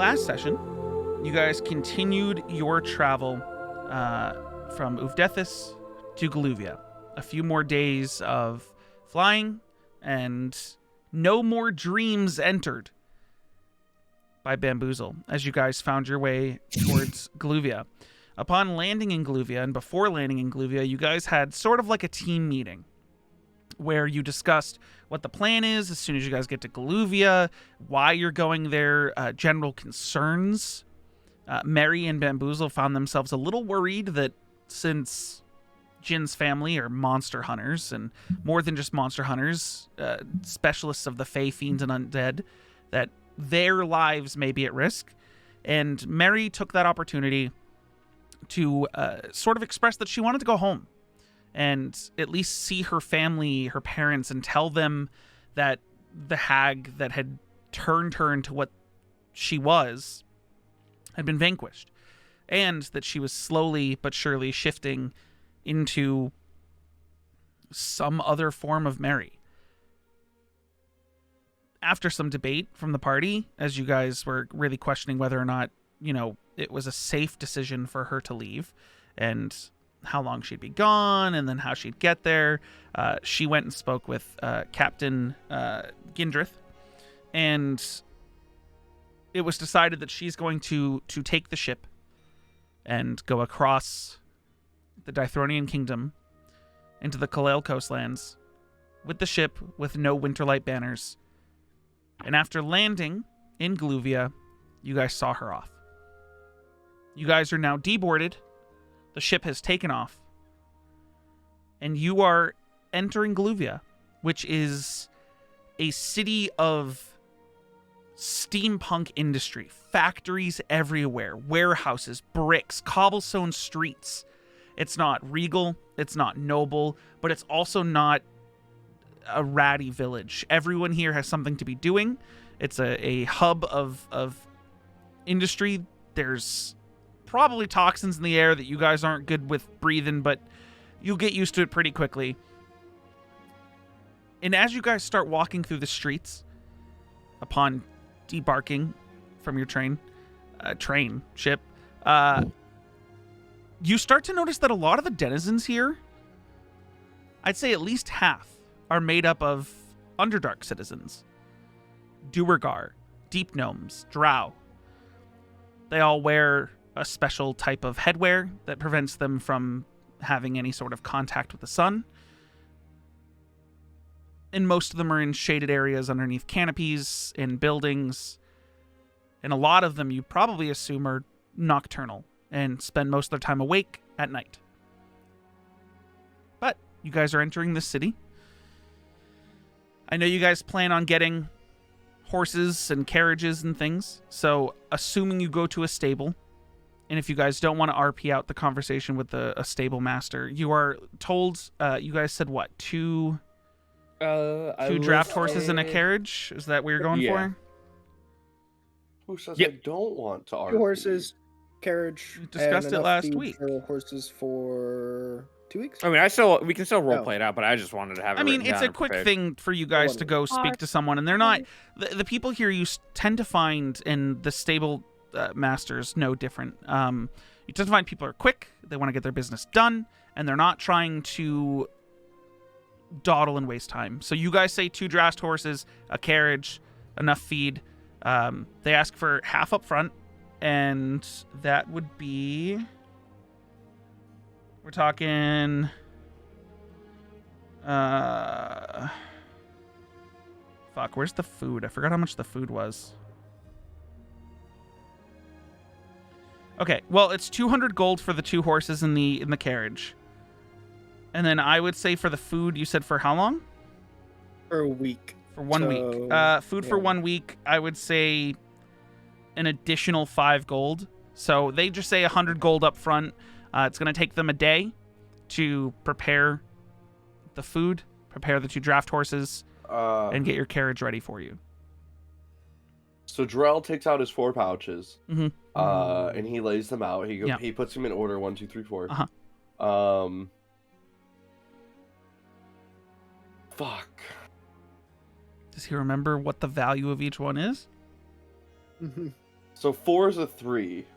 last session, you guys continued your travel from Uvdethis to Geluvia. A few more days of flying, and no more dreams entered by Bamboozle as you guys found your way towards Geluvia. Upon landing in Geluvia, and before landing in Geluvia, you guys had sort of like a team meeting where you discussed what the plan is as soon as you guys get to Geluvia, why you're going there, general concerns. Mary and Bamboozle found themselves a little worried that since Jin's family are monster hunters, and more than just monster hunters, specialists of the Fae, Fiends, and Undead, that their lives may be at risk. And Mary took that opportunity to sort of express that she wanted to go home and at least see her family, her parents, and tell them that the hag that had turned her into what she was had been vanquished, and that she was slowly but surely shifting into some other form of Mary. After some debate from the party, as you guys were really questioning whether or not, it was a safe decision for her to leave, and how long she'd be gone, and then how she'd get there, she went and spoke with Captain Gindrith, and it was decided that she's going to take the ship and go across the Dithronian Kingdom into the Kalel coastlands with the ship with no Winterlight banners. And after landing in Geluvia, you guys saw her off. You guys are now deboarded. The ship has taken off. And you are entering Geluvia, which is a city of steampunk industry. Factories everywhere. Warehouses, bricks, cobblestone streets. It's not regal. It's not noble. But it's also not a ratty village. Everyone here has something to be doing. It's a hub of industry. There's probably toxins in the air that you guys aren't good with breathing, but you'll get used to it pretty quickly. And as you guys start walking through the streets, upon debarking from your ship, you start to notice that a lot of the denizens here, I'd say at least half, are made up of Underdark citizens. Duergar, Deep Gnomes, Drow. They all wear a special type of headwear that prevents them from having any sort of contact with the sun. And most of them are in shaded areas underneath canopies, in buildings. And a lot of them you probably assume are nocturnal and spend most of their time awake at night. But you guys are entering this city. I know you guys plan on getting horses and carriages and things, so assuming you go to a stable, and if you guys don't want to RP out the conversation with a stable master, you are told, you guys said what, two draft horses and a carriage? Is that what you're going for? Who says I don't want to RP? 2 horses, carriage. We discussed it last week. Horses for 2 weeks. I mean, we can still role play it out, but I just wanted to have it. I mean, it's a quick thing for you guys to go speak to someone, and they're not the people here you tend to find in the stable masters no different. You tend to find people are quick, they want to get their business done, and they're not trying to dawdle and waste time. So you guys say 2 draft horses, a carriage, enough feed. They ask for half up front, and that would be, we're talking fuck, where's the food? I forgot how much the food was. Okay, well, it's 200 gold for the 2 horses in the carriage. And then I would say for the food, you said for how long? For a week. For 1 week. Food for 1 week, I would say an additional 5 gold. So they just say 100 gold up front. It's going to take them a day to prepare the food, prepare the 2 draft horses, and get your carriage ready for you. So Drell takes out his 4 pouches, Mm-hmm. And he lays them out. He puts them in order, 1, 2, 3, 4. Fuck. Does he remember what the value of each one is? So 4 is a 3.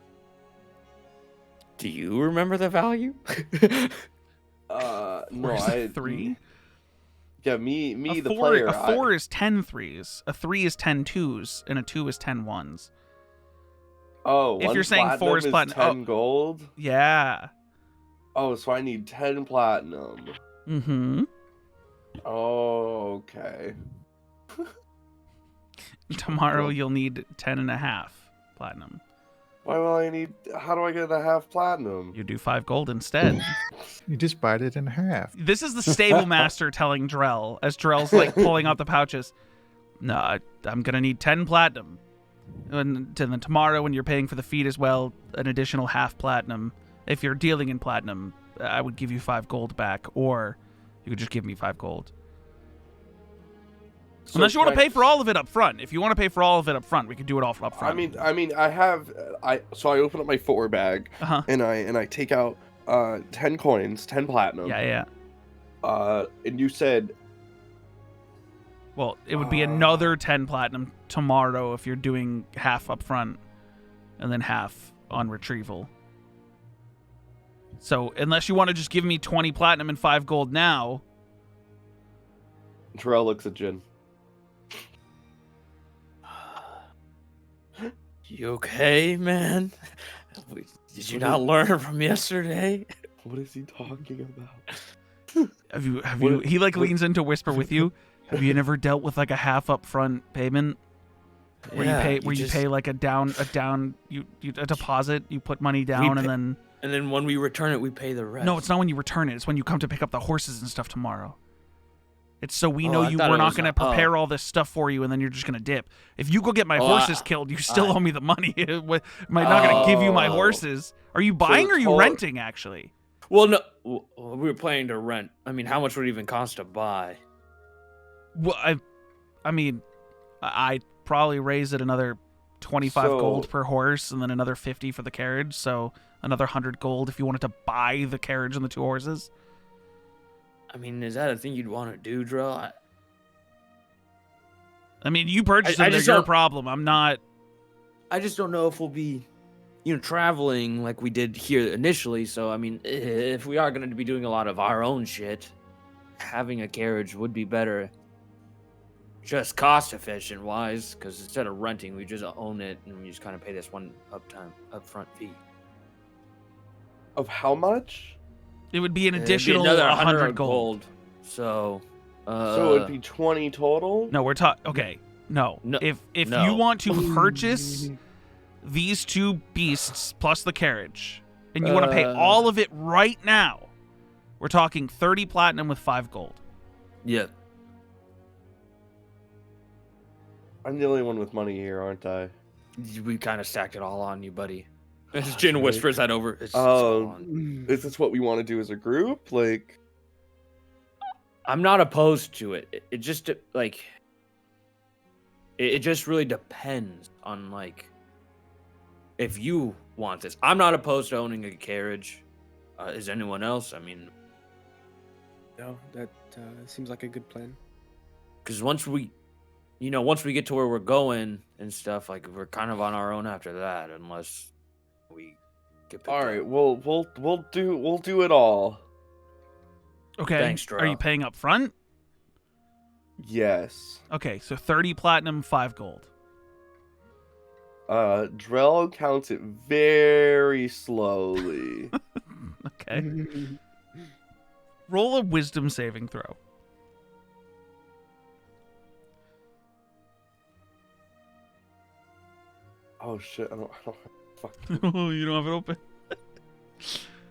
Do you remember the value? No, Where's 3? Yeah, me, the four, player. A 4 is 10 3s. A 3 is 10 2s, and a 2 is 10 1s. Oh, if you're saying 4 is platinum, 10 gold. Yeah. Oh, so I need 10 platinum. Mm-hmm. Oh, okay. Tomorrow you'll need 10.5 platinum. Why will I need? How do I get a half platinum? You do 5 gold instead. You just bite it in half. This is the stable master telling Drell, as Drell's like pulling out the pouches. No, I'm gonna need 10 platinum. And then tomorrow, when you're paying for the feed as well, an additional half platinum. If you're dealing in platinum, I would give you 5 gold back, or you could just give me 5 gold. So Unless you want to pay for all of it up front. If you want to pay for all of it up front, we could do it all up front. I mean, I open up my footwear bag and I take out 10 coins, 10 platinum. Yeah. And you said, well, it would be another 10 platinum tomorrow if you're doing half up front and then half on retrieval. So unless you want to just give me 20 platinum and 5 gold now. Terrell looks at Jin. You okay, man? Did you not learn from yesterday? What is he talking about? Have you? He like leans in to whisper with you. Have you never dealt with like a half upfront payment where you pay like a deposit? You put money down and then when we return it, we pay the rest. No, it's not when you return it. It's when you come to pick up the horses and stuff tomorrow. It's so we know we're not going to prepare all this stuff for you, and then you're just going to dip. If you go get my horses killed, you still owe me the money. Am I not going to give you my horses? Are you buying or are you renting, actually? Well, no. We were planning to rent. I mean, how much would it even cost to buy? Well, I mean, I'd probably raise it another 25 gold per horse, and then another 50 for the carriage, so another 100 gold if you wanted to buy the carriage and the 2 horses. I mean, is that a thing you'd want to do, Drill? I mean, you purchased it, it's your problem. I'm not... I just don't know if we'll be, traveling like we did here initially. So, I mean, if we are going to be doing a lot of our own shit, having a carriage would be better. Just cost-efficient wise, because instead of renting, we just own it, and we just kind of pay this one upfront fee. Of how much? It would be an additional 100 gold. So it would be 20 total? No, we're talking... Okay, no. If you want to purchase these 2 beasts plus the carriage, and you want to pay all of it right now, we're talking 30 platinum with 5 gold. Yeah. I'm the only one with money here, aren't I? We kind of stacked it all on you, buddy. Jin whispers that over. Is this what we want to do as a group? Like, I'm not opposed to it. It just like, it just really depends on like, if you want this. I'm not opposed to owning a carriage. Is anyone else? I mean, no, that seems like a good plan. Because once we get to where we're going and stuff, like we're kind of on our own after that, unless we get picked all right, up. we'll do it all. Okay. Thanks, Are you paying up front? Yes. Okay, so 30 platinum, 5 gold. Drell counts it very slowly. Okay. Roll a wisdom saving throw. Oh shit! I don't Oh, you don't have it open?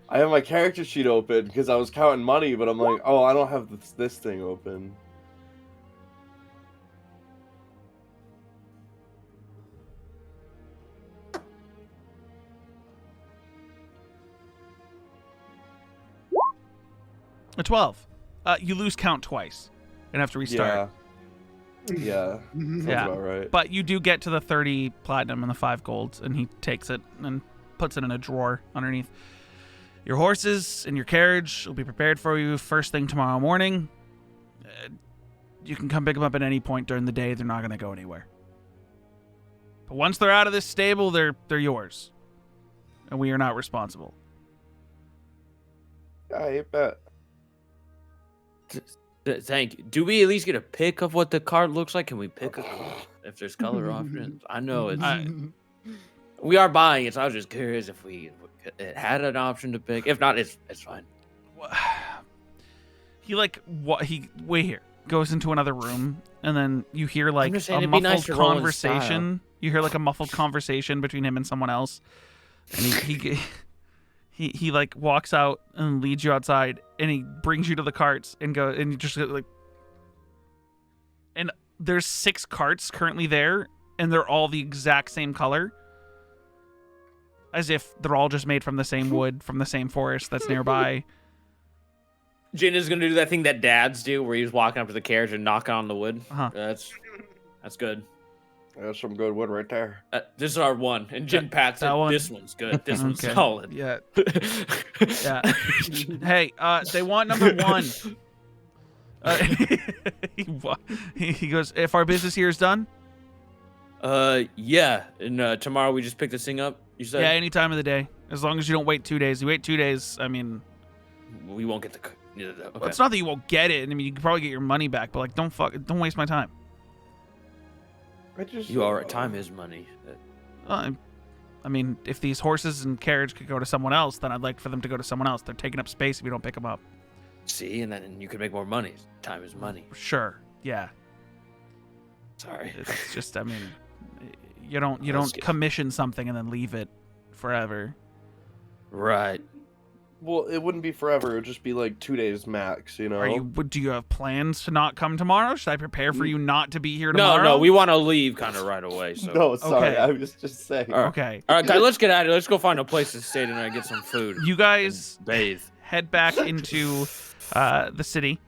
I have my character sheet open because I was counting money, but I'm like, oh, I don't have this thing open. A 12. You lose count twice and have to restart. Yeah. Sounds about right. But you do get to the 30 platinum and the 5 golds, and he takes it and puts it in a drawer underneath. Your horses and your carriage will be prepared for you first thing tomorrow morning. You can come pick them up at any point during the day. They're not going to go anywhere. But once they're out of this stable, they're yours. And we are not responsible. I bet. Thank you. Do we at least get a pic of what the cart looks like? Can we pick if there's color options? I know it's. We are buying it, so I was just curious if it had an option to pick. If not, it's fine. He wait here. Goes into another room, and then you hear like saying, a it'd be muffled nice to roll in conversation. You hear like a muffled conversation between him and someone else, and he like walks out and leads you outside, and he brings you to the carts and you just like, and there's 6 carts currently there, and they're all the exact same color, as if they're all just made from the same wood from the same forest that's nearby. Jin is gonna do that thing that dads do, where he's walking up to the carriage and knocking on the wood. That's good. That's some good wood right there. This is our one, and Jin pats it. This one's good. This one's solid. Yeah. Yeah. Hey, they want number 1. He goes, if our business here is done? Yeah. And tomorrow we just pick this thing up, you said? Yeah, any time of the day. As long as you don't wait 2 days. You wait 2 days, I mean... We won't get the... Okay. Well, it's not that you won't get it. I mean, you can probably get your money back, but like, don't waste my time. You are right. Time is money. I mean, if these horses and carriage could go to someone else, then I'd like for them to go to someone else. They're taking up space if you don't pick them up. See, and then you can make more money. Time is money. Sure. Yeah. Sorry. It's just, I mean, you don't commission something and then leave it forever. Right. Well, it wouldn't be forever. It would just be like 2 days max, you know? Do you have plans to not come tomorrow? Should I prepare for you not to be here tomorrow? No, we want to leave kind of right away. So. No, sorry. Okay. I was just saying. Okay. All right, guys, let's get out of here. Let's go find a place to stay tonight and get some food. You guys bathe. Head back into the city,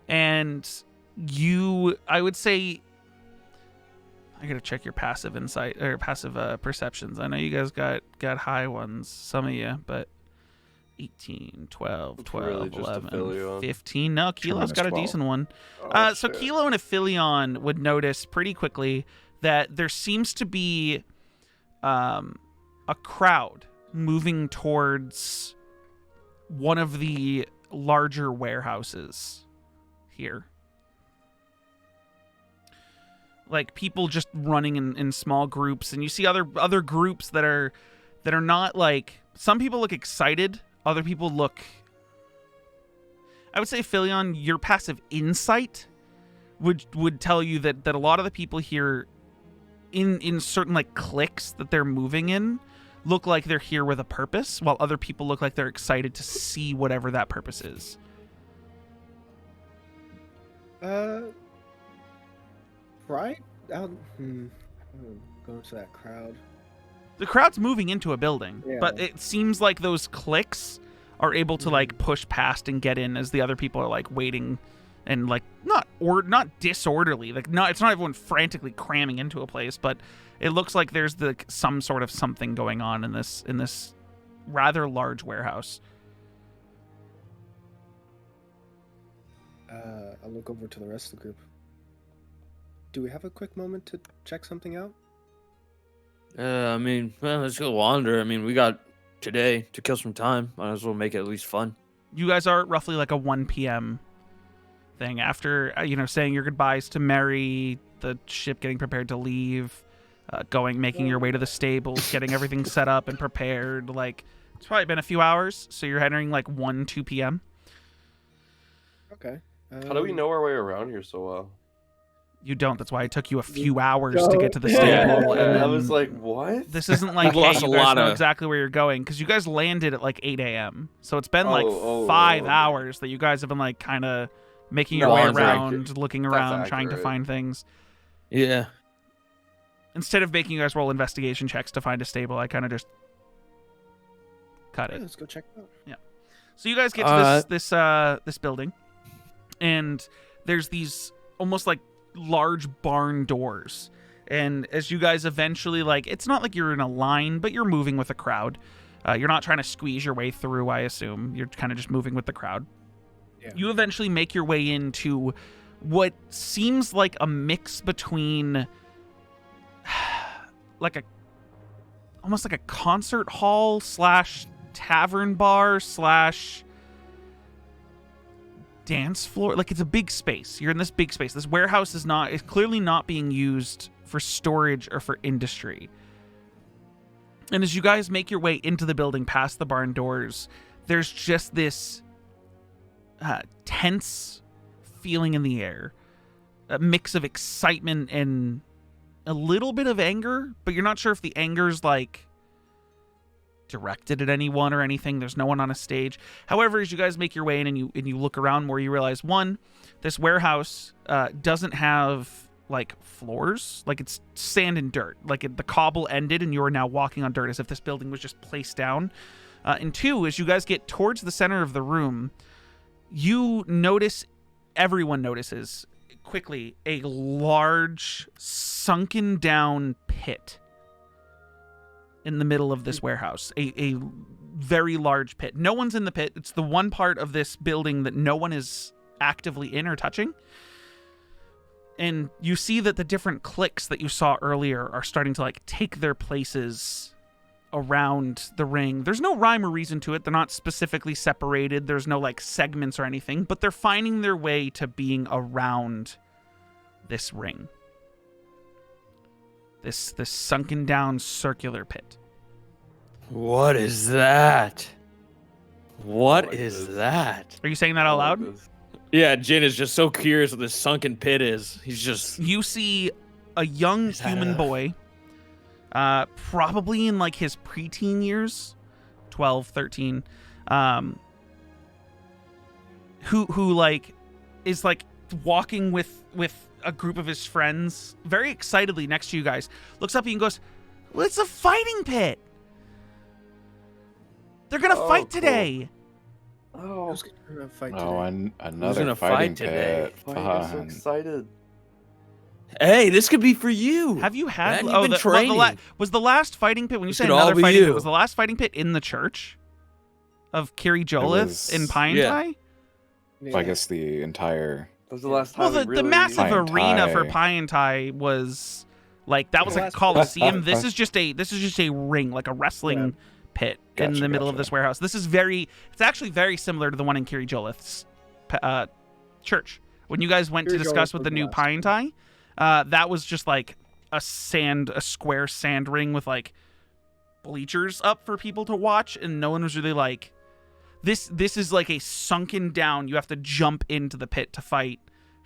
and I would say, I gotta check your passive insight or passive perceptions. I know you guys got high ones, some of you, but 18, 12, 12, really 11, 15. No, Kelo's got a 12. decent one. Oh, So shit. Kelo and Aphelion would notice pretty quickly that there seems to be a crowd moving towards one of the larger warehouses here. Like people just running in small groups, and you see other groups that are not like, some people look excited. Other people look... I would say, Philion, your passive insight would tell you that a lot of the people here in certain like cliques that they're moving in look like they're here with a purpose, while other people look like they're excited to see whatever that purpose is. Right? Go into that crowd. The crowd's moving into a building, Yeah. but it seems like those cliques are able to like push past and get in as the other people are like waiting and like not disorderly. Like it's not everyone frantically cramming into a place, but it looks like there's some sort of something going on in this rather large warehouse. I'll look over to the rest of the group. Do we have a quick moment to check something out? I mean, well, let's go wander. I mean, we got today to kill some time. Might as well make it at least fun. You guys are at roughly like a 1 p.m. thing after, saying your goodbyes to Mary, the ship getting prepared to leave, making your way to the stables, getting everything set up and prepared. Like, it's probably been a few hours, so you're entering like 2 p.m. Okay. How do we know our way around here so well? You don't. That's why it took you a few hours to get to the stable. Yeah, and I was like, what? This isn't like, hey, lost you a guys lot know of- exactly where you're going, because you guys landed at like 8 a.m. So it's been like Oh, 5 okay. hours that you guys have been like kind of making your way Wandering. around, looking That's around, trying to accurate. find things. Yeah. Instead of making you guys roll investigation checks to find a stable, I kind of just cut Yeah, it. let's go check it out. So you guys get to this building, and there's these almost like large barn doors. And as you guys eventually, like, it's not like you're in a line, but you're moving with a crowd. You're not trying to squeeze your way through, I assume. You're kind of just moving with the crowd. Yeah. You eventually make your way into what seems like a mix between almost like a concert hall / tavern bar / dance floor. Like, it's a big space. You're in this big space. This warehouse is clearly not being used for storage or for industry. And as you guys make your way into the building past the barn doors, there's just this tense feeling in the air. A mix of excitement and a little bit of anger, but you're not sure if the anger's like directed at anyone or anything. There's no one on a stage. However, as you guys make your way in and you look around more, you realize, one, this warehouse doesn't have like floors. Like, it's sand and dirt. Like, the cobble ended and you are now walking on dirt as if this building was just placed down. And two, as you guys get towards the center of the room, you notice, everyone notices quickly, a large sunken down pit in the middle of this warehouse. A very large pit. No one's in the pit. It's the one part of this building that no one is actively in or touching. And you see that the different cliques that you saw earlier are starting to like take their places around the ring. There's no rhyme or reason to it. They're not specifically separated. There's no like segments or anything, but they're finding their way to being around this ring. This sunken down circular pit. What is that? What is that? Are you saying that out loud? Yeah, Jin is just so curious what this sunken pit is. He's just... You see a young human boy, probably in like his preteen years, 12, 13, who like is like walking with a group of his friends very excitedly next to you guys, looks up at you and goes, well, it's a fighting pit. They're gonna fight today. Oh, Who's gonna fight today? Oh, another gonna fighting fight today? pit. I'm so Fun. excited. Hey, this could be for you. Have you had? Man, you've been training. Was the last fighting pit? When you This say could all another be fighting you. pit, was the last fighting pit in the church of Kiri Jolith in Pine yeah. Tai? Yeah. I guess the entire. That was the last Well, time. the massive Pine arena for Tai. Pine Tai was like that was The like a last- coliseum. This is just a ring, like a wrestling pit in Gotcha, the middle of gotcha. this warehouse. It's actually very similar to the one in Kiri Jolith's church. When you guys went to Kiri discuss Jolith with was the the new last Pine Tai, that was just like a square sand ring with like bleachers up for people to watch, and no one was really like, this is like a sunken down, you have to jump into the pit to fight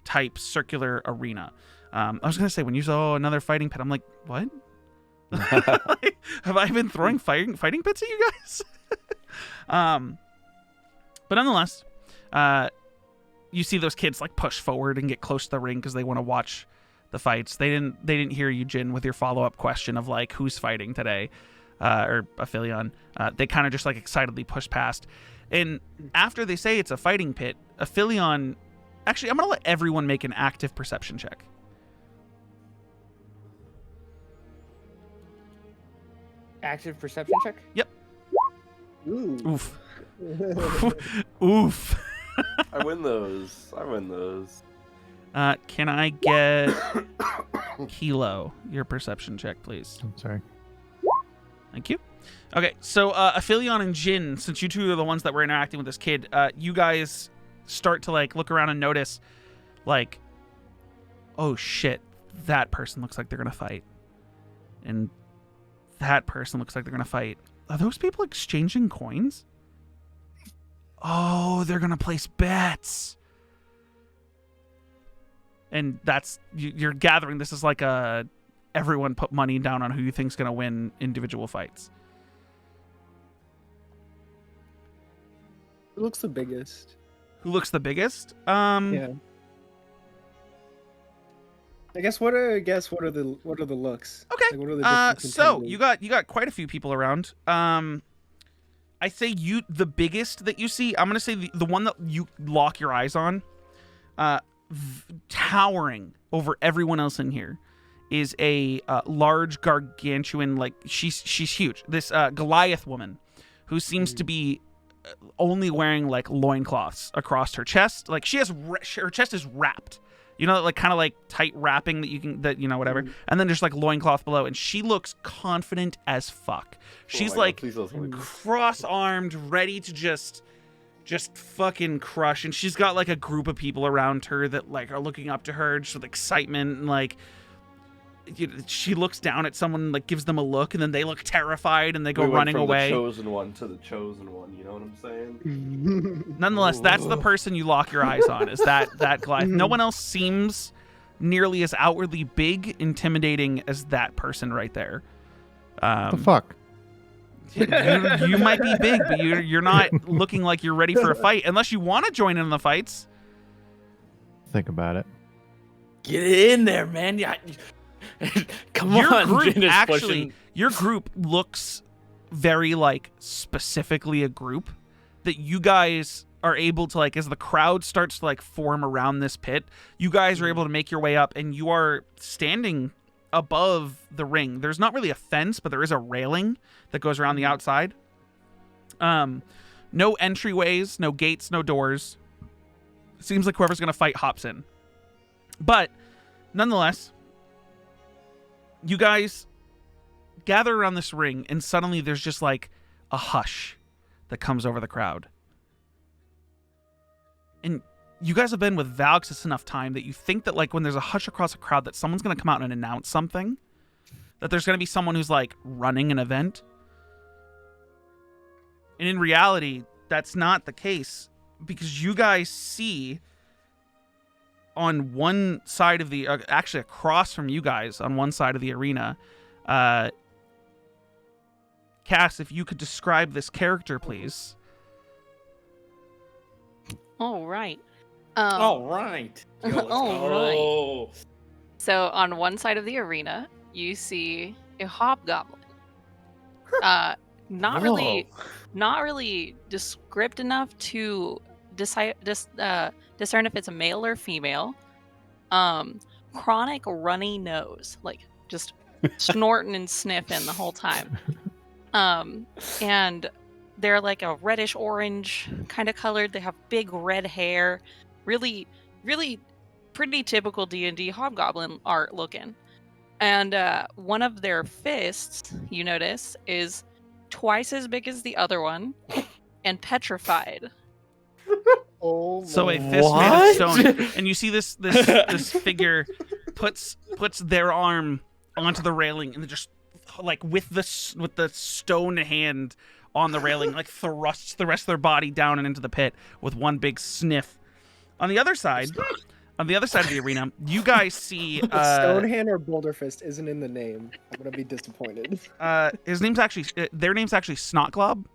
type circular arena. I was gonna say, when you saw another fighting pit, I'm like, what? Like, have I been throwing fighting pits at you guys? But nonetheless, you see those kids like push forward and get close to the ring because they want to watch the fights. They didn't hear you, Jin, with your follow-up question of like, who's fighting today, or Aphelion. They kind of just like excitedly push past. And after they say it's a fighting pit, Aphelion, actually, I'm gonna let everyone make an active perception check. Active perception check? Ooh. Oof. Oof. I win those. Can I get Kelo, your perception check, please? I'm sorry. Thank you. Okay, so Aphelion and Jin, since you two are the ones that were interacting with this kid, you guys start to like look around and notice, like, oh shit, that person looks like they're gonna fight, and that person looks like they're gonna fight. Are those people exchanging coins? Oh, they're gonna place bets. And that's, you're gathering this is like a everyone put money down on who you think's gonna win individual fights. Who looks the biggest? Who looks the biggest? Yeah. I guess what are the looks? Okay. Like, what are the different So contenders? you got quite a few people around. I say the biggest that you see, I'm gonna say the one that you lock your eyes on, towering over everyone else in here, is a large gargantuan, like she's huge. This Goliath woman, who seems to be only wearing like loincloths across her chest. Like she has her chest is wrapped. You know, like kind of like tight wrapping whatever. And then just like loincloth below. And she looks confident as fuck. She's like cross-armed, ready to just fucking crush. And she's got like a group of people around her that like are looking up to her just with excitement, and like she looks down at someone, like gives them a look, and then they look terrified and they go running away. The chosen one to the chosen one, you know what I'm saying? Nonetheless, that's the person you lock your eyes on, is that Goliath. No one else seems nearly as outwardly big, intimidating as that person right there. What the fuck? You might be big, but you're not looking like you're ready for a fight, unless you want to join in the fights. Think about it. Get in there, man. Yeah. Come on. Your group looks very like specifically a group that you guys are able to, like, as the crowd starts to like form around this pit, you guys are able to make your way up, and you are standing above the ring. There's not really a fence, but there is a railing that goes around the outside. No entryways, no gates, no doors. It seems like whoever's gonna fight hops in. But nonetheless, you guys gather around this ring, and suddenly there's just like a hush that comes over the crowd. And you guys have been with Valxis enough time that you think that like when there's a hush across a crowd that someone's going to come out and announce something, that there's going to be someone who's like running an event. And in reality, that's not the case, because you guys see on one side of the, actually across from you guys on one side of the arena, Cass, if you could describe this character, please. All right. All right. Yo, All right. So on one side of the arena, you see a hobgoblin. Not really descript enough to discern if it's a male or female. Chronic runny nose, like just snorting and sniffing the whole time. And they're like a reddish orange kind of colored. They have big red hair. Really, really pretty typical D&D hobgoblin art looking. And one of their fists, you notice, is twice as big as the other one and petrified. Oh, so a fist made of stone, and you see this figure puts their arm onto the railing, and just like with the stone hand on the railing, like thrusts the rest of their body down and into the pit with one big sniff. On the other side of the arena, you guys see Stonehand or Boulder Fist isn't in the name. I'm gonna be disappointed. Their name's actually Snotglob.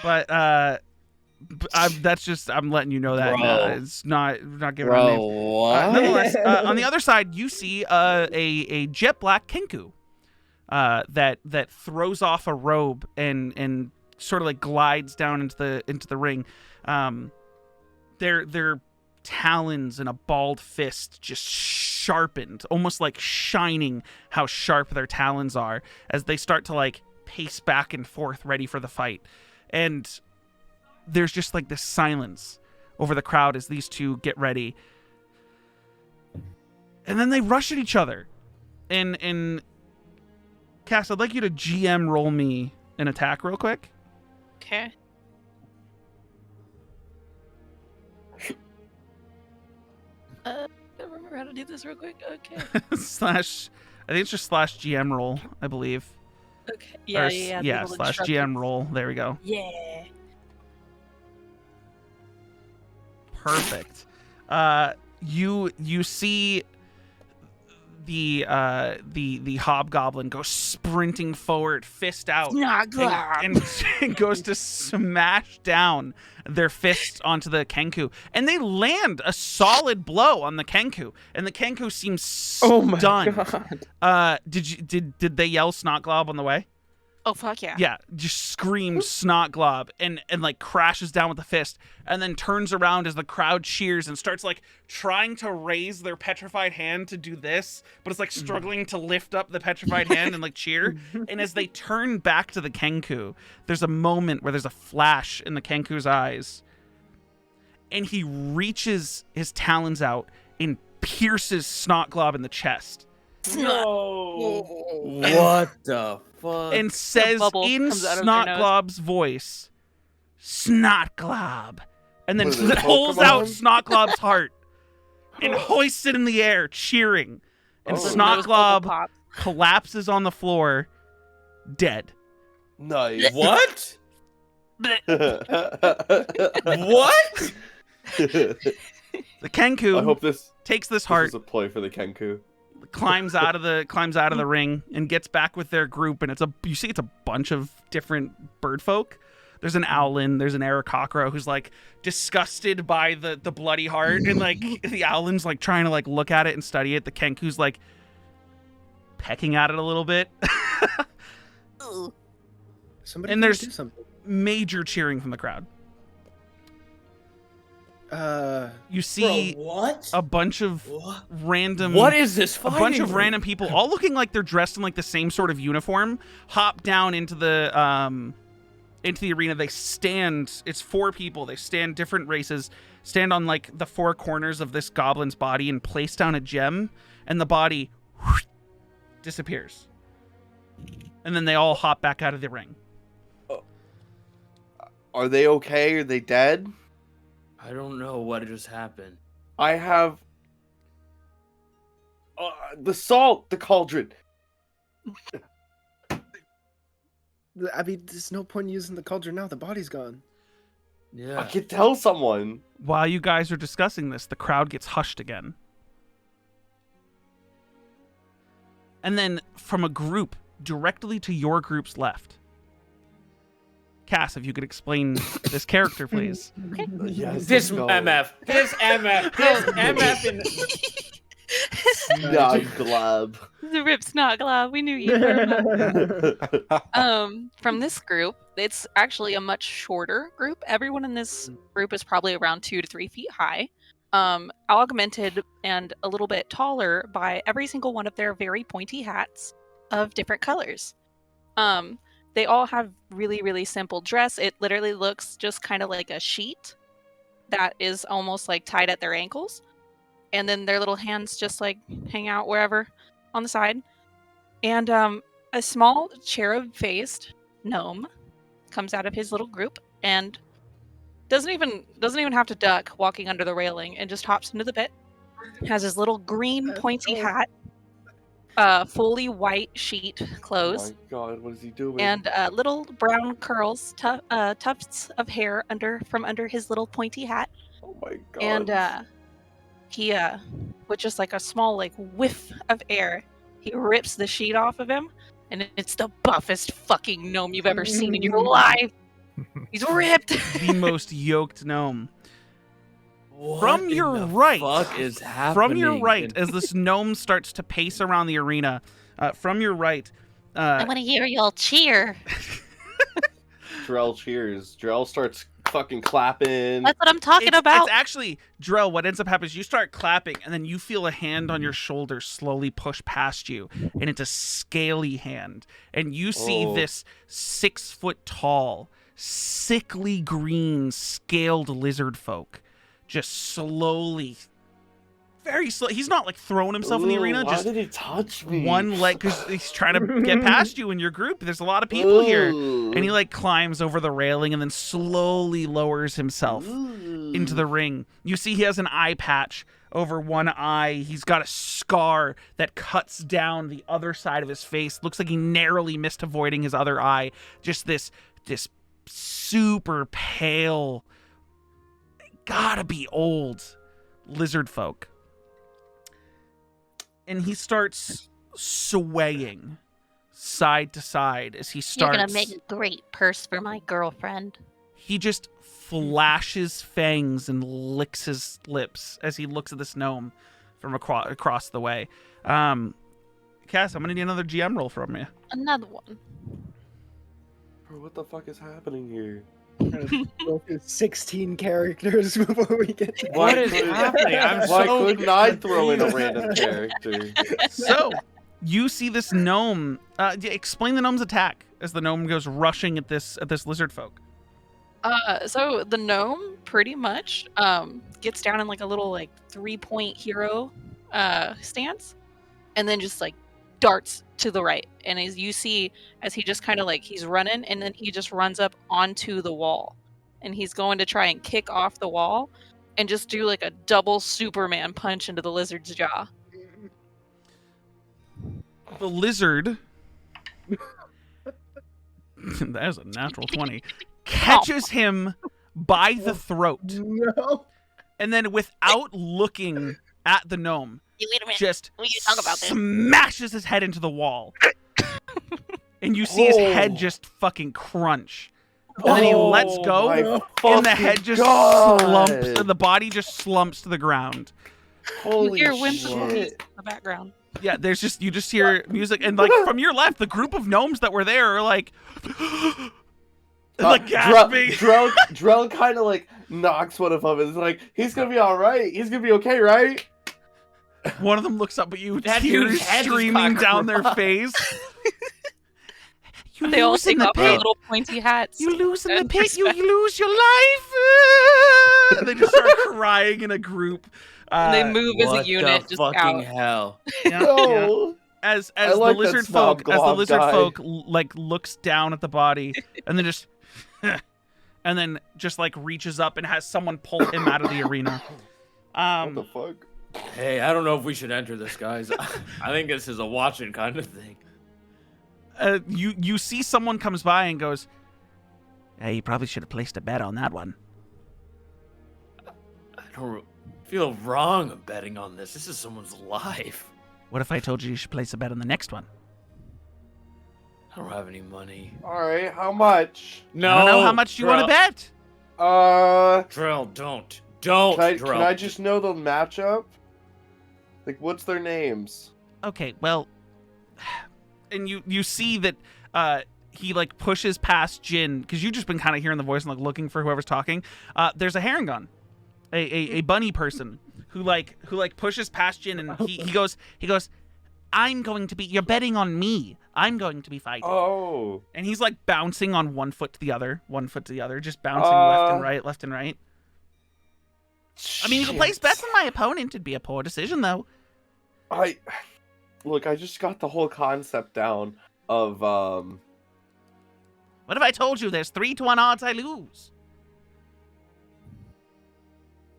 But that's just, I'm letting you know that it's not giving a name. What? Nonetheless, on the other side, you see a jet black Kenku that throws off a robe and sort of like glides down into the ring. Their talons and a bald fist just sharpened, almost like shining how sharp their talons are as they start to like pace back and forth ready for the fight. And there's just like this silence over the crowd as these two get ready. And then they rush at each other. And Cass, I'd like you to GM roll me an attack real quick. Okay. I remember how to do this real quick. Okay. I think it's just /GM roll, I believe. Okay. Yeah. /GM roll. There we go. Yeah. Perfect. You see the hobgoblin go sprinting forward, fist out, and goes to smash down their fists onto the Kenku, and they land a solid blow on the Kenku, and the Kenku seems stunned. Oh my god! Did they yell Snotglob on the way? Oh fuck yeah! Yeah, just screams Snotglob and like crashes down with the fist, and then turns around as the crowd cheers and starts like trying to raise their petrified hand to do this, but it's like struggling to lift up the petrified hand and like cheer. And as they turn back to the Kenku, there's a moment where there's a flash in the Kenku's eyes, and he reaches his talons out pierces Snotglob in the chest No. What the fuck? and says bubble in comes out of their nose. Snotglob's voice, Snotglob, and then What is it, pulls out Pokemon? Snotglob's heart and hoists it in the air, cheering. And Oh. The nose bubble Snotglob pops. collapses on the floor, dead. Nice. What? What? The Kenku I hope this takes this is heart, a ploy for the Kenku. climbs out of the ring, and gets back with their group. And it's a bunch of different bird folk. There's an owlin, there's an Aarakocra who's like disgusted by the bloody heart, and like the owlin's like trying to like look at it and study it. The Kenku's like pecking at it a little bit. Somebody And gotta there's- do something. Major cheering from the crowd. You see what? a bunch of What? random What is this a fighting? bunch of ring? random people all looking like they're dressed in like the same sort of uniform hop down into the arena. They stand, it's 4 people, they stand, different races, stand on like the 4 corners of this goblin's body and place down a gem, and the body disappears, and then they all hop back out of the ring. Are they okay? Are they dead? I don't know what just happened. I have the salt, the cauldron. I mean, there's no point in using the cauldron now. The body's gone. Yeah. I can tell someone. While you guys are discussing this, the crowd gets hushed again. And then from a group directly to your group's left. Cass, if you could explain this character, please. Yes, This let's go. MF. This MF. This MF in Snotglob. The Rip Snotglob. We knew you were. From this group, it's actually a much shorter group. Everyone in this group is probably around 2 to 3 feet high. Augmented and a little bit taller by every single one of their very pointy hats of different colors. They all have really, really simple dress. It literally looks just kind of like a sheet that is almost like tied at their ankles. And then their little hands just like hang out wherever on the side. And a small cherub-faced gnome comes out of his little group and doesn't even have to duck walking under the railing, and just hops into the pit. Has his little green pointy hat, fully white sheet clothes, Oh my god, what is he doing? and little brown curls, tufts of hair from under his little pointy hat. oh my god. And he with just like a small like whiff of air, he rips the sheet off of him, and it's the buffest fucking gnome you've ever seen in your life. He's ripped. The most yoked gnome. What From in your the right, fuck is happening? From your right, as this gnome starts to pace around the arena, from your right, I want to hear y'all cheer. Drell cheers. Drell starts fucking clapping. That's what I'm talking about. It's actually, Drell, what ends up happening is you start clapping, and then you feel a hand on your shoulder slowly push past you, and it's a scaly hand. And you see Oh. this 6 foot tall, sickly green, scaled lizard folk just slowly, very slow. He's not like throwing himself in the Ooh, arena, why just did he touch me? one leg, because he's trying to get past you in your group. There's a lot of people here. Ooh. And he like climbs over the railing and then slowly lowers himself into the ring. You see he has an eye patch over one eye. He's got a scar that cuts down the other side of his face. Looks like he narrowly missed avoiding his other eye. Just this super pale, gotta be old lizard folk. And he starts swaying side to side as he starts. You're gonna make a great purse for my girlfriend. He just flashes fangs and licks his lips as he looks at this gnome from across the way. Cass, I'm gonna need another GM roll from you. Another one. Bro, what the fuck is happening here? Go through 16 characters before we get to What is happening? I'm Why so couldn't I throw in a random character? So, you see this gnome. Explain the gnome's attack as the gnome goes rushing at this lizard folk. So the gnome pretty much gets down in like a little like 3-point hero stance, and then just like darts to the right. And as you see, as he just kind of like he's running, and then he just runs up onto the wall, and he's going to try and kick off the wall, and just do like a double Superman punch into the lizard's jaw. The lizard, that is a natural 20, catches him by the throat. No. And then without looking at the gnome, Wait a minute. just We need to talk about this. smashes his head into the wall. And you see his head just fucking crunch. And then he lets go, and the head just slumps, and the body just slumps to the ground. Holy Your whimsical shit. music in the background. Yeah, there's just, you just hear music, and like from your left, the group of gnomes that were there are like, like gasping. Drell kind of like knocks one of them and is like, he's gonna be alright. He's gonna be okay, right? One of them looks up at you, That tears dude's head just streaming got down their crushed. face. You They all lose in take the off their pit. little pointy hats. You lose in the and pit. You respect. lose your life. And they just start crying in a group. And they move as a What unit the just fucking out. hell? Yeah, yeah. No. As I the like that lizard snob folk, as the glob lizard guy. folk like looks down at the body, and then just, and then just like reaches up and has someone pull him out of the arena. What the fuck? Hey, I don't know if we should enter this, guys. I think this is a watching kind of thing. You see someone comes by and goes, "Hey, you probably should have placed a bet on that one." I don't feel wrong betting on this. This is someone's life. What if I told you should place a bet on the next one? I don't have any money. Alright, how much? No. I don't know how much you want to bet. Drill, don't. Don't, Can Drill. I just know the matchup? Like, what's their names? Okay, well, and you see that he like pushes past Jin, because you've just been kind of hearing the voice and like looking for whoever's talking. There's a Harangon, a bunny person who pushes past Jin, and he goes, you're betting on me. I'm going to be fighting. Oh. And he's like bouncing on one foot to the other, just bouncing left and right. I mean, you can place bets on my opponent. It'd be a poor decision, though. I just got the whole concept down of What if I told you there's 3-1 odds I lose?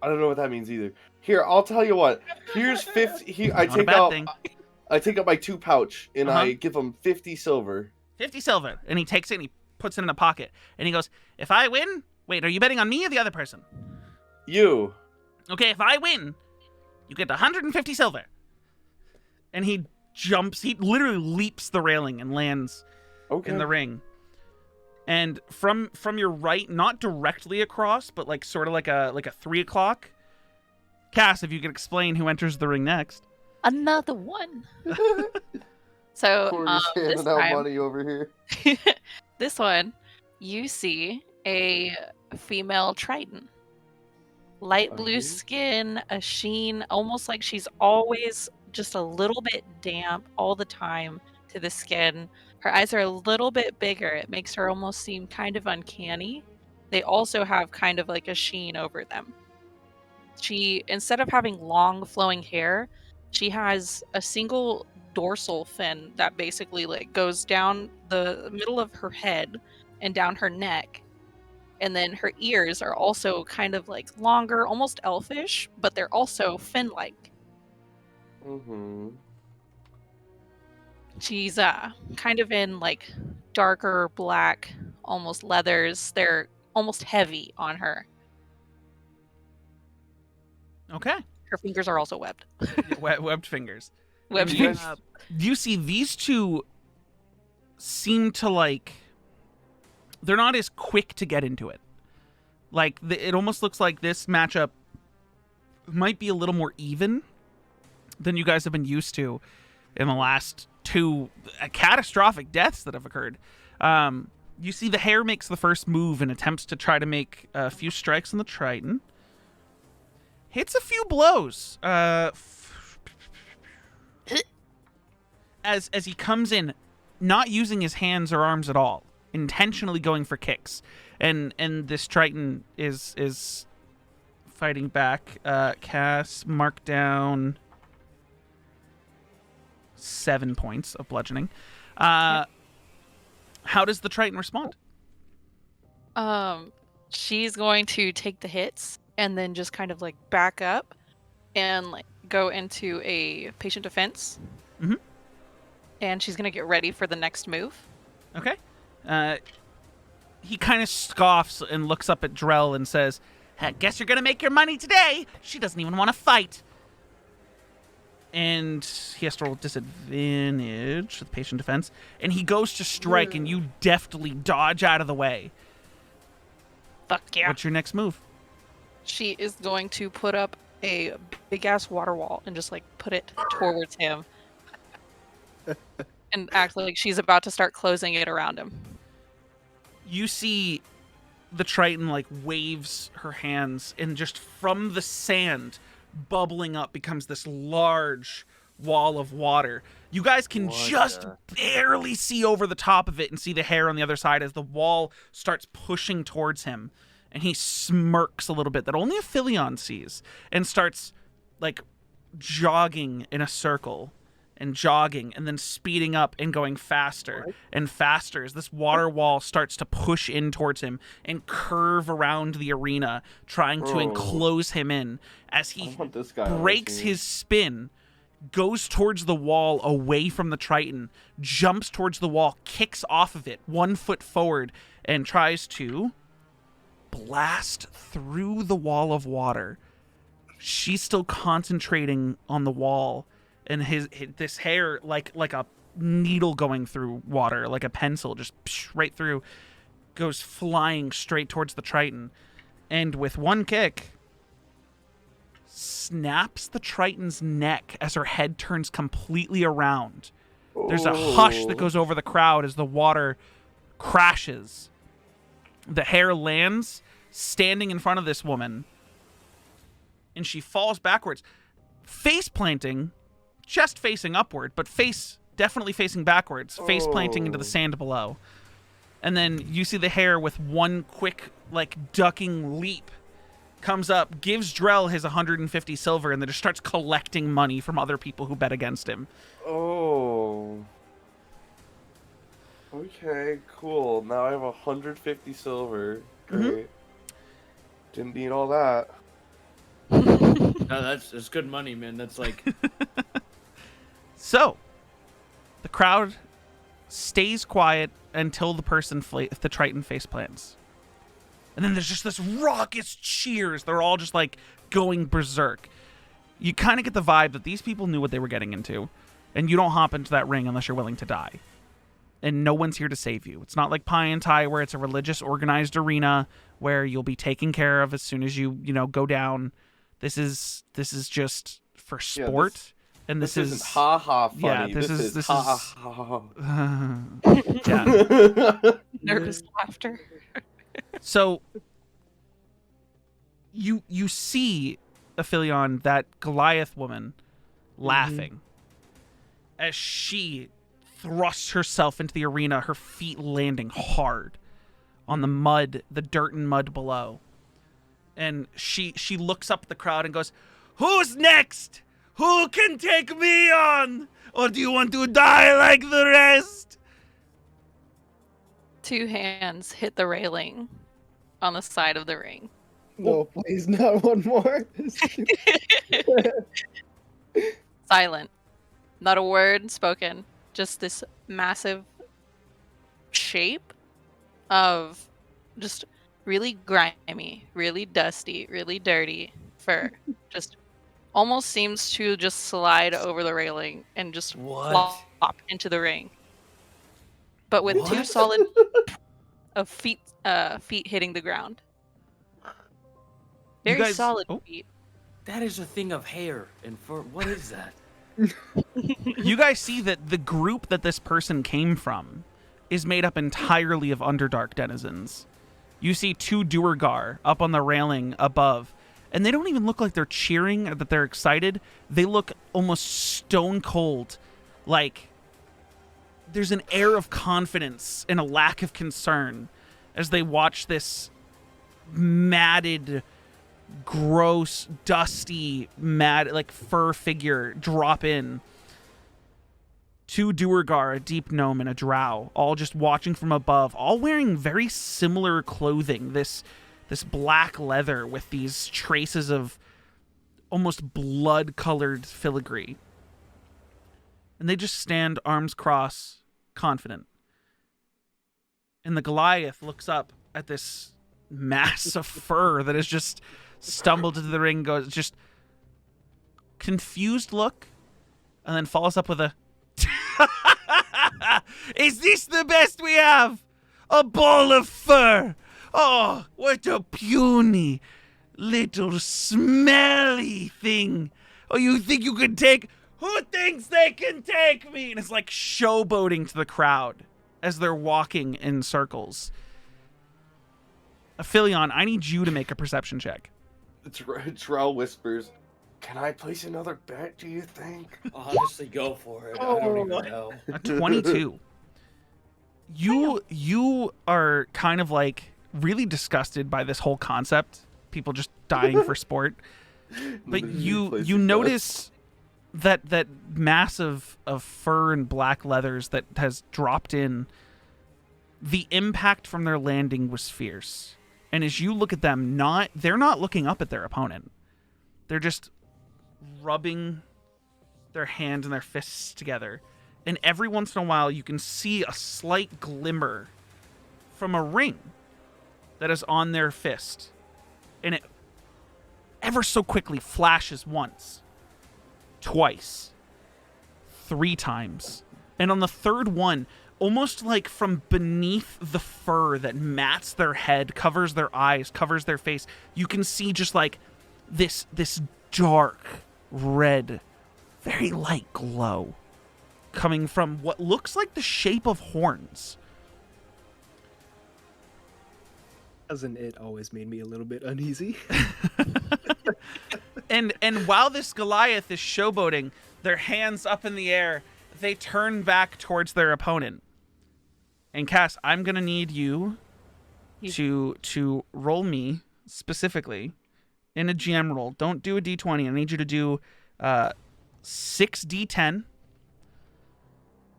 I don't know what that means either. Here, I'll tell you what. Here's 50. Here, Not a bad thing. I take out my 2 pouch and I give him 50 silver. 50 silver. And he takes it and he puts it in a pocket. And he goes, if I win... Wait, are you betting on me or the other person? You. Okay, if I win, you get 150 silver. And he jumps. He literally leaps the railing and lands in the ring. And from your right, not directly across, but like sort of like a 3 o'clock. Cass, if you could explain who enters the ring next. Another one. So Corey's this handing out time, money over here. this one, you see a female Triton. Light blue skin, a sheen, almost like she's always just a little bit damp all the time to the skin. Her eyes are a little bit bigger. It makes her almost seem kind of uncanny. They also have kind of like a sheen over them. She, instead of having long flowing hair, she has a single dorsal fin that basically like goes down the middle of her head and down her neck. And then her ears are also kind of like longer, almost elfish, but they're also fin-like. Mm-hmm. She's kind of in like darker black, almost leathers. They're almost heavy on her. Okay. Her fingers are also webbed. Webbed fingers. Webbed Do you fingers. guys- You see these two seem to like... They're not as quick to get into it. Like, it almost looks like this matchup might be a little more even than you guys have been used to in the last 2 catastrophic deaths that have occurred. You see the hare makes the first move and attempts to try to make a few strikes on the Triton. Hits a few blows. As he comes in, not using his hands or arms at all, intentionally going for kicks, and this Triton is fighting back. Cass, mark down 7 points of bludgeoning. How does the Triton respond? She's going to take the hits and then just kind of like back up and like go into a patient defense. Mm-hmm. And she's gonna get ready for the next move. Okay. He kind of scoffs and looks up at Drell and says, "I guess you're gonna make your money today. She doesn't even want to fight." And he has to roll disadvantage with patient defense. And he goes to strike, and you deftly dodge out of the way. Fuck yeah. What's your next move? She is going to put up a big-ass water wall and just, like, put it towards him. And act like she's about to start closing it around him. You see the Triton, like, waves her hands, and just from the sand, bubbling up, becomes this large wall of water. You guys can just barely see over the top of it and see the hair on the other side as the wall starts pushing towards him. And he smirks a little bit that only Aphelion sees and starts, like, jogging in a circle and jogging and then speeding up and going faster and faster as this water wall starts to push in towards him and curve around the arena, trying to enclose him in as he breaks his spin, goes towards the wall away from the Triton, jumps towards the wall, kicks off of it 1 foot forward, and tries to blast through the wall of water. She's still concentrating on the wall, and this hair, like a needle going through water, like a pencil, just right through, goes flying straight towards the Triton, and with one kick, snaps the Triton's neck as her head turns completely around. There's a hush that goes over the crowd as the water crashes. The hair lands standing in front of this woman, and she falls backwards, face planting, chest facing upward, but face definitely facing backwards, face planting into the sand below. And then you see the hair with one quick, like, ducking leap, comes up, gives Drell his 150 silver, and then just starts collecting money from other people who bet against him. Oh. Okay, cool. Now I have 150 silver. Great. Didn't need all that. No, that's good money, man. That's like... So, the crowd stays quiet until the Triton face plants. And then there's just this raucous cheers. They're all just, like, going berserk. You kind of get the vibe that these people knew what they were getting into, and you don't hop into that ring unless you're willing to die. And no one's here to save you. It's not like Pie and Tai, where it's a religious, organized arena where you'll be taken care of as soon as you go down. This is just for sport. And this isn't ha-ha funny. Yeah, this is ha-ha. Yeah. Nervous laughter. So you see, Aphelion, that Goliath woman laughing as she thrusts herself into the arena, her feet landing hard on the mud, the dirt and mud below. And she looks up at the crowd and goes, "Who's next? Who can take me on? Or do you want to die like the rest?" 2 hands hit the railing on the side of the ring. No, please, not one more. Silent. Not a word spoken. Just this massive shape of just really grimy, really dusty, really dirty fur. Just almost seems to just slide over the railing and just flop into the ring. But with 2 solid of feet hitting the ground. Very solid feet. That is a thing of hair and fur. What is that? You guys see that the group that this person came from is made up entirely of Underdark denizens. You see 2 Duergar up on the railing above, and they don't even look like they're cheering or that they're excited. They look almost stone cold, like there's an air of confidence and a lack of concern as they watch this matted, gross, dusty, like fur figure drop in. 2 Duergar, a deep gnome, and a drow, all just watching from above, all wearing very similar clothing. This black leather with these traces of almost blood-colored filigree. And they just stand arms crossed, confident. And the Goliath looks up at this mass of fur that has just stumbled into the ring, goes just confused look, and then follows up with a Is this the best we have? A ball of fur! Oh, what a puny little smelly thing. Oh, you think you can take... Who thinks they can take me? And it's like showboating to the crowd as they're walking in circles. Aphelion, I need you to make a perception check. Drow whispers, "Can I place another bet, do you think?" Honestly, go for it. I don't even know. A 22. You are kind of like really disgusted by this whole concept. People just dying for sport. But you notice that mass of fur and black leathers that has dropped in, the impact from their landing was fierce. And as you look at them, they're not looking up at their opponent. They're just rubbing their hands and their fists together. And every once in a while, you can see a slight glimmer from a ring that is on their fist. And it ever so quickly flashes once, twice, 3 times. And on the third one, almost like from beneath the fur that mats their head, covers their eyes, covers their face, you can see just like this dark red, very light glow coming from what looks like the shape of horns. Doesn't it always made me a little bit uneasy? And while this Goliath is showboating, their hands up in the air, they turn back towards their opponent. And Cass, I'm gonna need you to roll me specifically in a GM roll. Don't do a D20. I need you to do 6d10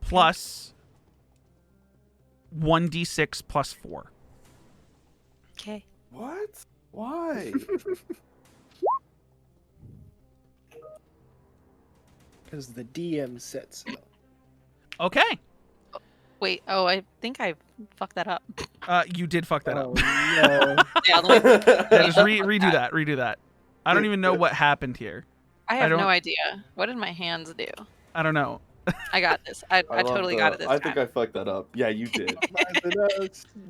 plus 1d6 plus 4. Okay. What? Why? Because the DM said so. Okay. Wait. Oh, I think I fucked that up. You did fuck that up. No. Yeah, let me- Yeah, just redo that. Redo that. I don't even know what happened here. I have don't- no idea. What did my hands do? I don't know. I got this. I love totally the- got it this I time. think I fucked that up. Yeah, you did.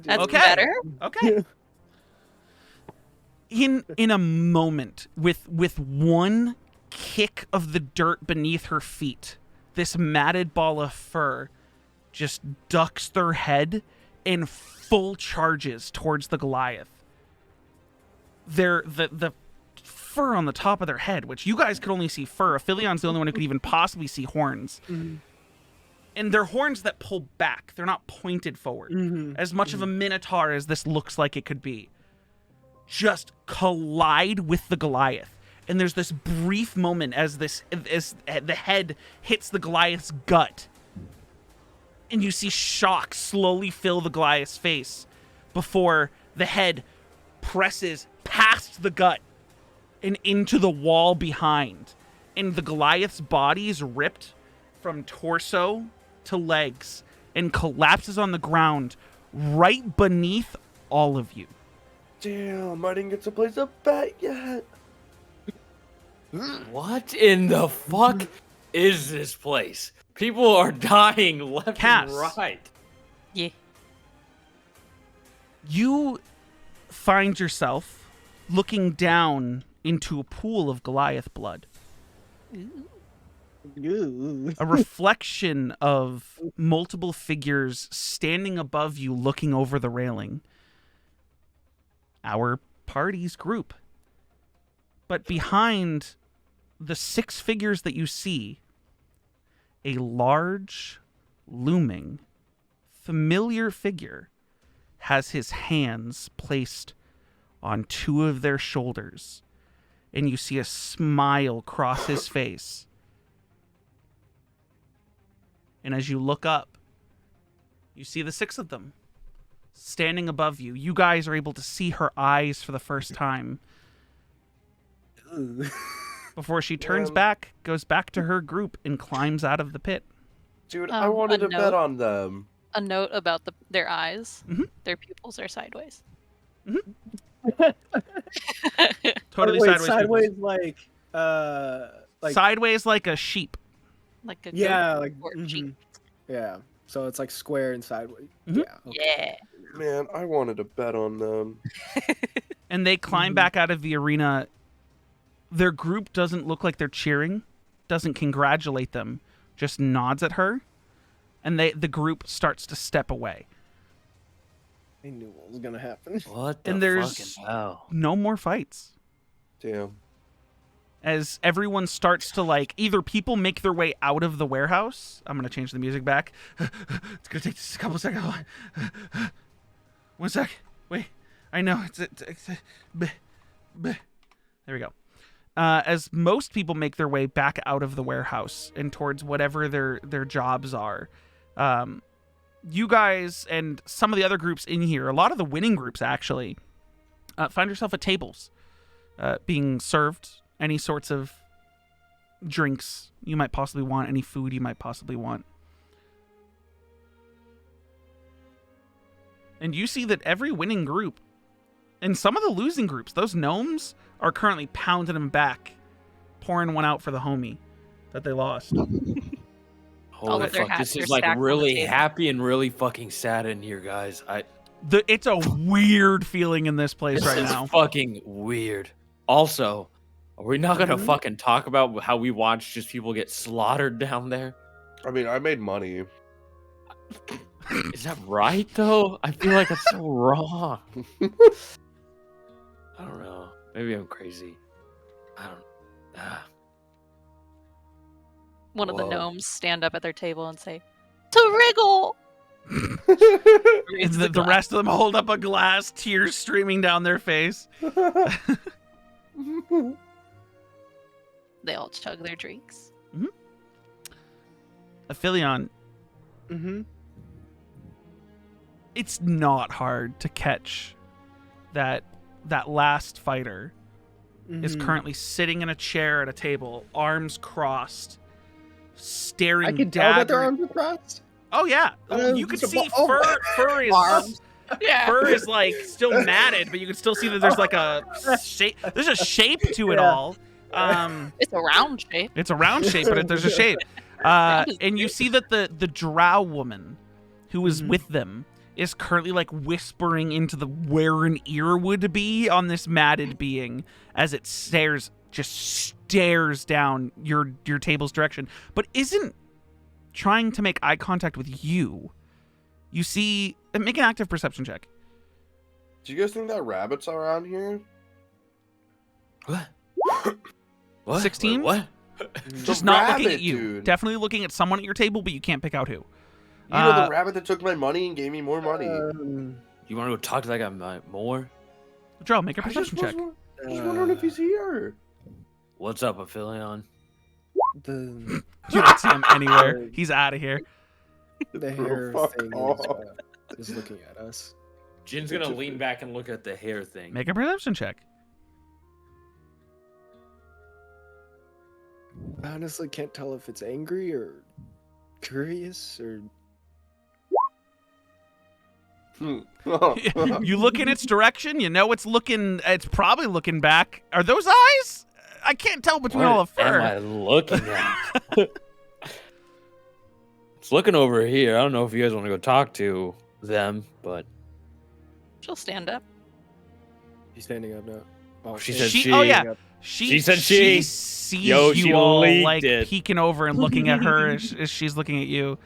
That's Okay. better. Okay. In a moment, with one kick of the dirt beneath her feet, this matted ball of fur just ducks their head and full charges towards the Goliath. The fur on the top of their head, which you guys could only see fur. Aphilion's the only one who could even possibly see horns. Mhm. And they're horns that pull back. They're not pointed forward. Mhm. As much of a minotaur as this looks like it could be. Just collide with the Goliath. And there's this brief moment as the head hits the Goliath's gut. And you see shock slowly fill the Goliath's face before the head presses past the gut and into the wall behind. And the Goliath's body is ripped from torso to legs and collapses on the ground right beneath all of you. Damn, I didn't get to place a bet yet. What in the fuck is this place? People are dying left Cass. and right. Yeah. You find yourself looking down into a pool of Goliath blood. Ooh. A reflection of multiple figures standing above you looking over the railing. Our party's group. But behind the 6 figures that you see, a large, looming, familiar figure has his hands placed on 2 of their shoulders, and you see a smile cross his face. And as you look up, you see the 6 of them standing above you. You guys are able to see her eyes for the first time. Before she turns back, goes back to her group, and climbs out of the pit. Dude, I wanted to bet on them. A note about their eyes. Mm-hmm. Their pupils are sideways. Mm-hmm. Totally Wait, sideways. Like sideways like a sheep. Like a yeah, goat or sheep. Yeah. So it's like square and sideways. Mm-hmm. Yeah. Okay. Yeah. Man, I wanted to bet on them. And they climb back out of the arena. Their group doesn't look like they're cheering, doesn't congratulate them, just nods at her, and the group starts to step away. I knew what was gonna happen. What the And there's fucking hell? no more fights. Damn. As everyone starts to, like, either people make their way out of the warehouse. I'm going to change the music back. It's going to take just a couple seconds. 1 sec. Wait. I know. There we go. As most people make their way back out of the warehouse and towards whatever their jobs are, you guys and some of the other groups in here, a lot of the winning groups actually, find yourself at tables being served any sorts of drinks you might possibly want, any food you might possibly want. And you see that every winning group and some of the losing groups, those gnomes, are currently pounding them back, pouring one out for the homie that they lost. Holy of their fuck, hats this are is like stacked on the really table. happy and really fucking sad in here, guys. It's a weird feeling in this place This right is now. fucking weird. Also, are we not gonna fucking talk about how we watched just people get slaughtered down there? I mean, I made money. Is that right though? I feel like that's so wrong. I don't know. Maybe I'm crazy. I don't. One of the Whoa. gnomes stand up at their table and say, "To wriggle." And the glass. rest of them hold up a glass, tears streaming down their face. They all chug their drinks. Aphelion, Mm-hmm. it's not hard to catch that last fighter is currently sitting in a chair at a table, arms crossed, staring. I can tell that their daggering- arms are crossed. Oh yeah, you can see fur is Arms. Yeah. fur is like still matted, but you can still see that there's like a shape. There's a shape to it Yeah. all. It's a round shape. It's a round shape, but there's a shape. And you see that the drow woman who is with them is currently like whispering into where an ear would be on this matted being as it stares down your table's direction, but isn't trying to make eye contact with you. You see, make an active perception check. Do you guys think that rabbits are around here? What? What? 16? Wait, what? Just The not looking rabbit, at you. dude. Definitely looking at someone at your table, but you can't pick out who. You know Uh, the rabbit that took my money and gave me more money. You want to go talk to that guy more? Joe, make a I just perception check. was wondering if he's here. What's up, Aphelion? The You don't see him anywhere. He's out of here. hair Fuck thing off. is looking at us. Jin's gonna lean back and look at the hair thing. Make a perception check. I honestly can't tell if it's angry or curious or. You look in its direction. You know it's probably looking back. Are those eyes? I can't tell between all the What am fur. I looking at? It's looking over here. I don't know if you guys want to go talk to them, but She'll stand up. She's standing up now. Oh, She standing said she. Oh yeah, up. she said she. sees Yo, you she all leaked like it. peeking over and looking at her as she's looking at you.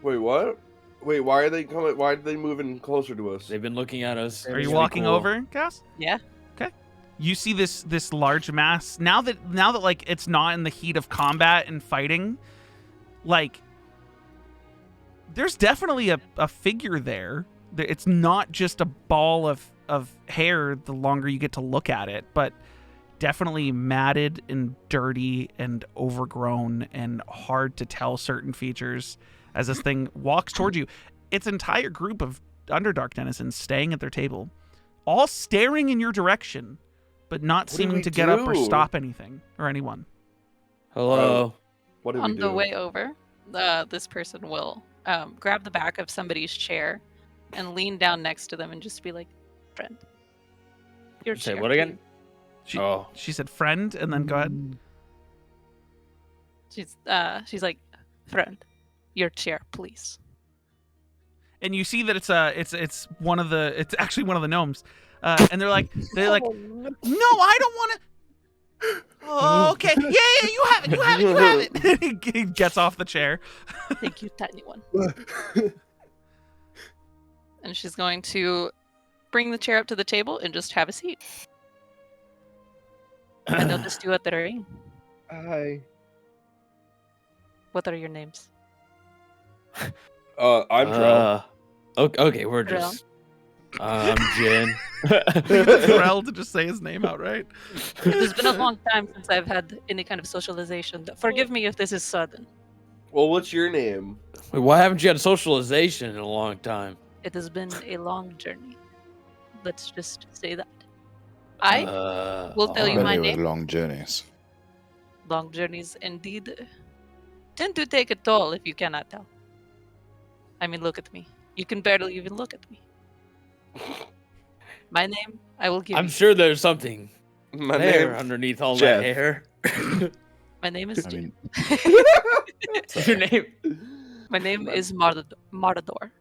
Wait, what? Wait, why are they coming? Why are they moving closer to us? They've been looking at us. Are It's you really walking cool. over, Cass? Yeah. Okay. You see this large mass now that like it's not in the heat of combat and fighting, like there's definitely a figure there. It's not just a ball of hair the longer you get to look at it, but definitely matted and dirty and overgrown and hard to tell certain features as this thing walks towards you. Its entire group of Underdark denizens staying at their table, all staring in your direction, but not seeming to get up or stop anything or anyone. Hello. What do we On do? the way over, this person will grab the back of somebody's chair and lean down next to them and just be like, "Friend, your Say chair." what again? please." She said friend, and then go ahead. She's like, "Friend, your chair, please." And you see that it's actually one of the gnomes, and they're like, no, I don't want to. Oh, okay, yeah, you have it. He gets off the chair. Thank you, tiny one. And she's going to bring the chair up to the table and just have a seat. And they'll just do what they're in. Hi. What are your names? I'm Drell. Okay, we're just. I'm Jin. Drell to just say his name outright. It's been a long time since I've had any kind of socialization. Forgive me if this is sudden. Well, what's your name? Wait, why haven't you had socialization in a long time? It has been a long journey. Let's just say that. I will tell you my Familiar with name. long journeys. Long journeys indeed tend to take a toll if you cannot tell. I mean, look at me. You can barely even look at me. My name, I will give I'm you. sure there's something My there name. underneath all Jeff. that hair. My name is I Jim. mean, Your name? My name is Matador. Matador.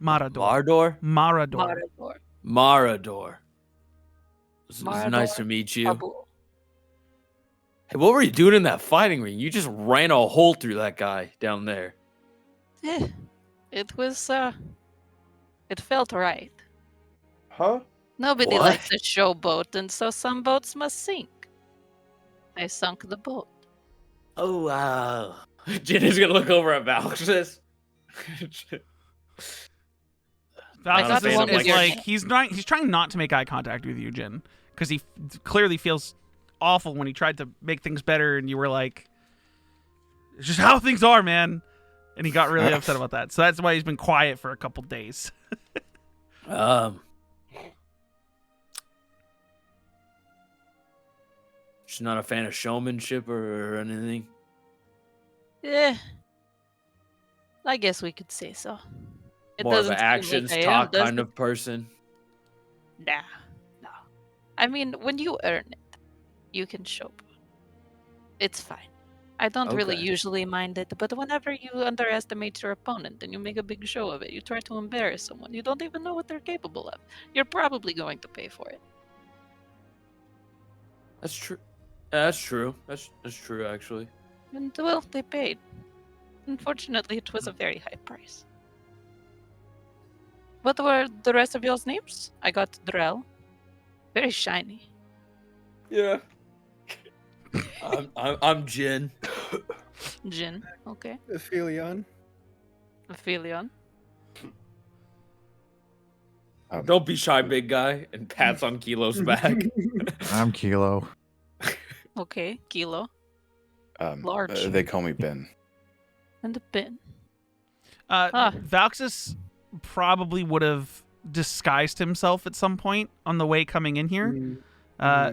Mardor? Marador. Marador. It's nice Marador to meet you. Abu. Hey, what were you doing in that fighting ring? You just ran a hole through that guy down there. It was, it felt right. Huh? Nobody What? likes a showboat, and so some boats must sink. I sunk the boat. Oh, wow. Jin is going to look over at Valxis. got the one Valxis with is your like name. he's trying not to make eye contact with you, Jin, because he clearly feels awful when he tried to make things better, and you were like, "It's just how things are, man," and he got really upset about that. So that's why he's been quiet for a couple days. She's not a fan of showmanship or anything. I guess we could say so. It More of doesn't an seem like actions I am, talk does kind it? of person. Nah, no. I mean, when you earn it, you can show. It's fine. I don't really Okay. usually mind it, but whenever you underestimate your opponent and you make a big show of it, you try to embarrass someone, you don't even know what they're capable of. You're probably going to pay for it. That's true. That's true. That's true, actually. And, well, they paid. Unfortunately, it was a very high price. What were the rest of y'all's names? I got Drell. Very shiny. Yeah. I'm Jin. Jin. Okay. Aphelion. Aphelion. Don't be shy, big guy. And pats on Kilo's back. I'm Kelo. Okay. Kelo. Um, Large. They call me Ben. And a pin. Valxis probably would have disguised himself at some point on the way coming in here,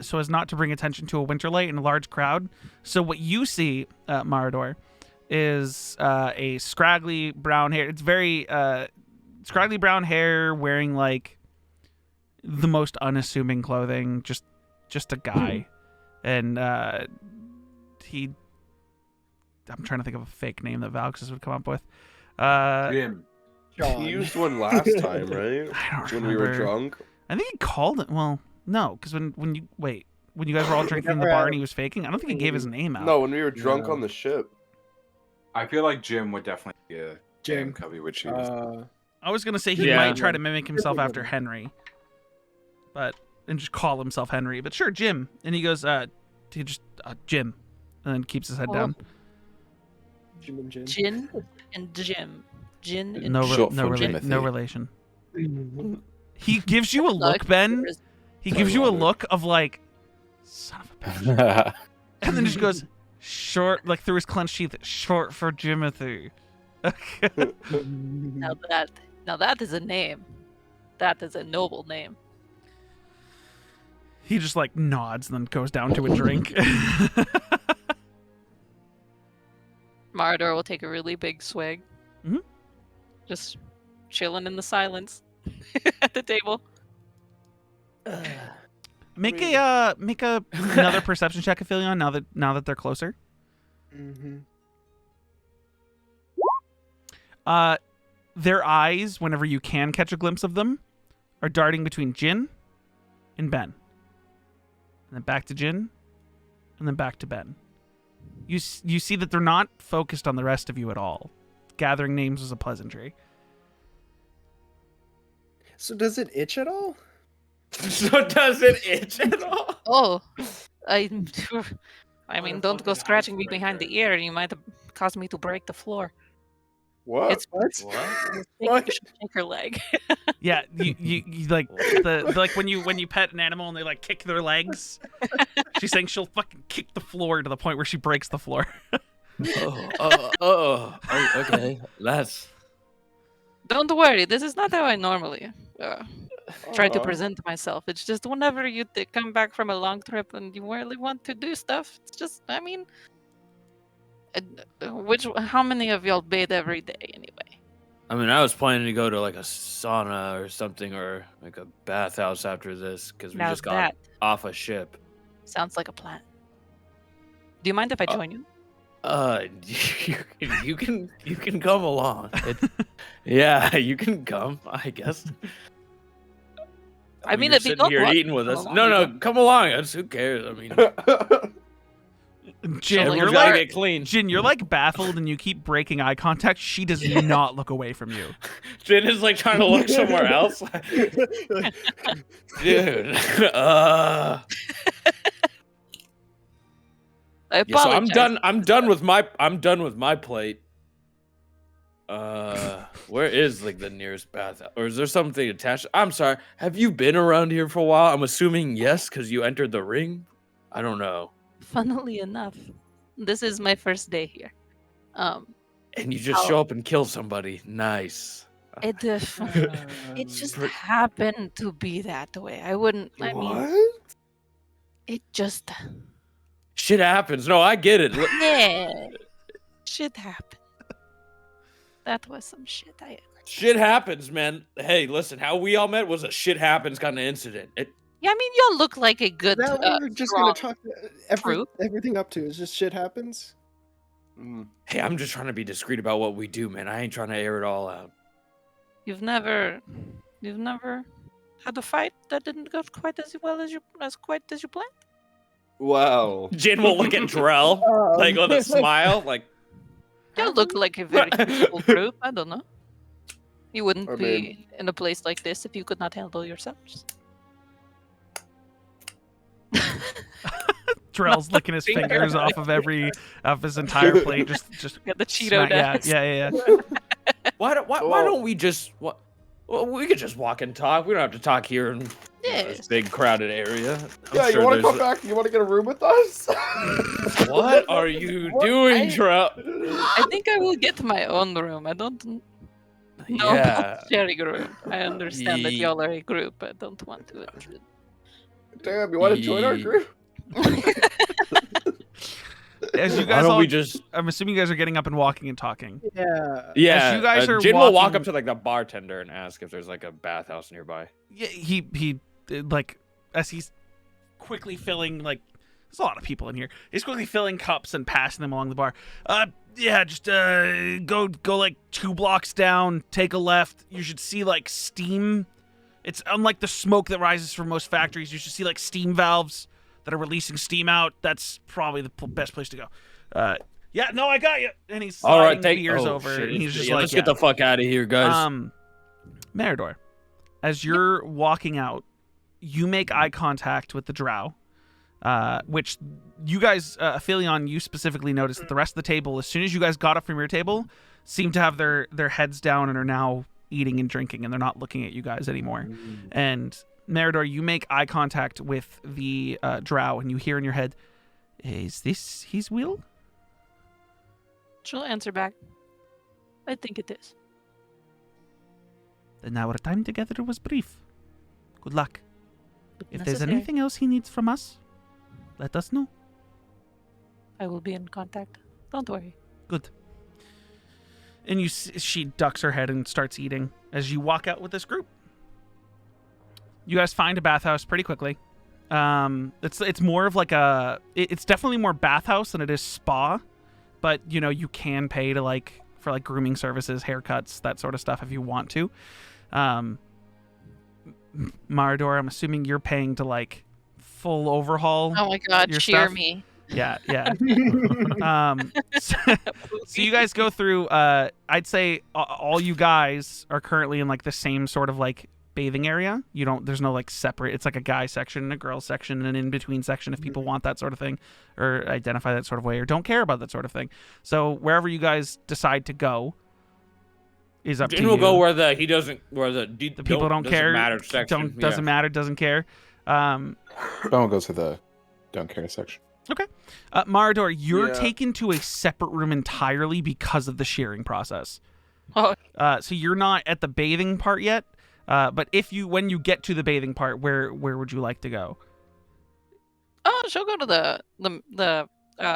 so as not to bring attention to a winterlight and a large crowd. So what you see, Marador, is a scraggly brown hair. It's very scraggly brown hair, wearing like the most unassuming clothing, just a guy, and I'm trying to think of a fake name that Valxis would come up with. Jim. He used one last time, right? I don't When we were remember. drunk. I think he called it. Well, no, because when you guys were all drinking in the never bar had- and he was faking, I don't think he gave his name out. No, when we were drunk No. on the ship. I feel like Jim would definitely be a Jim. name Cubby would choose. I was gonna say he Yeah. might try to mimic himself after Henry, and just call himself Henry. But sure, Jim. And he goes, he just Jim, and then keeps his head down. Jim and Jin. Jin and Jim. Jin and No, Jim. Short no, for no Jimothy. relation. He gives you a look, Ben, He gives you a look of like, son of a bitch. And then just goes, short, like through his clenched teeth, short for Jimothy. Now that is a name. That is a noble name. He just like nods and then goes down to a drink. Matador will take a really big swig. Mhm. Just chilling in the silence at the table. Make another perception check, Aphelion, now that they're closer. Mm-hmm. Their eyes, whenever you can catch a glimpse of them, are darting between Jin and Ben. And then back to Jin, and then back to Ben. You see that they're not focused on the rest of you at all. Gathering names was a pleasantry. So does it itch at all? So does it itch at all? Oh, I mean, the don't go fucking scratching me ice behind breaker. the ear. You might have caused me to break the floor. What? It's What? you should shake her leg. Yeah, you like like when you pet an animal and they like kick their legs. She's saying she'll fucking kick the floor to the point where she breaks the floor. Okay. That's Don't worry, this is not how I normally try to Uh-huh. present myself. It's just whenever you come back from a long trip and you really want to do stuff, it's just, I mean, how many of y'all bathe every day anyway? I mean, I was planning to go to like a sauna or something, or like a bathhouse after this, because we Now just got that off a ship. sounds like a plan. Do you mind if I join you? You can come along. Yeah, you can come, I guess. I mean, you're if you sitting don't here want eating with to us. come No, along, no, come along. Who cares? I mean, Jin, Everyone's you're everyone's gotta like get clean. Jin, you're like baffled and you keep breaking eye contact. She does not look away from you. Jin is like trying to look somewhere else. Dude. I Yeah, so apologize. I'm done with my plate. Where is like the nearest bath? Or is there something attached? I'm sorry. Have you been around here for a while? I'm assuming yes, because you entered the ring. I don't know. Funnily enough, this is my first day here. And you just show up and kill somebody. Nice. It just happened to be that way. I wouldn't. I mean, What? it just. Shit happens. No, I get it. Yeah, shit happened. That was some shit. Shit happens, man. Hey, listen, how we all met was a shit happens kind of incident. Yeah, I mean, y'all look like a good. That we're just gonna strong talk group. everything up to is just shit happens. Mm. Hey, I'm just trying to be discreet about what we do, man. I ain't trying to air it all out. You've never had a fight that didn't go quite as well as you planned. Wow. Jin will look at Drell, like with a smile, like. Y'all look like a very peaceful group. I don't know. You wouldn't I be mean- in a place like this if you could not handle yourselves. Drell's licking his fingers off of his entire plate. Just Got the Cheeto dance. yeah. Why don't we just well, we could just walk and talk. We don't have to talk here in this Yes. big crowded area. I'm Yeah, sure you want to there's come back? You want to get a room with us? What are you doing, Drell? I think I will get my own room. I don't know Yeah. about sharing a room. I understand that Ye- y'all are a group. I don't want to. Damn, you want to join our Ye- group? As you Why guys don't all, we just? I'm assuming you guys are getting up and walking and talking. Yeah. Yeah, you guys are Jin will walk walking- up to like the bartender and ask if there's like a bathhouse nearby. Yeah, he like as he's quickly filling like there's a lot of people in here. He's quickly filling cups and passing them along the bar. Yeah, just go like 2 blocks down, take a left. You should see like steam. It's unlike the smoke that rises from most factories. You should see like steam valves that are releasing steam out. That's probably the best place to go. Yeah, no, I got you. And he's All right, sliding take beers oh, over, shit, and he's just yeah, like, let's yeah. get the fuck out of here, guys. Matador, as you're walking out, you make eye contact with the drow, which you guys, Aphelion, you specifically noticed that the rest of the table, as soon as you guys got up from your table, seem to have their heads down and are now eating and drinking, and they're not looking at you guys anymore. And Meridor, you make eye contact with the drow, and you hear in your head, "Is this his will?" She'll answer back. I think it is. Then our time together was brief. Good luck. If there's Necessary. anything else he needs from us, let us know. I will be in contact. Don't worry. Good. And she ducks her head and starts eating as you walk out with this group. You guys find a bathhouse pretty quickly. It's more of like it's definitely more bathhouse than it is spa, but you can pay to for grooming services, haircuts, that sort of stuff if you want to. Marador, I'm assuming you're paying to full overhaul. Oh my god, your cheer stuff. me. Yeah. So you guys go through. I'd say all you guys are currently in the same sort of bathing area. There's no separate. It's a guy section and a girl section and an in between section if people want that sort of thing or identify that sort of way or don't care about that sort of thing. So wherever you guys decide to go is up to you. We'll go where the people don't care. Matter section. Doesn't matter. Doesn't care. Bowen goes to the don't care section. Okay. Marador, you're Yeah. taken to a separate room entirely because of the shearing process. Oh. So you're not at the bathing part yet. But when you get to the bathing part, where would you like to go? Oh, she'll go to the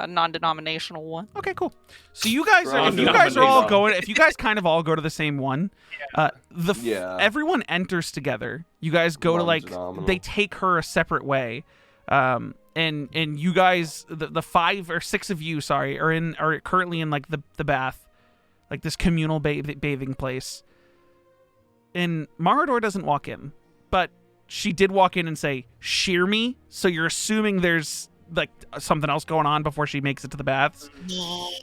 non-denominational one. Okay, cool. So you guys are, if you Non-denominational. guys are all going, if you guys kind of all go to the same one, Yeah. everyone enters together. You guys go to Non-denominational. they take her a separate way. And you guys, the 5 or 6 of you, are currently in the bath, this communal bathing place. And Marador doesn't walk in, but she did walk in and say, "Shear me." So you're assuming there's something else going on before she makes it to the baths.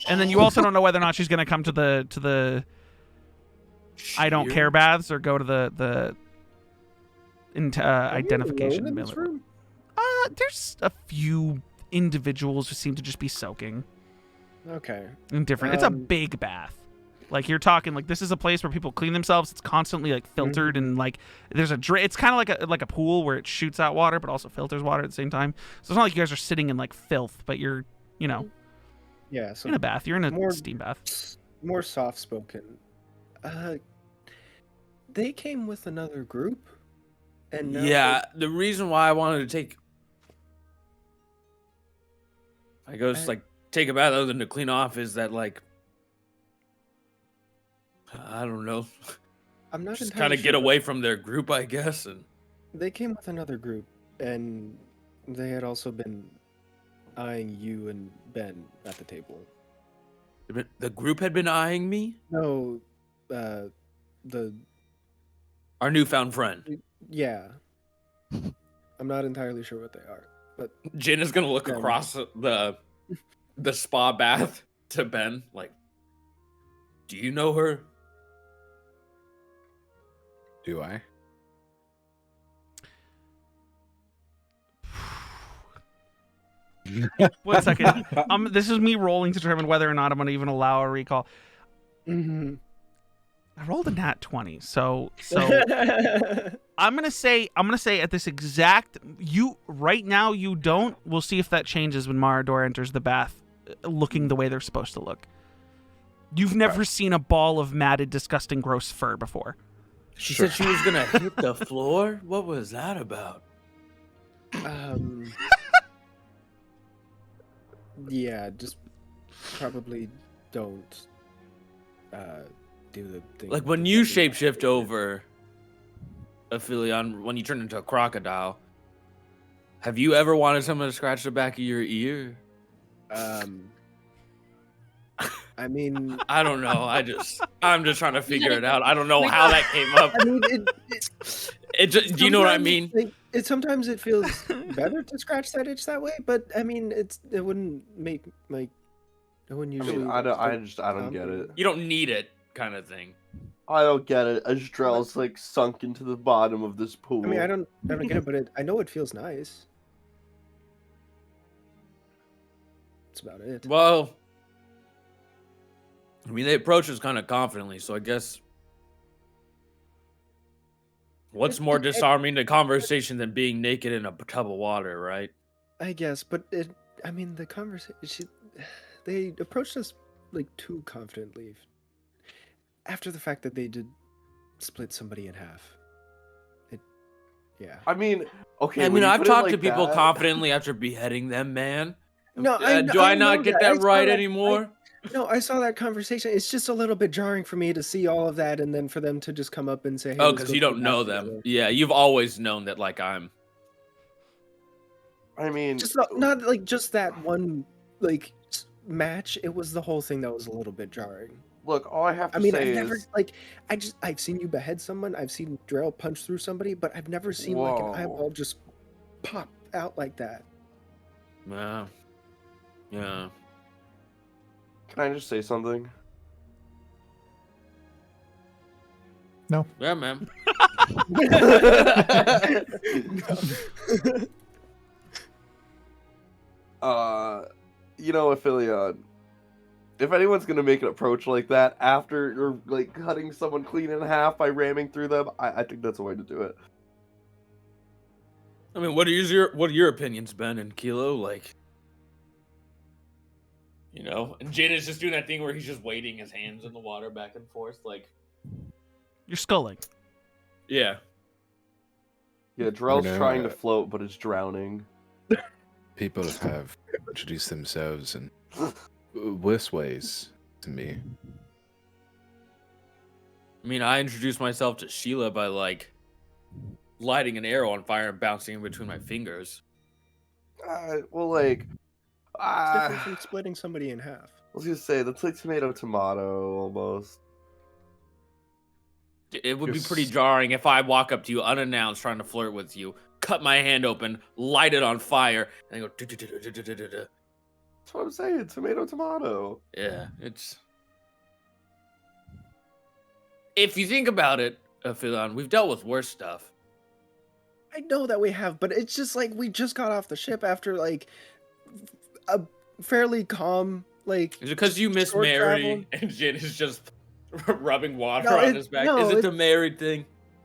And then you also don't know whether or not she's going to come to the I don't care baths or go to the identification. In this room? There's a few individuals who seem to just be soaking Okay. in different. It's a big bath. You're talking this is a place where people clean themselves. It's constantly filtered and there's it's kind of like a pool where it shoots out water but also filters water at the same time. So it's not like you guys are sitting in filth, but you're Yeah. So in a bath. You're in a more- steam bath. more soft spoken. They came with another group, and now Yeah, the reason why I wanted to take, I guess, take a bath other than to clean off is that I don't know, I'm not just entirely kind of get sure, away from their group, I guess. And They came with another group, and they had also been eyeing you and Ben at the table. the group had been eyeing me, No, our newfound friend. yeah. I'm not entirely sure what they are, but Jin is gonna look Yeah. across the spa bath to Ben, do you know her? Do I? One second. This is me rolling to determine whether or not I'm going to even allow a recall. Mhm. I rolled a nat 20, so I'm gonna say at this exact right now you don't. We'll see if that changes when Marador enters the bath, looking the way they're supposed to look. You've never seen a ball of matted, disgusting, gross fur before. She said she was gonna hit the floor. What was that about? Yeah, just probably don't do the thing. When you shapeshift over Aphelion, when you turn into a crocodile, have you ever wanted someone to scratch the back of your ear? I mean, I don't know. I'm just trying to figure it out. I don't know how that came up. I mean, Do you know what I sometimes, mean? Sometimes it feels better to scratch that itch that way, but I mean, it wouldn't make I wouldn't I usually. mean, I don't get it. You don't need it, kind of thing. I don't get it. Astrel's sunk into the bottom of this pool. I mean, I don't get it, but I know it feels nice. That's about it. Well, I mean, they approach us kind of confidently, so I guess What's more disarming to conversation than being naked in a tub of water, right? I guess, but the conversation, they approached us like too confidently. After the fact that they did split somebody in half. Yeah. I mean, okay. I when mean, you I've put it talked like to people that- confidently after beheading them, man. No, Do I know not get that. I that saw right that. anymore? No, I saw that conversation. It's just a little bit jarring for me to see all of that and then for them to just come up and say, hey, Oh, let's because go you to don't the know bathroom them. together. Yeah, you've always known that, like, I'm. I mean, Just not like just that one like match. It was the whole thing that was a little bit jarring. look, all I have to I mean, say I've never is, I've seen you behead someone. I've seen Drell punch through somebody, but I've never seen like an Whoa. eyeball just pop out like that. Yeah. Yeah. can I just say something? Yeah, man. Aphelion, if anyone's gonna make an approach like that after you're like cutting someone clean in half by ramming through them, I think that's a way to do it. I mean, what are your opinions, Ben and Kelo? Like, and Jin is just doing that thing where he's just waiting his hands in the water back and forth, like. You're sculling. Yeah. Yeah, Drell's know, trying to float, but is drowning. People have introduced themselves in worse ways to me. I mean, I introduced myself to Sheila by, like, lighting an arrow on fire and bouncing in between my fingers. Well, like, It's different from splitting somebody in half. I was gonna say that's like tomato almost. It would be pretty Yes. jarring if I walk up to you unannounced trying to flirt with you, cut my hand open, light it on fire, and go. That's what I'm saying. Tomato. Yeah, it's. If you think about it, Philon, we've dealt with worse stuff. I know that we have, but it's just like we just got off the ship after like a fairly calm like. Is it because you miss short Mary travel? and Jin is just rubbing water No, on his back? no, Is it the it's- married thing?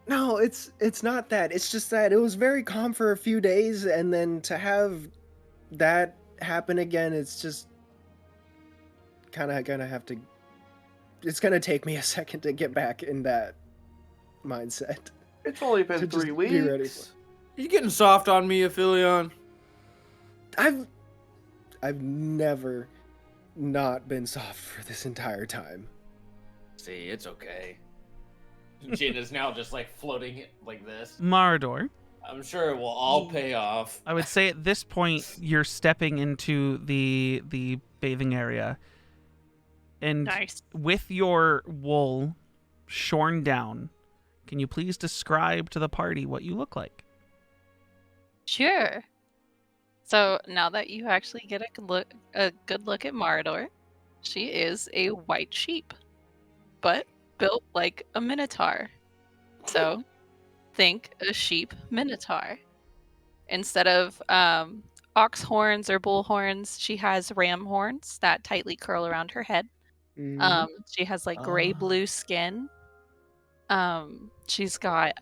No, it's not that. It's just that it was very calm for a few days, and then to have that happen again, it's just kind of gonna have to. It's gonna take me a second to get back in that mindset. It's only been To just 3 be ready weeks. You getting soft on me, Aphelion? I've never not been soft for this entire time. See, it's okay. Jin is now just like floating like this. Marador, I'm sure it will all pay off. I would say at this point you're stepping into the bathing area, and Nice. with your wool shorn down, can you please describe to the party what you look like? Sure. So now that you actually get a good look at Marador, she is a white sheep, but built like a minotaur. So think a sheep minotaur. Instead of ox horns or bull horns, she has ram horns that tightly curl around her head. She has like gray blue skin. She's got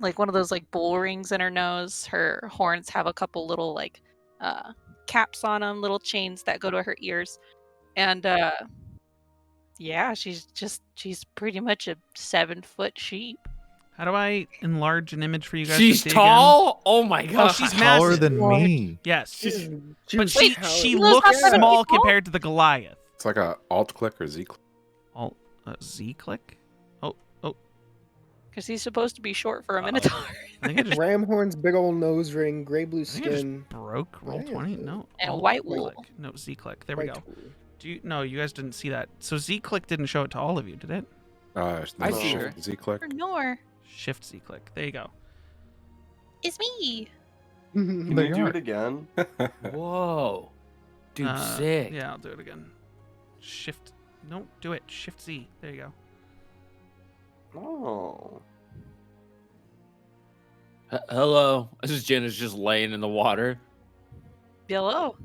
like one of those like bull rings in her nose. Her horns have a couple little like caps on them, little chains that go to her ears, and yeah, she's pretty much a 7-foot sheep. How do I enlarge an image for you guys? She's to see Oh my Again? god. Oh, she's Taller massive. than me. Yes, She but was she towering. she Kilo's looks not 7 small feet tall? compared to the Goliath. It's like a alt click or Z click. Alt Z click. Because he's supposed to be short for a Uh-oh. minotaur. I think I just, Ram horns, big old nose ring, gray blue I think I just skin, broke roll Yeah, 20. it's No, And Alt white click. wool. No, Z click. There we white go. wool. No, you guys didn't see that. So Z click didn't show it to all of you, did it? I No. see her. Z click. Or nor. Shift Z click. There you go. It's me. Can There you you do are. it again? Whoa. Dude, sick. Yeah, I'll do it again. Shift. No, do it. Shift Z. There you go. Oh. Hello. This is Jen is just laying in the water. Hello.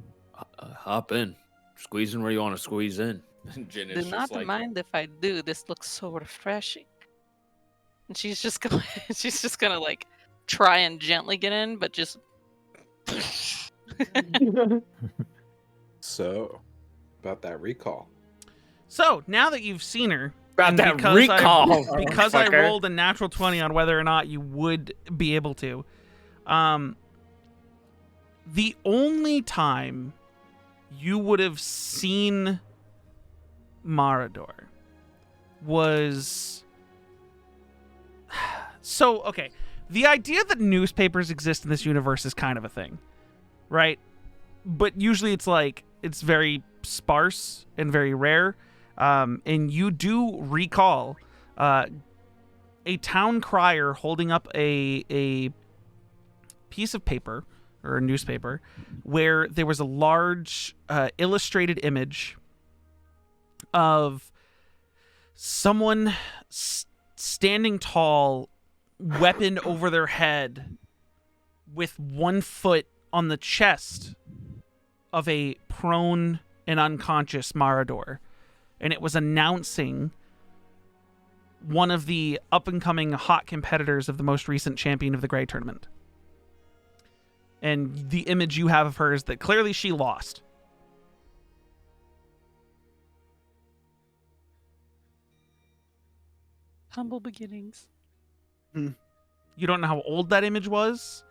Hop in. Squeezing where you want to squeeze in. Jen is Do just not like, mind if I do. This looks so refreshing. and she's just gonna like try and gently get in, but just So, about that recall. So now that you've seen her, About and that because recall, because I fucker. rolled a natural 20 on whether or not you would be able to, the only time you would have seen Matador was so okay. The idea that newspapers exist in this universe is kind of a thing, right? But usually it's very sparse and very rare. And you do recall a town crier holding up a piece of paper or a newspaper where there was a large illustrated image of someone standing tall, weapon over their head, with one foot on the chest of a prone and unconscious Matador. And it was announcing one of the up-and-coming hot competitors of the most recent champion of the Grey tournament. And the image you have of her is that clearly she lost. humble beginnings. You don't know how old that image was?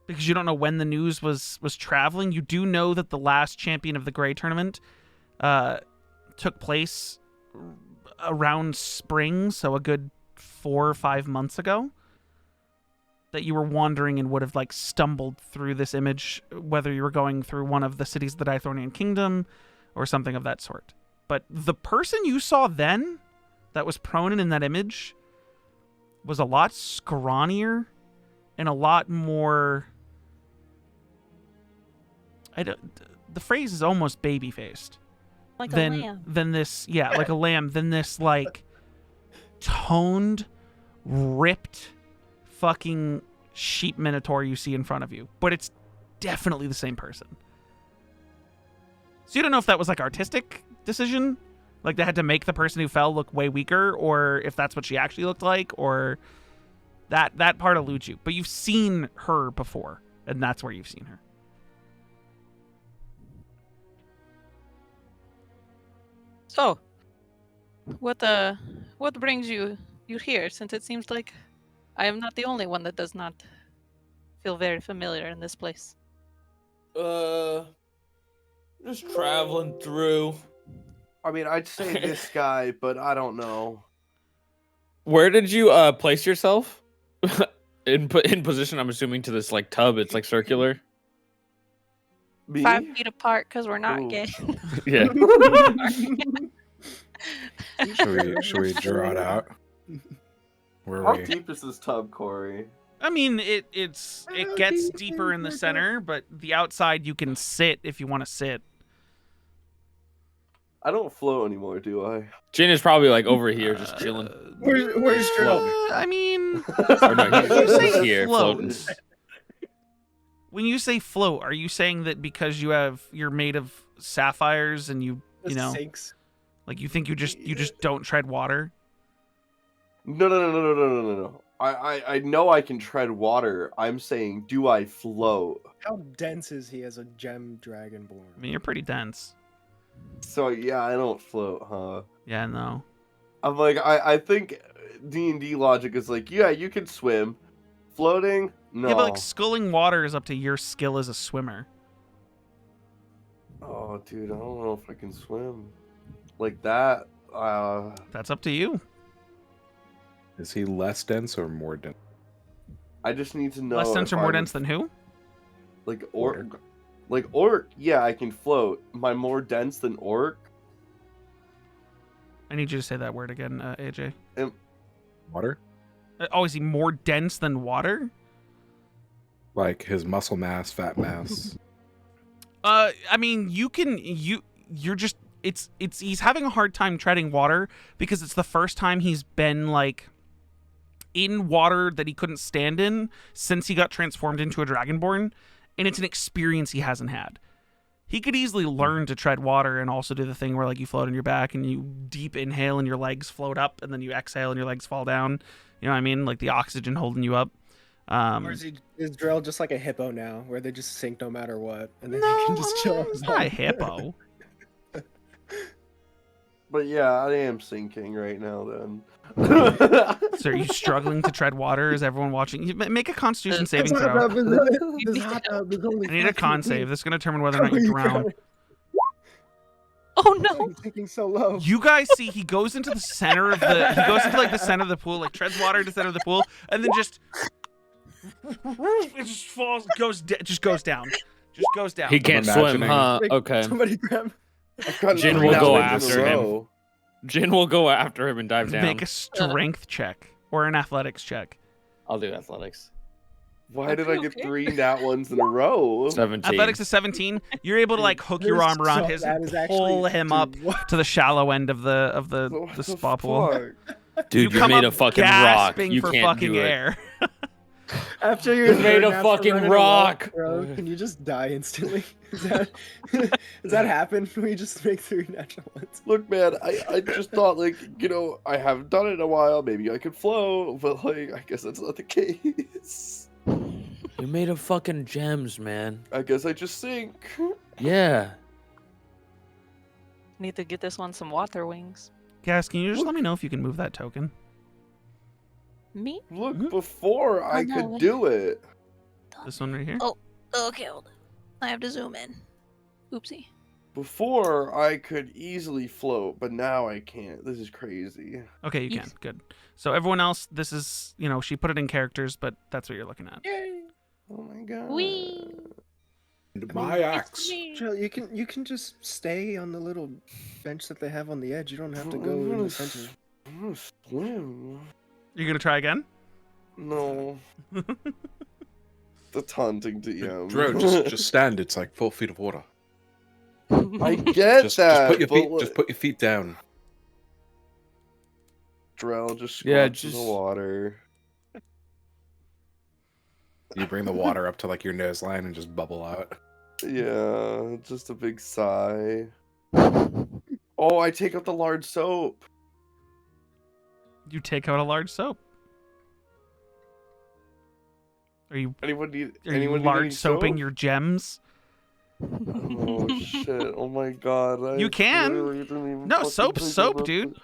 Because you don't know when the news was traveling. You do know that the last champion of the Grey tournament took place around spring, so a good 4 or 5 months ago. That you were wandering and would have like stumbled through this image, whether you were going through one of the cities of the Dythornian Kingdom or something of that sort. But the person you saw then that was prone in that image was a lot scrawnier and a lot more... the phrase is almost baby-faced. Like a lamb. Than this, yeah, like a lamb, than this, like, toned, ripped, fucking sheep minotaur you see in front of you. But it's definitely the same person. So you don't know if that was, like, artistic decision? Like, they had to make the person who fell look way weaker, or if that's what she actually looked like, or... That part eludes you. But you've seen her before, and that's where you've seen her. So, what brings you here? Since it seems like I am not the only one that does not feel very familiar in this place. Just traveling through. I mean, I'd say this guy, but I don't know. Where did you place yourself? in position, I'm assuming, to this like tub. It's like circular. Me? 5 feet apart because we're not Ooh. gay. Yeah. Should we draw it out? Where How we? deep is this tub, Corey? I mean, it gets deeper in the center, but the outside you can sit if you want to sit. I don't float anymore, do I? Jin is probably like over here, just chilling. Where's Drew? I mean, Or no, when you he's say here float, floating. when you say float, are you saying that because you're made of sapphires and you know, Sinks. like you think you just don't tread water? No. I know I can tread water. I'm saying, do I float? How dense is he as a gem dragonborn? I mean, you're pretty dense. So yeah, I don't float, huh? Yeah, no. I'm like, I think D&D logic is like, yeah, you can swim. Floating? No. Yeah, but like sculling water is up to your skill as a swimmer. Oh, dude, I don't know if I can swim. Like that, That's up to you. Is he less dense or more dense? I just need to know. Less dense if or more I'm, dense than who? Like orc. Like orc, yeah, I can float. Am I more dense than orc? I need you to say that word again, AJ. Water? Oh, is he more dense than water? Like his muscle mass, fat mass. I mean, you're just he's having a hard time treading water because it's the first time he's been like in water that he couldn't stand in since he got transformed into a dragonborn, and it's an experience he hasn't had. he could easily learn to tread water and also do the thing where like you float on your back and you deep inhale and your legs float up and then you exhale and your legs fall down. You know what I mean? Like the oxygen holding you up. Or is Drell just like a hippo now, where they just sink no matter what, and then no, you can just chill? it's not a hippo. But yeah, I am sinking right now. Then. So are you struggling to tread water? Is everyone watching? You make a Constitution saving This hot throw. tub is- this hot tub is only I need a 5 con feet save. deep. This is going to determine whether or not you drown. Oh no! I'm sinking so low. You guys see he goes into the center of the like the center of the pool, like treads water to the center of the pool, and then just it just falls, just goes down. Just goes down. He can't swim, imagining- huh? Like, Okay. Somebody grab. I've gotten Jin 3 will go downwinds in after a him. row. Jin will go after him and dive down. Make a strength check or an athletics check. I'll do athletics. Why did I get Okay. 3 nat ones in a row? 17. Athletics is 17. You're able to like hook your arm around his and pull him up to the shallow end of the What the spa pool. fuck? Dude, You you're come made up of fucking rock. gasping You for can't fucking do it. air. After You're your made of naps fucking running rock. Bro, can you just die instantly? Does that happen? Can we just make 3 natural ones? Look, man, I just thought, like, I haven't done it in a while. Maybe I could float, but, like, I guess that's not the case. You're made of fucking gems, man. I guess I just sink. Yeah. Need to get this one some water wings. Guys, can you just let me know if you can move that token? Me? Look, Mhm. before I no, could wait. do it. This one right here? Oh. Okay, hold on. I have to zoom in. Oopsie. Before I could easily float, but now I can't. This is crazy. Okay, you can. Yes. Good. So everyone else, this is, she put it in characters, but that's what you're looking at. Yay! Oh my god. Wee. And my axe. Jill, you can just stay on the little bench that they have on the edge. You don't have to go in the center. I'm gonna swim. You're going to try again? No. The taunting DM. Dro, just stand. It's like 4 feet of water. I get Just that. put your but feet. like- Just put your feet down. Drell just Yeah, squats in the just- water. You bring the water up to like your nose line and just bubble out. Yeah, just a big sigh. Oh, I take out the large soap. You take out a large soap. Are you Anyone need? are anyone you need large any soaping soap? your gems? Oh shit! Oh my god! You can. literally didn't even No, fucking soap's think soap, about dude. it.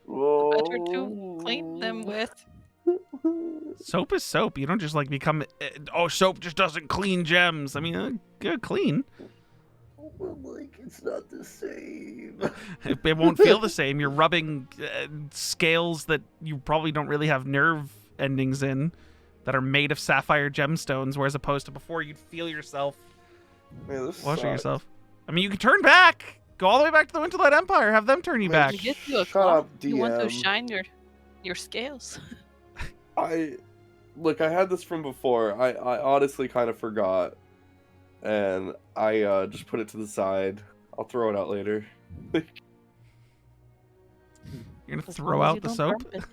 Whoa. Better to clean them with. Soap is soap. You don't just like become. Soap just doesn't clean gems. I mean, clean. Like it's not the same. It won't feel the same. You're rubbing scales that you probably don't really have nerve endings in, that are made of sapphire gemstones, whereas opposed to before you'd feel yourself Man, this washing sucks. yourself. I mean, you can turn back. Go all the way back to the Winterlight Empire. Have them turn you Man, back. You get you a Shut claw. up, You want to DM. shine your scales. I had this from before. I honestly kind of forgot, and I just put it to the side. I'll throw it out later. You're gonna As throw long as out you the don't soap. drop it.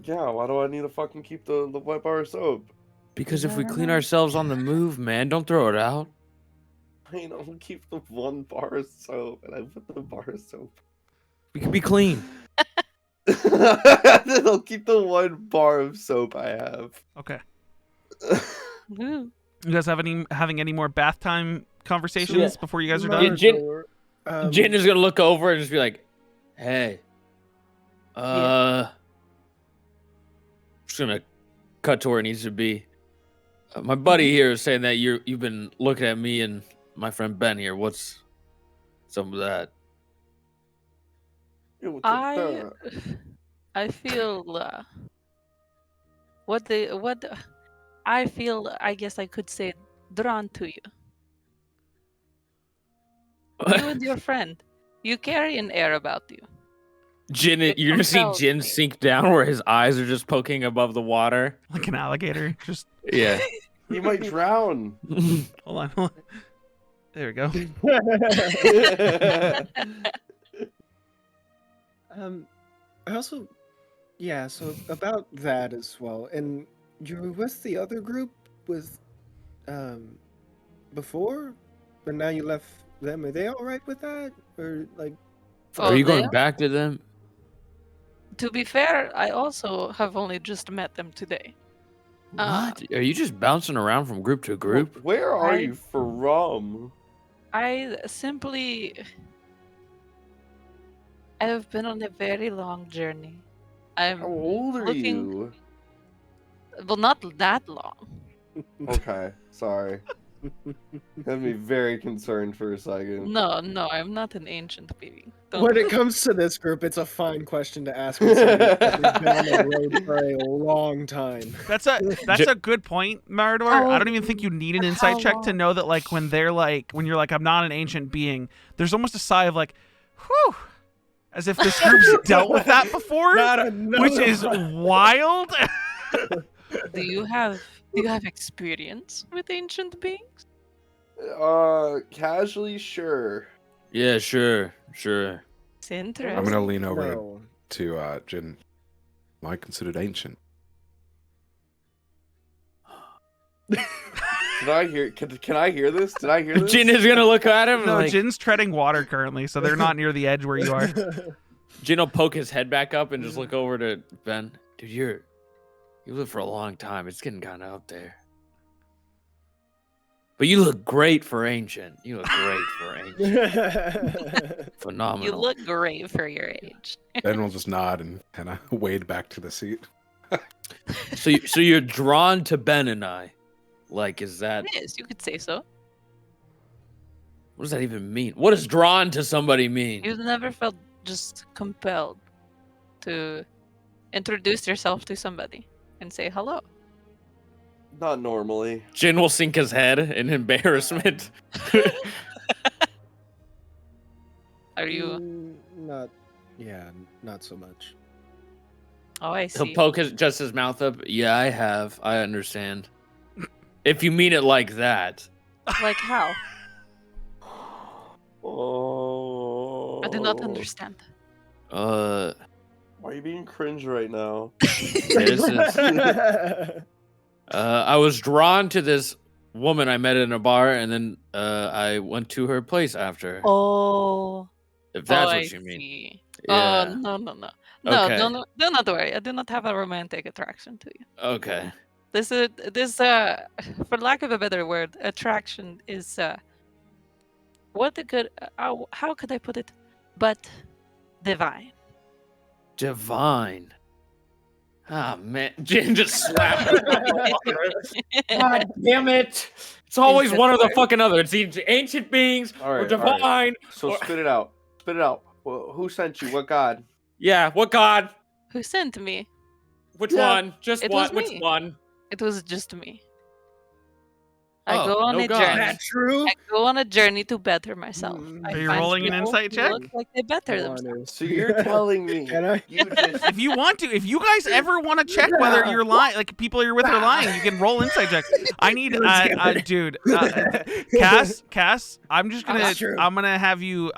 Yeah, why do I need to fucking keep the wet bar of soap? Because if we clean ourselves on the move, man, don't throw it out. I don't keep the 1 bar of soap, and I put the bar of soap. We can be clean. I'll keep the 1 bar of soap I have. Okay. Woo. You guys having any more bath time conversations Yeah. before you guys are Yeah, done? Jin- Um, Jin is gonna look over and just be like, "Hey, just gonna cut to where it needs to be. My buddy here is saying that you've been looking at me and my friend Ben here. What's some of that?" Yeah, what's up I with that? I feel I feel, I guess I could say, drawn to you. You and your friend. You carry an air about you. Jin, It you're gonna see compels Jin me. sink down where his eyes are just poking above the water. Like an alligator. Just Yeah. He might drown. hold on. There we go. I also, yeah. So about that as well, and you were with the other group before, but now you left them. Are they all right with that? Or like, Are you going they- back to them? To be fair, I also have only just met them today. What? Are you just bouncing around from group to group? Where are I- you from? I simply. I have been on a very long journey. I'm How old are looking- you? well, not that long. Okay, sorry. Had me very concerned for a second. No, I'm not an ancient being. Don't- when it comes to this group, it's a fine question to ask. When somebody's been on the road for a long time. That's a good point, Marador. I don't even think you need an But insight how check to long? know that like when you're like I'm not an ancient being, there's almost a sigh of like, whew, as if this group's dealt with that before, Not another which is one. wild. Do you have experience with ancient beings? Casually, sure. Yeah, sure. It's interesting. I'm gonna lean over No. to Jin. Am I considered ancient? Can I hear? Can I hear this? Did I hear this? Jin is gonna look at him. No, like, Jin's treading water currently, so they're not near the edge where you are. Jin will poke his head back up and just look over to Ben. Dude, you live for a long time. It's getting kind of up there. But you look great for ancient. You look great for ancient. Phenomenal. You look great for your age. Ben will just nod and kind of wade back to the seat. So you're drawn to Ben and I. Like, is that... It is, you could say so. What does that even mean? What does drawn to somebody mean? You've never felt just compelled to introduce yourself to somebody and say hello. Not normally. Jin will sink his head in embarrassment. Are you? Not. Yeah, not so much. Oh, I He'll see. poke his mouth up. Yeah, I have. I understand. If you mean it like that. Like how? Oh. I do not understand. Why are you being cringe right now? This is- I was drawn to this woman I met in a bar, and then I went to her place after. Oh. If that's I what you mean. see. Yeah. Oh, no. No, Okay. do not worry. I do not have a romantic attraction to you. Okay. This for lack of a better word, attraction is how could I put it? But divine. Divine. Ah, man. Jin just slapped her. God damn it. It's always one or the fucking other. It's either ancient beings All or right, all right. divine. So or- spit it out. Spit it out. Well, who sent you? What god? Yeah, what god? Who sent me? Which Yeah, one? Just it one? was Which me. one? It was just me. I Oh, go on no a God. journey. That true? I go on a journey to better myself. Mm. I Are you find rolling an people insight who check? look like they better Come on, themselves. So you're telling me Can I? you just If you want to, if you guys ever want to check whether you're lying, like people you're with are lying, you can roll insight check. I need, dude, Cass. I'm just gonna, That's true. I'm gonna have you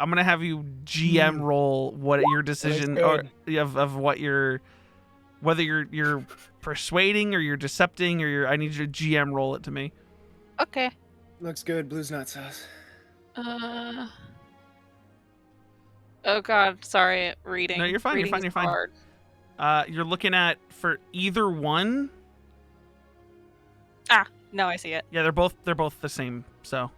GM roll what your decision or of what you're, whether you're persuading or you're decepting or I need you to GM roll it to me. Okay. Looks good. Blue's not sauce. Oh God, sorry. Reading. No, you're fine, you're fine, Reading's you're fine. hard. You're looking at for either one. No, I see it. Yeah, they're both the same. So.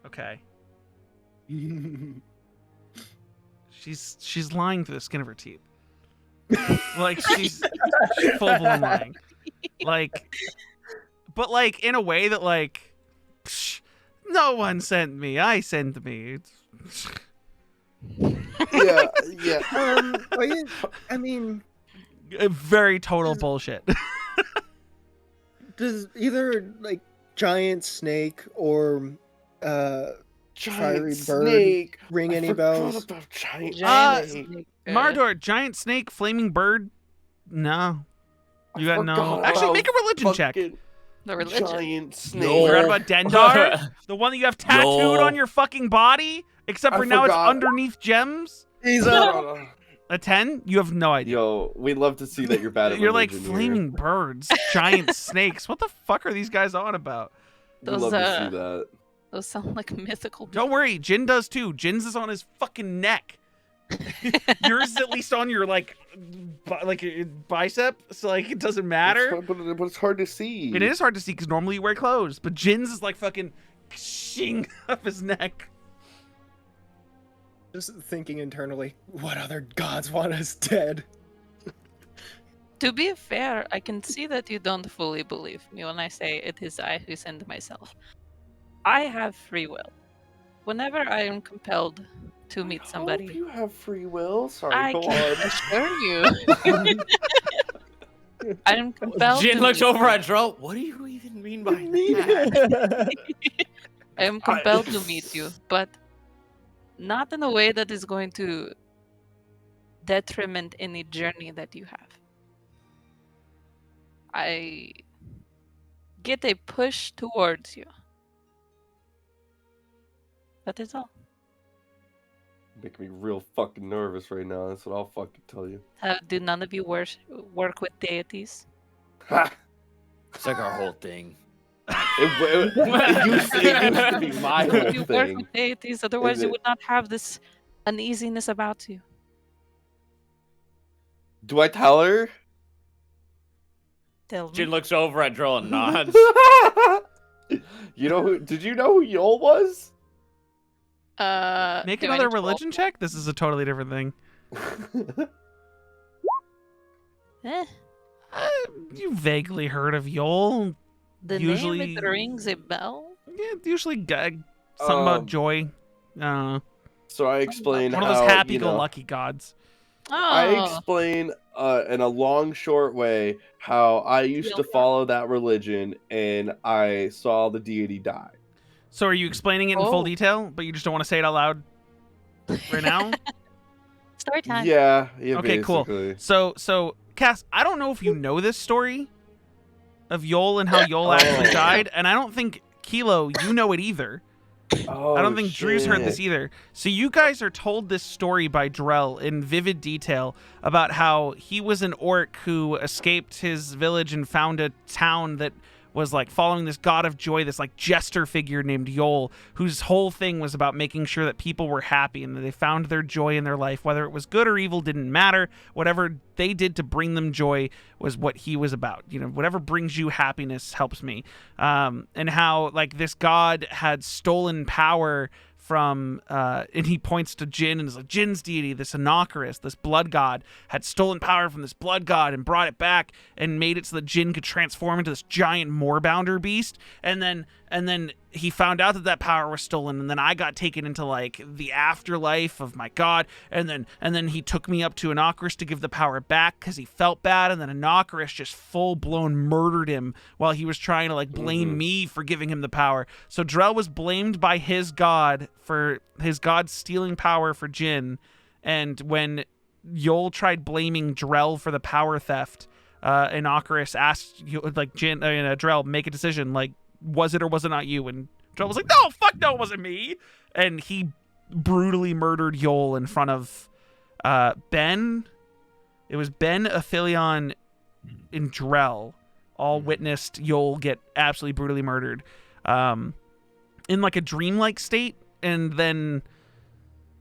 Okay. She's lying through the skin of her teeth. Like she's full blown lying. Like, but like in a way that like, psh, no one sent me. I sent me. yeah. I mean, Very total bullshit. does either like giant snake or fiery Giant bird snake. ring I any forgot bells? about giant Giant snake. snake, Mardor, giant snake, flaming bird. No, you got no. forgot Actually, about make a religion check. Fucking the religion. Giant snake. You forgot about Dendar, the one that you have tattooed No. on your fucking body, except I for now it's forgot. underneath gems. He's I forgot A 10? You have no idea. Yo, we'd love to see that you're bad at You're like religion flaming birds, giant snakes. What the fuck are these guys on about? We'd Those, love to see that. Those sound like mythical. Don't worry, Jin does too. Jin's is on his fucking neck. Yours is at least on your bicep, so like it doesn't matter. But it's hard to see. It is hard to see because normally you wear clothes, but Jin's is like fucking shing up his neck. Just thinking internally, what other gods want us dead? To be fair, I can see that you don't fully believe me when I say it is I who send myself. I have free will. Whenever I am compelled to meet somebody, I hope you have free will. Sorry, I go can on. assure you. I am compelled. Jin to looks meet over at somebody. Drell. What do you even mean by that? I am compelled to meet you, but not in a way that is going to detriment any journey that you have. I get a push towards you. That is all. Making me real fucking nervous right now. That's what I'll fucking tell you. Do none of you work with deities? Ha! It's like our whole thing. It used to be my whole You work thing. with deities, otherwise you it- would not have this uneasiness about you. Do I tell her? Tell me. Jin looks over at Drell and nods. You know who? Did you know who Yol was? Make do I another need to roll? religion check. This is a totally different thing. Eh, You vaguely heard of Yol. the Usually- name it rings a bell. Yeah, usually something about joy. So I explain One of how, those you know, happy-go-lucky gods. I Oh, explain in a long, short way how I used to Real follow that religion and I saw the deity die. So are you explaining it in full Oh. detail, but you just don't want to say it out loud right now? story time. Yeah, Okay, cool. basically. So Cass, I don't know if you know this story of Yol and how Yol actually Oh. died, and I don't think Kelo, you know it either. Oh, I don't think Drew's heard this shit. either. So you guys are told this story by Drell in vivid detail about how he was an orc who escaped his village and found a town that was like following this god of joy, this like jester figure named Yol, whose whole thing was about making sure that people were happy and that they found their joy in their life, whether it was good or evil didn't matter. Whatever they did to bring them joy was what he was about. You know, whatever brings you happiness helps me. And how like this god had stolen power from and he points to Jin and is like, Jin's deity, this Inocarus, this blood god, had stolen power from this blood god and brought it back and made it so that Jin could transform into this giant moorbounder beast. And then he found out that power was stolen, and then I got taken into like the afterlife of my god, and then he took me up to Inocarus to give the power back because he felt bad, and then Inocarus just full-blown murdered him while he was trying to like blame me for giving him the power. So Drell was blamed by his god for his god stealing power for Jin, and when Yol tried blaming Drell for the power theft, Inocarus asked Jin, Drell, make a decision, like, was it or was it not you? And Drell was like, no, fuck no, it wasn't me. And he brutally murdered Yol in front of Ben. It was Ben, Aphelion, and Drell all witnessed Yol get absolutely brutally murdered in like a dreamlike state. And then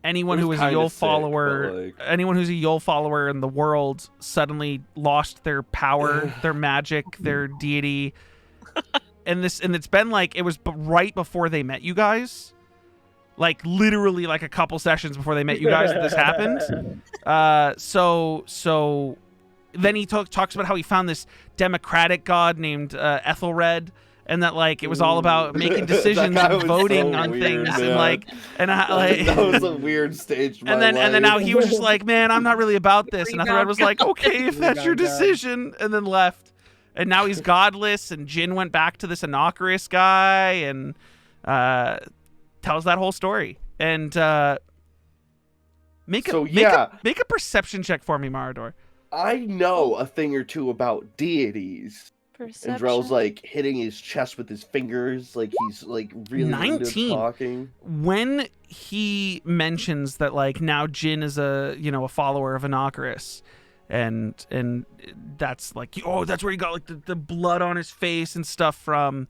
anyone It who was was a kinda Yol sick, follower, but, like- anyone who's a Yol follower in the world suddenly lost their power, their magic, their deity. And it's been like, it was right before they met you guys, like literally like a couple sessions before they met you guys that this happened. So then he talks about how he found this democratic god named Ethelred, and that like it was all about making decisions That guy and was voting so on weird, things, and man. like That was a weird stage. Of and my then now he was just like, man, I'm not really about this. And Ethelred was like, okay, if that's your Rebound god. decision, and then left. And now he's godless, and Jin went back to this Inocarus guy and tells that whole story. And make a perception check for me, Marador. I know a thing or two about deities. Perception. And Drell's like hitting his chest with his fingers, like he's like really into 19. talking. When he mentions that like now Jin is a follower of Inocarus, and that's like, oh, that's where he got like the blood on his face and stuff from.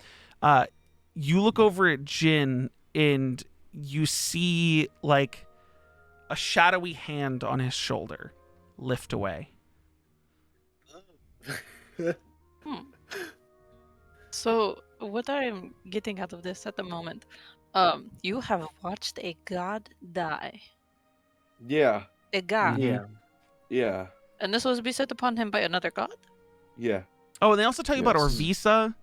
You look over at Jin and you see like a shadowy hand on his shoulder lift away. So what I'm getting out of this at the moment, you have watched a god die. Yeah, A god. Yeah. yeah, And this was beset upon him by another god? yeah. Oh, and they also tell you about Yes. Orvisa,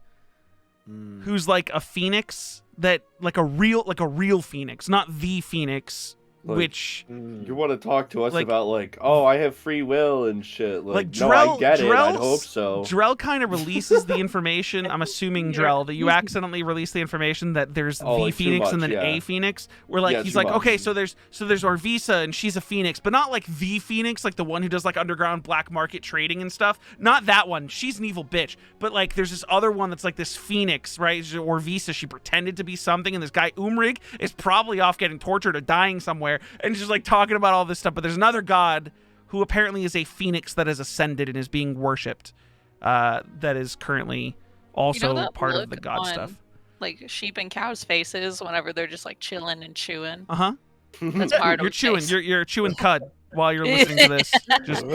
who's like a phoenix, that like a real phoenix, not the phoenix, Like, which You want to talk to us Like- about like, oh, I have free will and shit. Like, no, Drell, I get it. I Drell's- hope so. Drell kind of releases the information. I'm assuming, Drell, that you accidentally release the information that there's Oh, the like, too Phoenix much, and then yeah. a Phoenix. Where like Yeah, he's too like, much. okay, so there's Orvisa and she's a Phoenix, but not like the Phoenix, like the one who does like underground black market trading and stuff. Not that one. She's an evil bitch. But like there's this other one that's like this Phoenix, right? Orvisa. She pretended to be something, and this guy Umrig is probably off getting tortured or dying somewhere, and she's like talking about all this stuff. But there's another god who apparently is a Phoenix that has ascended and is being worshipped. That is currently also that part of look the god on, stuff. Like sheep and cows' faces whenever they're just like chilling and chewing. Uh huh. That's part of You're his chewing. face. You're chewing cud while you're listening to this. Just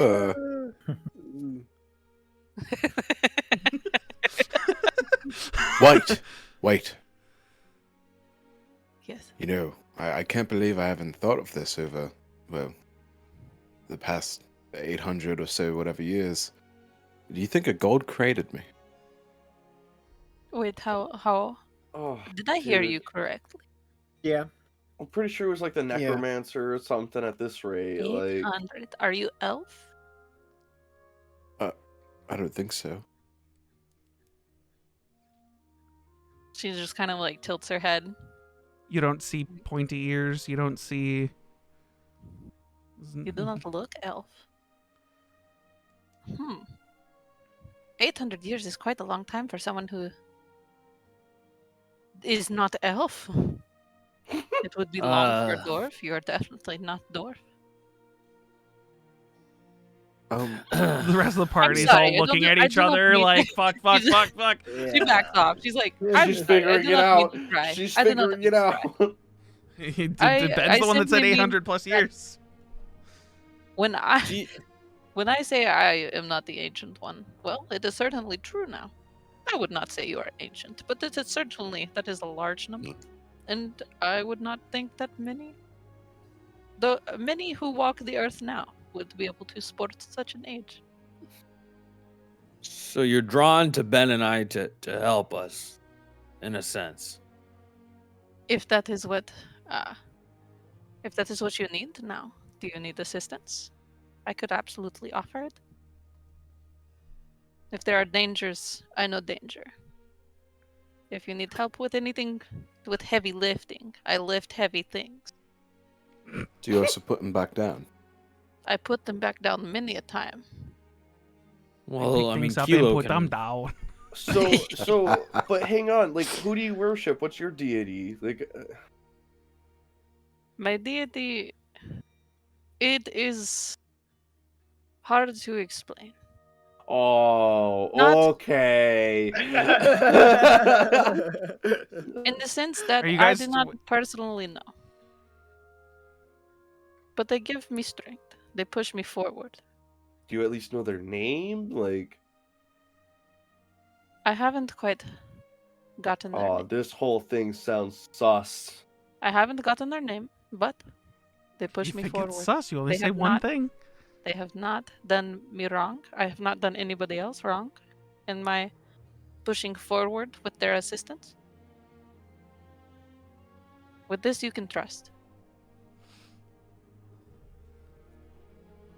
Wait. Yes. You know, I can't believe I haven't thought of this over, well, the past 800 or so, whatever years. Do you think a god created me? Wait, how Oh, did I hear dude. you correctly? Yeah. I'm pretty sure it was like the necromancer or something at this rate. Like, 800. Are you elf? I don't think so. She just kind of like tilts her head. you don't see pointy ears. You don't see. You do not look elf. 800 years is quite a long time for someone who is not elf. It would be long for dwarf. You are definitely not dwarf. The rest of the party's sorry, I all don't looking know- at I each do not other mean- like fuck. She backs off. She's like, I'm she's sorry, I figuring do it not out. mean to cry. She's I do not figuring mean it to out. cry. Ben's the one that said simply mean 800 plus that- years. When I say I am not the ancient one, well, it is certainly true now. I would not say you are ancient, but that is a large number, and I would not think that many who walk the earth now would be able to sport such an age. So you're drawn to Ben and I to help us, in a sense. If that is what you need now, do you need assistance? I could absolutely offer it. If there are dangers, I know danger. If you need help with anything with heavy lifting, I lift heavy things. Do you also put him back down? I put them back down many a time. Well, I mean, Things up and Kelo put them can... down. So, but hang on. Like, who do you worship? What's your deity? Like, My deity, it is hard to explain. oh, Not- okay. In the sense that Are you I guys do not personally know. But they give me strength. They push me forward. Do you at least know their name? Like, I haven't quite gotten their oh, name. this whole thing sounds sus. I haven't gotten their name, but they push You me think forward. it's sus? You only They say have one not- thing. They have not done me wrong. I have not done anybody else wrong in my pushing forward with their assistance. With this, you can trust.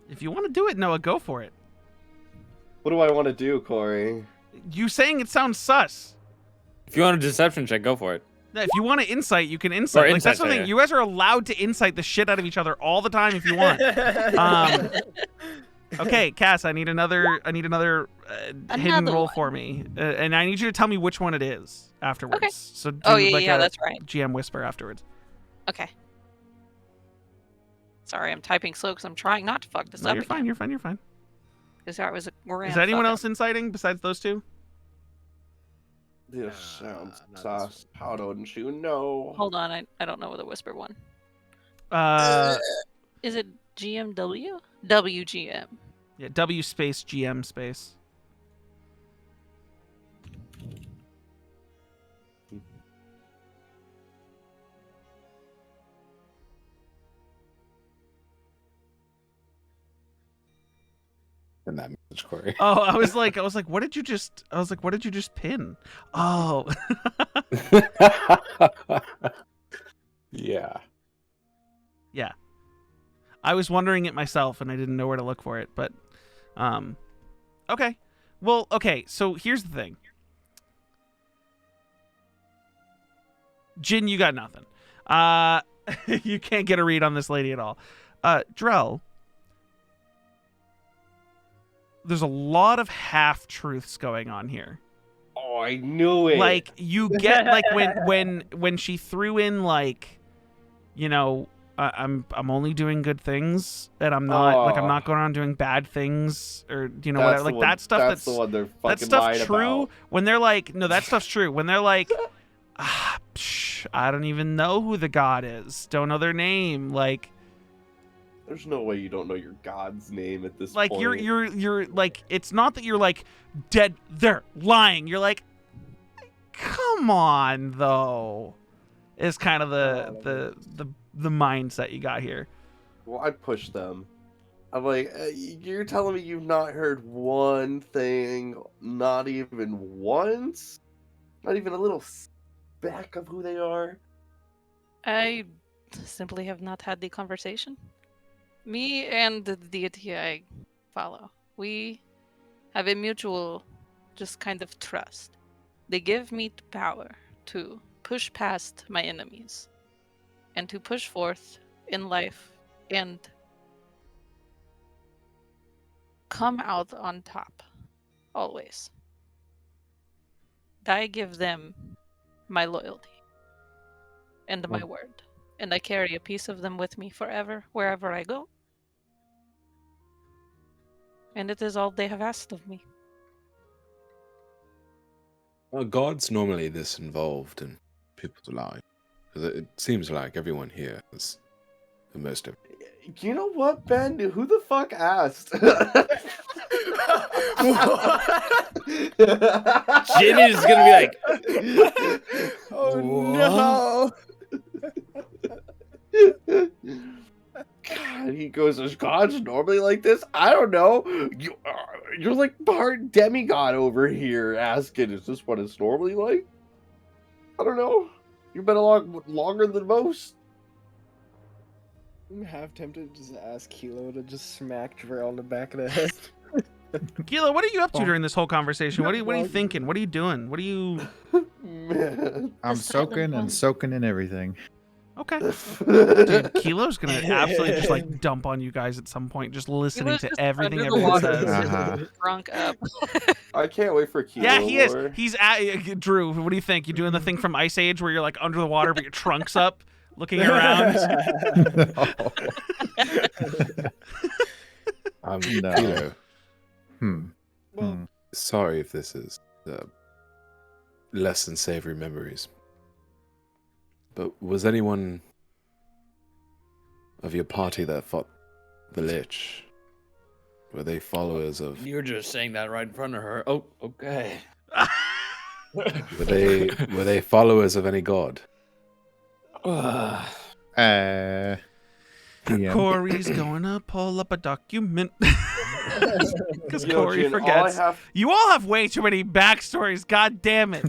If you want to do it, Noah, go for it. What do I want to do, Corey? You saying it sounds sus. If you want a deception check, go for it. Yeah, if you want to insight, you can insight. Like, insight, that's the thing. yeah. You guys are allowed to insight the shit out of each other all the time if you want. Okay, Cass, I need another hidden Another roll one. for me, and I need you to tell me which one it is afterwards. Okay. So do Oh, yeah, like yeah, a that's right. GM whisper afterwards. Okay. Sorry, I'm typing slow because I'm trying not to fuck this No, up you're fine. again. You're fine. You're fine. Because we're Is gonna there anyone fuck else inciting besides those two? This sounds not this sus. How don't you know? up. Hold on, I don't know the whisper one. Is it GMW? WGM. Yeah, W space GM space. In that message, Corey. Oh, I was like, what did you just? I was like, what did you just pin? Oh, Yeah. yeah. I was wondering it myself, and I didn't know where to look for it. But, okay. Well, okay. So here's the thing. Jin, you got nothing. You can't get a read on this lady at all. Drell, there's a lot of half truths going on here. Oh, I knew it. Like you get like when she threw in like, you know, I'm only doing good things and I'm not going around doing bad things or you know whatever. Like that stuff. That's the one they're fucking that stuff lying true about. when they're like no, that stuff's true when they're like. I don't even know who the god is. Don't know their name. Like, There's no way you don't know your god's name at this like point. you're like. It's not that you're like dead. They're lying. You're like, come on, though. Is kind of the mindset you got here. Well, I push them. I'm like, you're telling me you've not heard one thing, not even once? Not even a little speck of who they are? I simply have not had the conversation. Me and the deity I follow, we have a mutual just kind of trust. They give me the power to push past my enemies and to push forth in life and come out on top, always. I give them my loyalty and my word, and I carry a piece of them with me forever, wherever I go. And it is all they have asked of me. Well, God's normally this involved in people's lives. Because it seems like everyone here is the most of You know what, Ben? Who the fuck asked? Jin is gonna be like, Oh God, he goes, is God's normally like this? I don't know. You're like part demigod over here asking, is this what it's normally like? I don't know. You've been along longer than most. I'm half tempted to just ask Kelo to just smack Drell on the back of the head. Gila, what are you up to Oh. during this whole conversation? What are you thinking? What are you doing? What are you? Man. I'm The silent soaking one. and soaking in everything. Okay, dude, Kilo's gonna absolutely just like dump on you guys at some point, just listening was to just everything under the everyone water, says. just Uh-huh. drunk up. I can't wait for Kilo. Yeah, he is. lore. He's at Drew. What do you think? You doing the thing from Ice Age where you're like under the water, but your trunk's up, looking around? No. No. Kilo, Hmm. sorry if this is less than savory memories. But was anyone of your party that fought the Lich? Were they followers of... you're just saying that right in front of her. Oh, okay. Were they followers of any god? Yeah. Corey's gonna pull up a document because Yo, Corey Jin, forgets. You all have way too many backstories. God damn it!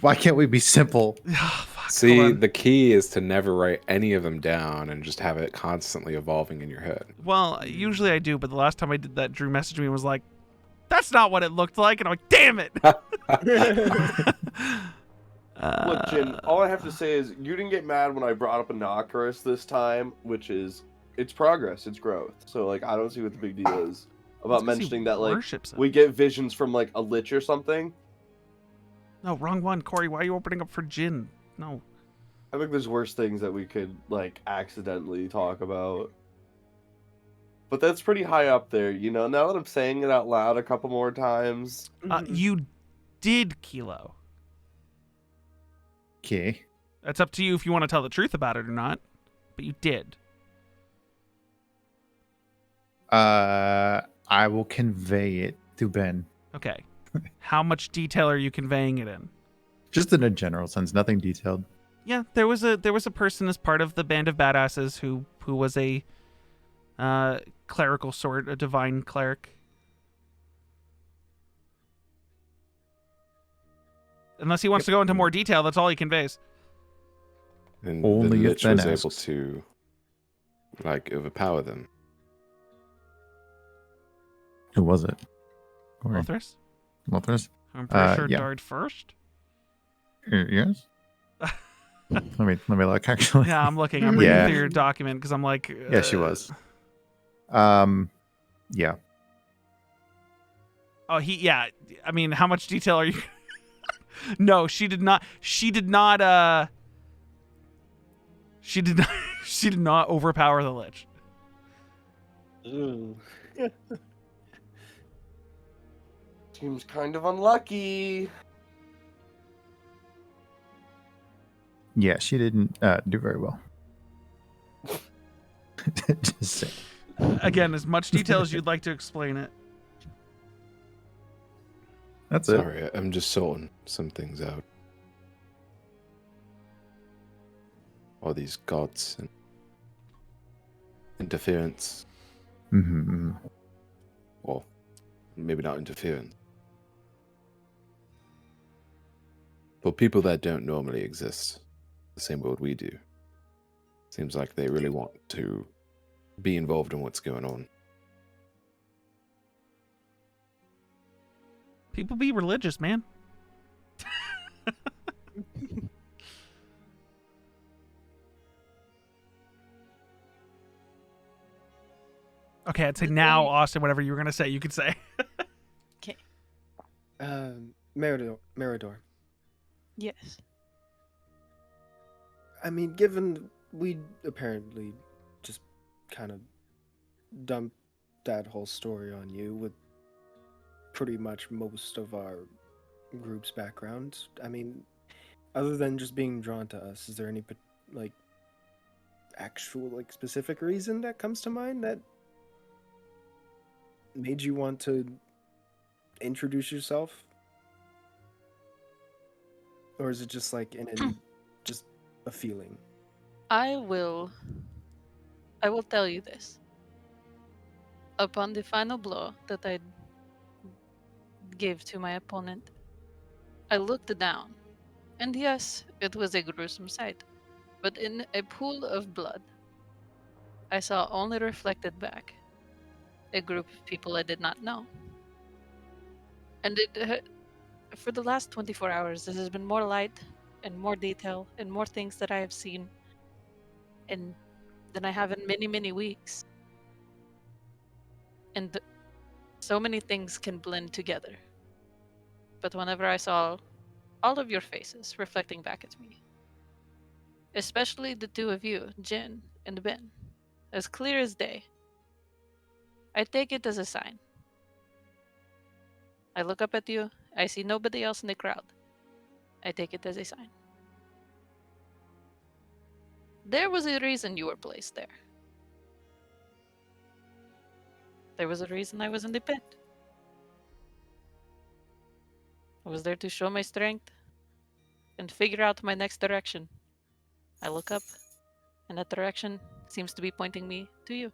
Why can't we be simple? Oh, fuck, hold See, on. the key is to never write any of them down and just have it constantly evolving in your head. Well, usually I do, but the last time I did that, Drew messaged me and was like, "That's not what it looked like," and I'm like, "Damn it!" Look, Jin, all I have to say is you didn't get mad when I brought up Anakaris this time, which is it's progress, it's growth. So like I don't see what the big deal is about 'cause he mentioning that like worships him. we get visions from like a lich or something. No, wrong one, Corey. Why are you opening up for Jin? No. I think there's worse things that we could like accidentally talk about. But that's pretty high up there, you know. Now that I'm saying it out loud a couple more times, You did, Kelo. Okay. That's up to you if you want to tell the truth about it or not. But you did. I will convey it to Ben. Okay. How much detail are you conveying it in? Just in a general sense, nothing detailed. Yeah, there was a person as part of the band of badasses who was a clerical sort, a divine cleric. Unless he wants to go into more detail, that's all he conveys. And Only the if lich Ben was able asks. to, like, overpower them. Who was it? Corey. Lothris? Lothris? I'm pretty sure yeah. died first. Yes. let me look. Actually, Yeah, I'm looking. I'm reading Yeah. through your document because I'm like, yeah, she was. Yeah. Oh, yeah. I mean, how much detail are you? No, she did not. She did not. She did not. She did not overpower the lich. Ugh. Seems kind of unlucky. Yeah, she didn't do very well. Just say. Again, as much detail as you'd like to explain it. That's it. Sorry, I'm just sorting some things out. All these gods and interference. Mm-hmm. Or maybe not interference. For people that don't normally exist the same world we do, seems like they really want to be involved in what's going on. People be religious, man. Okay, I'd say now, Austin, whatever you were going to say, you could say. Okay. Meridor. Yes. I mean, given we apparently just kind of dumped that whole story on you with pretty much most of our group's background, I mean, other than just being drawn to us, is there any like actual like specific reason that comes to mind that made you want to introduce yourself? Or is it just like just a feeling? I will tell you this. Upon the final blow that I gave to my opponent, I looked down, and yes, it was a gruesome sight, but in a pool of blood, I saw only reflected back a group of people I did not know. And for the last 24 hours, there has been more light and more detail and more things that I have seen than I have in many, many weeks. And so many things can blend together. But whenever I saw all of your faces reflecting back at me, especially the two of you, Jin and Ben, as clear as day, I take it as a sign. I look up at you, I see nobody else in the crowd. I take it as a sign. There was a reason you were placed there. There was a reason I was in the pit. I was there to show my strength and figure out my next direction. I look up, and that direction seems to be pointing me to you.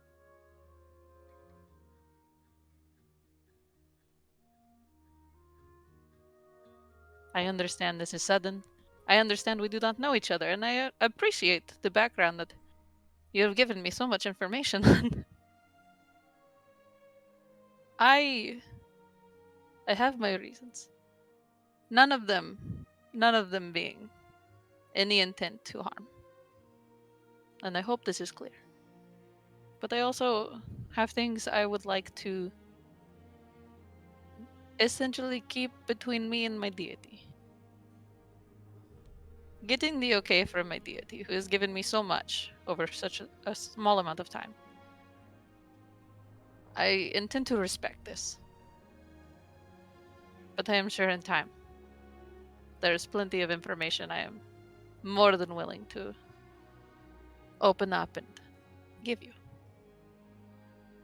I understand this is sudden. I understand we do not know each other, and I appreciate the background that you have given me so much information on. I have my reasons. None of them being any intent to harm. And I hope this is clear. But I also have things I would like to essentially keep between me and my deity. Getting the okay from my deity, who has given me so much over such a small amount of time. I intend to respect this. But I am sure in time, there is plenty of information I am more than willing to open up and give you.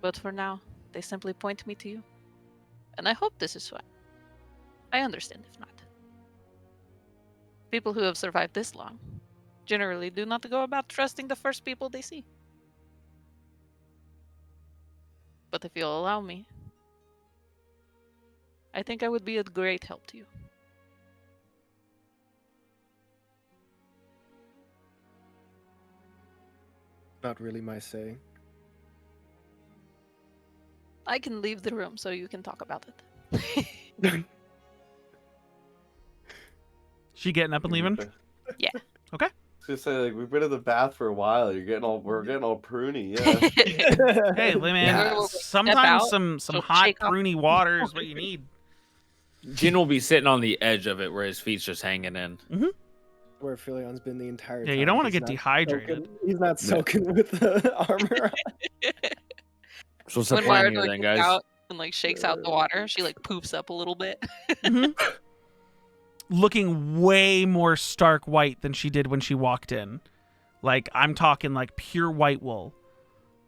But for now, they simply point me to you. And I hope this is fine. I understand if not. People who have survived this long generally do not go about trusting the first people they see. But if you'll allow me, I think I would be a great help to you. Not really my say. I can leave the room so you can talk about it. She getting up and leaving? Yeah. Okay. Just say like we've been in the bath for a while. We're getting all pruny. Yeah. Hey, man. Yeah. Sometimes out, some she'll hot shake off- pruny water is what you need. Jin will be sitting on the edge of it where his feet's just hanging in. Where Philion's been the entire Yeah, time. you don't want to He's get not dehydrated. soaking- He's not soaking with the armor. So what's the When plan Myra here like then, gets guys? out and like shakes out the water, she like poofs up a little bit. Looking way more stark white than she did when she walked in. Like, I'm talking like pure white wool.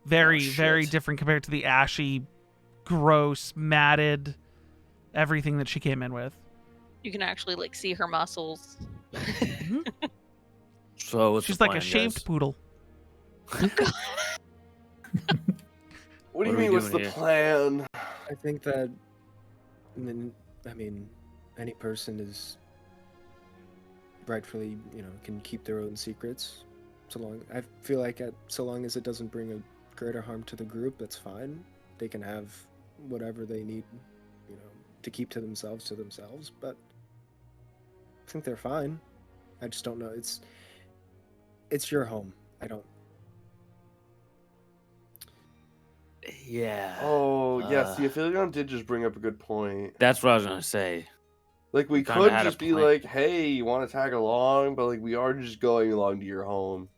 Very, Oh, very shit. different compared to the ashy, gross, matted, everything that she came in with. You can actually like see her muscles. So what's She's the like plan, a shaved guys? poodle. What do you What are we mean? What's the doing here? I plan? think that, I mean, any person is rightfully, can keep their own secrets. I feel like so long as it doesn't bring a greater harm to the group, that's fine. They can have whatever they need, to keep to themselves. But I think they're fine. I just don't know. It's your home. I don't. Yeah. Oh yes, Uh, the Aphelion did just bring up a good point. That's what I was gonna say. Like we kinda could had a just be plan. like, "Hey, you want to tag along?" But like we are just going along to your home.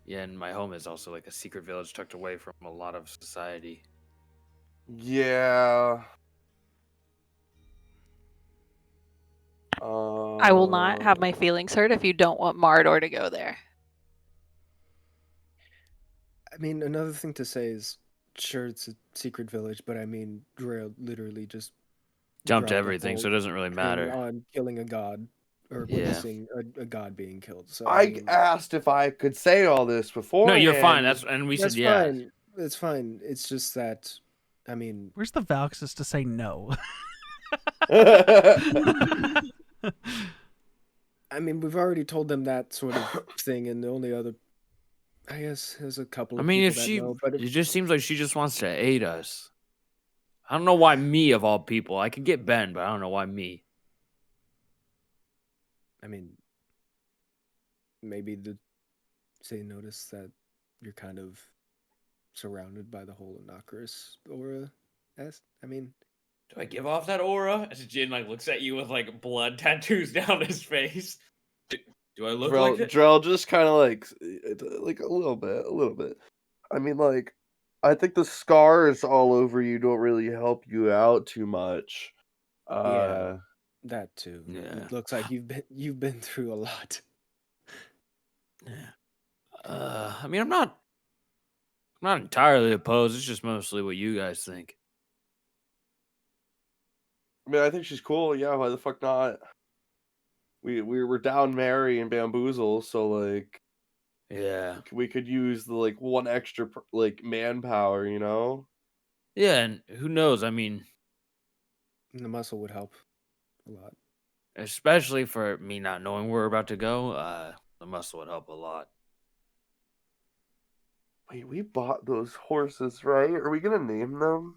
Yeah, and my home is also like a secret village tucked away from a lot of society. Yeah. I will not have my feelings hurt if you don't want Mardor to go there. I mean, another thing to say is, sure, it's a secret village, but I mean, Drell literally just Jumped dropped a everything, so it whole doesn't really thing matter. on killing a god or Yeah. witnessing a god being killed. So I mean, asked if I could say all this before. No, you're fine. And we that's said yeah. fine. It's fine. It's just that, I mean, Where's the Valxis to say no? I mean, we've already told them that sort of thing, and the only other, I guess, there's a couple. I Of mean, if people that she, know, but it just seems like she just wants to aid us. I don't know why me of all people. I could get Ben, but I don't know why me. I mean, maybe they notice that you're kind of surrounded by the whole Anakaris aura. I mean, Do I give off that aura? As Jin like looks at you with like blood tattoos down his face. Do I look like it? Drell just kind of like a little bit. I mean, like, I think the scars all over you don't really help you out too much. Yeah. that too. Yeah. It looks like you've been through a lot. Yeah. I mean, I'm not entirely opposed. It's just mostly what you guys think. I mean, I think she's cool. Yeah, why the fuck not? We were down Mary and Bamboozle, so like, Yeah. we could use the like one extra like manpower, you know? Yeah, and who knows? I mean, And the muscle would help a lot. especially for me not knowing where we're about to go, the muscle would help a lot. Wait, we bought those horses, right? Are we gonna name them?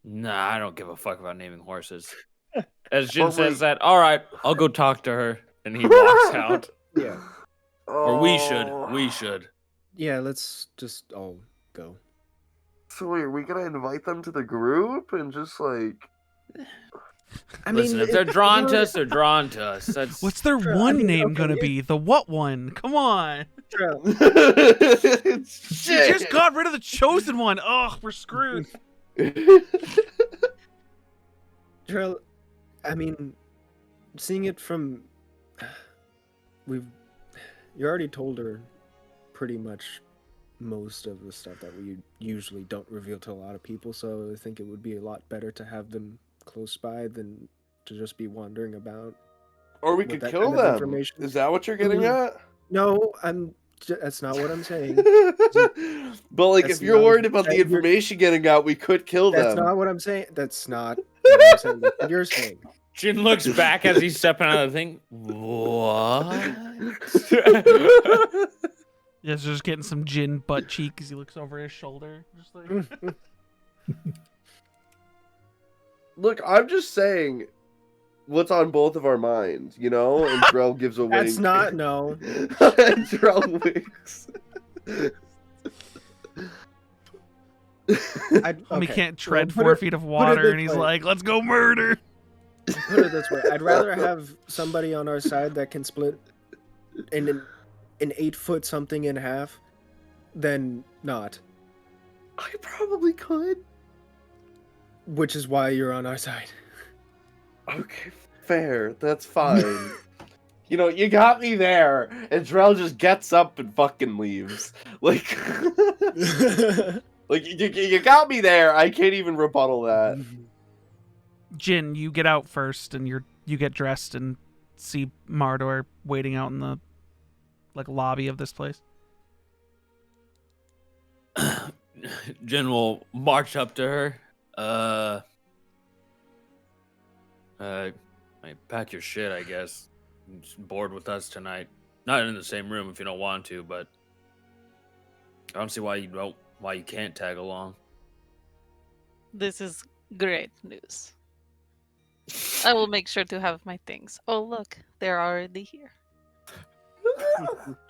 Nah, I don't give a fuck about naming horses. As Jin Or says wait. that, all right, I'll go talk to her, and he walks out. Yeah. Or we should. Oh. We should. Yeah, let's just all go. So wait, are we gonna invite them to the group and just like? I Listen, mean, if they're drawn to we're- us, they're drawn to us. That's What's their Sure, I one mean, name okay, gonna be? The what one? Come on. Trell, You just got rid of the chosen one. Oh, we're screwed. Trell, I mean, seeing it from, you already told her pretty much most of the stuff that we usually don't reveal to a lot of people, so I think it would be a lot better to have them close by than to just be wandering about. Or we With could that kill kind of them. information. Is that what you're getting at? No, that's not what I'm saying. But like, That's if you're not- worried about the you're- information getting out, we could kill That's them. not what I'm saying. That's not what I'm saying. That's what you're saying. Jin looks back as he's stepping out of the thing. What? Yeah, he's just getting some gin butt cheek as he looks over his shoulder. Just like... Look, I'm just saying what's on both of our minds, you know? And Drell gives a wink. That's not no. And Drell winks. He can't tread well, 4 feet of water, this and he's way. like, "Let's go murder." Put it this way: I'd rather have somebody on our side that can split an 8-foot something in half than not. I probably could. Which is why you're on our side. Okay, fair. That's fine. You know, you got me there, and Drell just gets up and fucking leaves. Like, like you got me there. I can't even rebuttal that. Jin, you get out first, and you get dressed and see Mardor waiting out in the lobby of this place. Jin will march up to her. Pack your shit, I guess. I'm just bored with us tonight. Not in the same room if you don't want to, but I don't see why you can't tag along. This is great news. I will make sure to have my things. Oh, look, they're already here.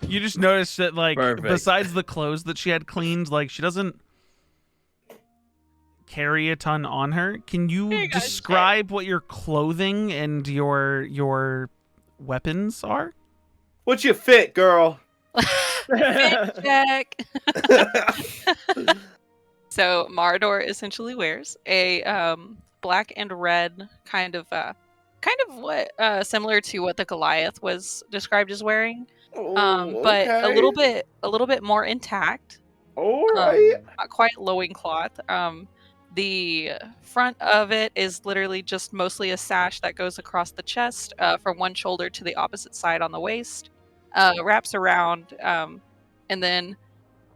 You just notice that, Perfect. besides the clothes that she had cleaned, she doesn't carry a ton on her. Can you Here you go, describe what your clothing and your weapons are? What's your fit, girl? Fit check. So Mardor essentially wears a black and red kind of what similar to what the Goliath was described as wearing, but a little bit more intact. All right. Not quite loincloth. The front of it is literally just mostly a sash that goes across the chest from one shoulder to the opposite side on the waist, wraps around, and then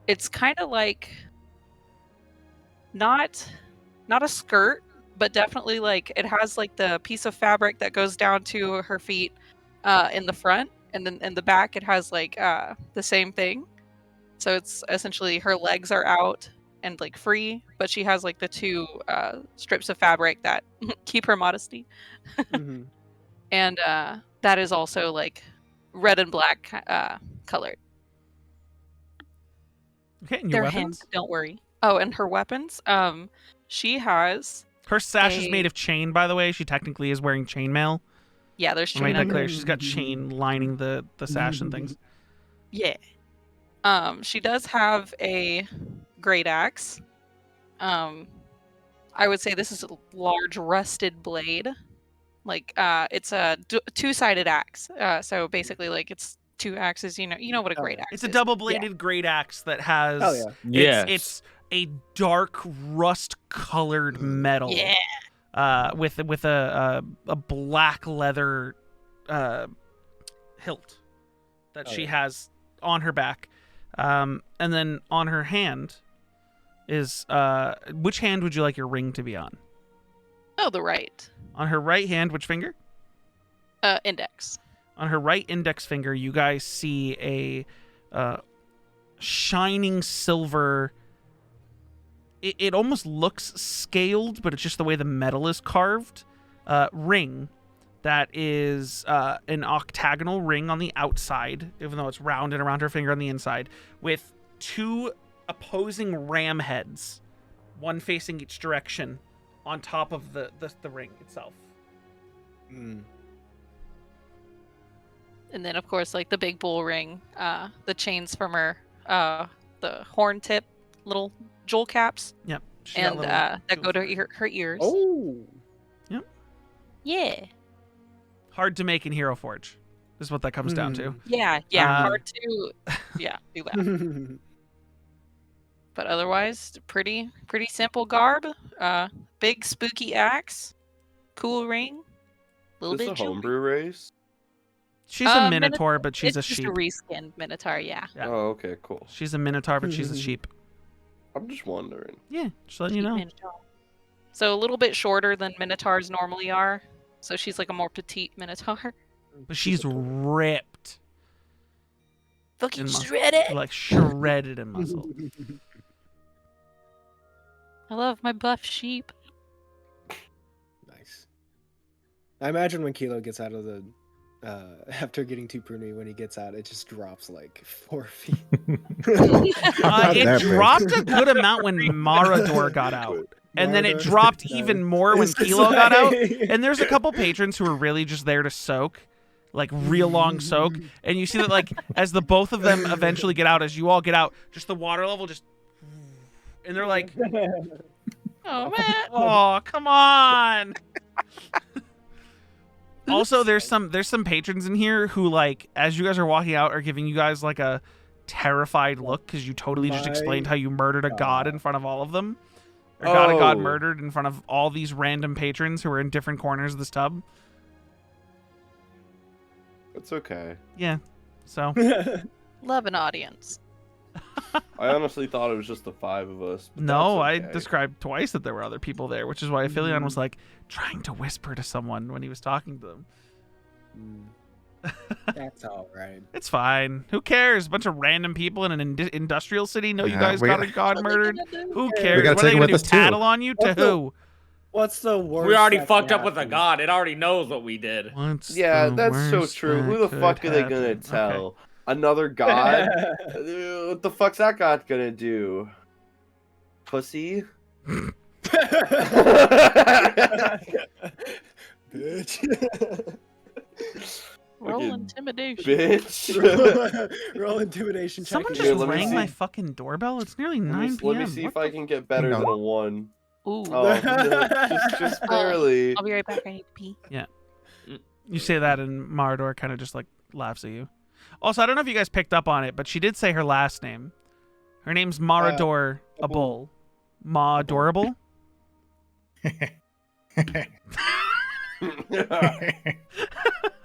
it's kind of like not a skirt, but definitely it has the piece of fabric that goes down to her feet in the front, and then in the back it has the same thing. So it's essentially her legs are out and free, but she has the two strips of fabric that keep her modesty. Mhm. And that is also red and black colored. Okay, and your Their weapons? hands, don't worry. Oh, and her weapons. She has Her sash is a- made of chain, by the way. She technically is wearing chainmail. there's I made chain that under clear. it. She's got chain lining the sash and things. Yeah. She does have a great axe. I would say this is a large rusted blade. It's a two-sided axe. So basically, it's two axes. You know what a great axe It's a is. double-bladed great axe that has. Oh yeah. Yes. It's a dark rust-colored metal. Yeah. With a black leather hilt that she has on her back, and then on her hand is which hand would you like your ring to be on? Oh, the right. On her right hand, which finger? Index. On her right index finger, you guys see a shining silver. It almost looks scaled, but it's just the way the metal is carved. Ring that is an octagonal ring on the outside, even though it's rounded around her finger on the inside, with two opposing ram heads, one facing each direction, on top of the ring itself. Mm. And then, of course, like the big bull ring, the chains from her, the horn tip, little jewel caps, Yep. She's got and little that go to jewels. her ears. Oh. Yeah. Hard to make in Hero Forge, is what that comes down to. Yeah. Hard to, do that. Oh. But otherwise, pretty simple garb. Big spooky axe, cool ring, little Is this bit a jewelry. homebrew race? She's a minotaur, but she's it's a just sheep. a reskinned minotaur, yeah. Yeah. Oh, okay, cool. She's a minotaur, but she's a sheep. I'm just wondering. Yeah, just letting you Sheep know. minotaur. So a little bit shorter than minotaurs normally are. So she's like a more petite minotaur. But she's ripped, Fucking In my- shredded. like shredded in muscle. I love my buff sheep. Nice. I imagine when Kelo gets out of the after getting too pruny, when he gets out, it just drops like 4 feet. Not It that big. dropped a good amount when Marador got out. And then it dropped even more when Kelo got out. And there's a couple patrons who are really just there to soak, like real long soak. And you see that, like, as the both of them eventually get out, as you all get out, just the water level just, and they're like, Oh man. "Oh, come on!" Also, there's some patrons in here who, like, as you guys are walking out, are giving you guys like a terrified look because you totally just My explained how you murdered a god in front of all of them. Or got a god murdered in front of all these random patrons who are in different corners of this tub. It's okay. Yeah. So Love an audience. I honestly thought it was just the 5 of us. but no, I that's okay. described twice that there were other people there, which is why Aphelion was like trying to whisper to someone when he was talking to them. That's all right. It's fine. Who cares? A bunch of random people in an industrial city know you Yeah, guys we- got a god murdered. Who We cares? gotta What are they take it gonna with do? us, too. Tattle on you? To What's the- who? What's the worst? We already that fucked could up with a happen? god. It already knows what we did. What's Yeah, the that's so worst true. Who that the fuck could are they gonna happen? tell? Okay. Another god? What the fuck's that god gonna do? Pussy? Bitch. Roll Fucking intimidation. Bitch. Roll intimidation check. Someone again. Here, just let me rang see. my fucking doorbell. It's nearly 9 Let p.m. me see What if I the can get better No. than a 1. Ooh. Oh, no, just barely. I'll be right back. I need to pee. You say that, and Marador kind of just like laughs at you. Also, I don't know if you guys picked up on it, but she did say her last name. Her name's Marador a bull. Ma adorable.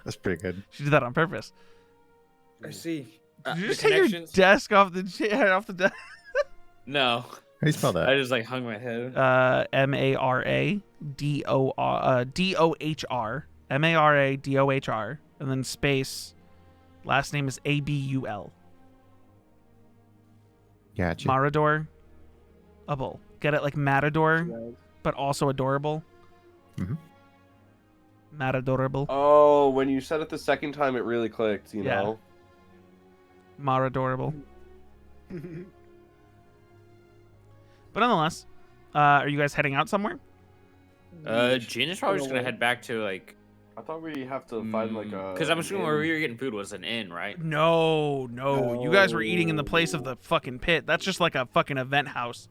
That's pretty good. She did that on purpose. I see. Did you The just take your connections? desk off the chair off the desk? No. How do you spell I that? just like hung my head. Marador Marador, and then space. Last name is Abul. Gotcha. Marador, a bull. Get it, like Matador, but also adorable. Mhm. Matadorable. Oh, when you said it the second time, it really clicked, you Yeah. know? Maradorable. But nonetheless, are you guys heading out somewhere? Jin is probably just gonna head back to like. I thought we have to find like a. Because I'm assuming where inn. we were getting food was an inn, right? No. You guys were eating in the place of the fucking pit. That's just like a fucking event house.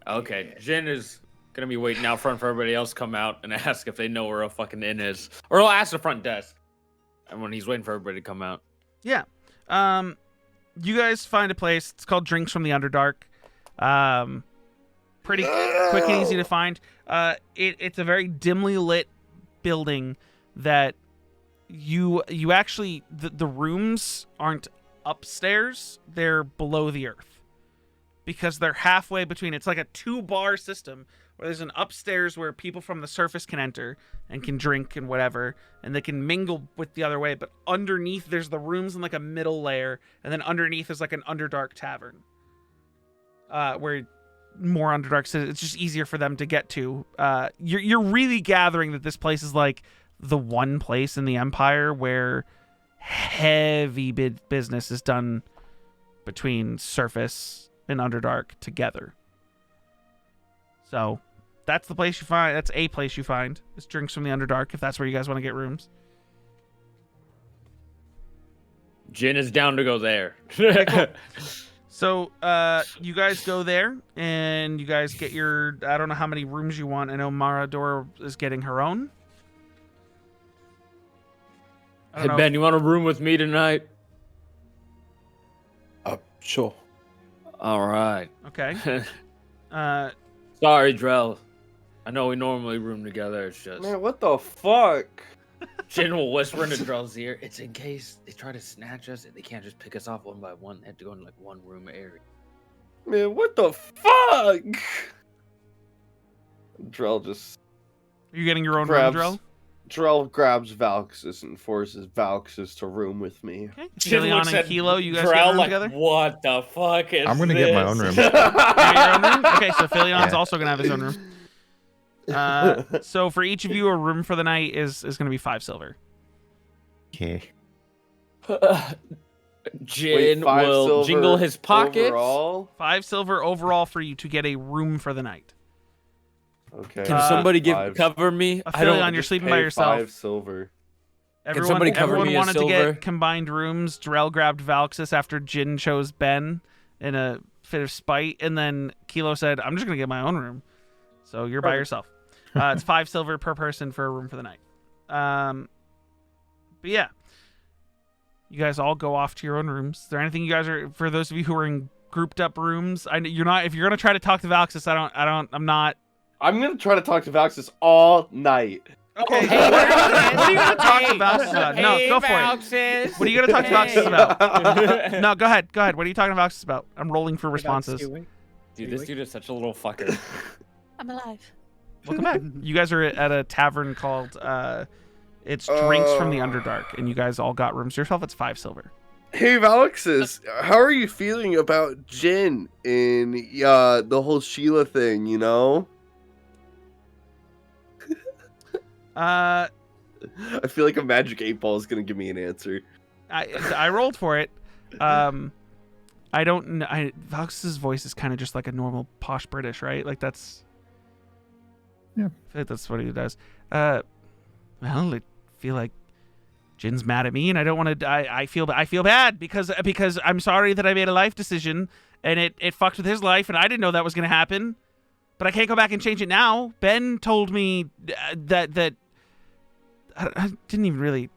Okay. Jin is gonna be waiting out front for everybody else to come out and ask if they know where a fucking inn is, or he'll ask the front desk. And when he's waiting for everybody to come out. Yeah. You guys find a place. It's called Drinks from the Underdark. Pretty quick and easy to find. It's a very dimly lit building that you actually the rooms aren't upstairs, they're below the earth because they're halfway between. It's like a 2-bar system where there's an upstairs where people from the surface can enter and can drink and whatever, and they can mingle with the other way, but underneath there's the rooms in like a middle layer, and then underneath is like an Underdark tavern where more Underdark, so it's just easier for them to get to. You're really gathering that this place is like the one place in the Empire where heavy business is done between surface in Underdark together. So that's the place you find. That's a place you find. It's Drinks from the Underdark, if that's where you guys want to get rooms. Jin is down to go there. So you guys go there, and you guys get your... I don't know how many rooms you want. I know Matador is getting her own. I Hey, don't know. Ben, you want a room with me tonight? Sure. All right. Okay. Sorry, Drell. I know we normally room together. It's just Man, what the fuck? Jin will whisper into Drell's ear. It's in case they try to snatch us. They can't just pick us off one by one. They have to go in like one room area. Man, what the fuck? Drell just Are you getting your own grabs. room, Drell? Drell grabs Valxis and forces Valxis to room with me. Okay. Jin Philion looks and at Kelo, you guys Drell get a room like, together? what the fuck is I'm gonna get my own this? room. You get your own room? Okay, so Philion's Yeah. also going to have his own room. So for each of you, a room for the night is going to be 5 silver. Okay. Jin Wait, 5 will silver jingle his pockets. Overall? 5 silver overall for you to get a room for the night. Okay. Can somebody Five. cover me? I Philion, don't. you're Just sleeping pay by yourself. 5 silver. somebody cover everyone me a wanted to silver? get combined rooms. Drell grabbed Valxis after Jin chose Ben in a fit of spite, and then Kelo said, "I'm just gonna get my own room." So you're by Perfect. yourself. It's 5 silver per person for a room for the night. But yeah, you guys all go off to your own rooms. Is there anything you guys are, for those of you who are in grouped up rooms? I know you're not. If you're gonna try to talk to Valxis, I'm not. I'm gonna try to talk to Valxis all night. Okay. Hey, what are you gonna talk to Valxis about? No, Hey, go for it. Valxis. What are you gonna talk to Valxis about? No, go ahead. Go ahead. What are you talking to Valxis about? I'm rolling for responses. Dude, this dude is such a little fucker. I'm alive. Welcome back. You guys are at a tavern called it's Drinks from the Underdark, and you guys all got rooms yourself. It's 5 silver. Hey Valxis, how are you feeling about Jin in the whole Sheila thing, you know? I I feel like a magic 8-ball is gonna give me an answer. rolled for it. I don't know. Valxis's voice is kind of just like a normal posh British, right? Like that's. Yeah. I feel like that's what he does. Well, I feel like Jin's mad at me, and I don't want to. I feel bad because I'm sorry that I made a life decision, and it fucked with his life, and I didn't know that was gonna happen. But I can't go back and change it now. Ben told me that I didn't even really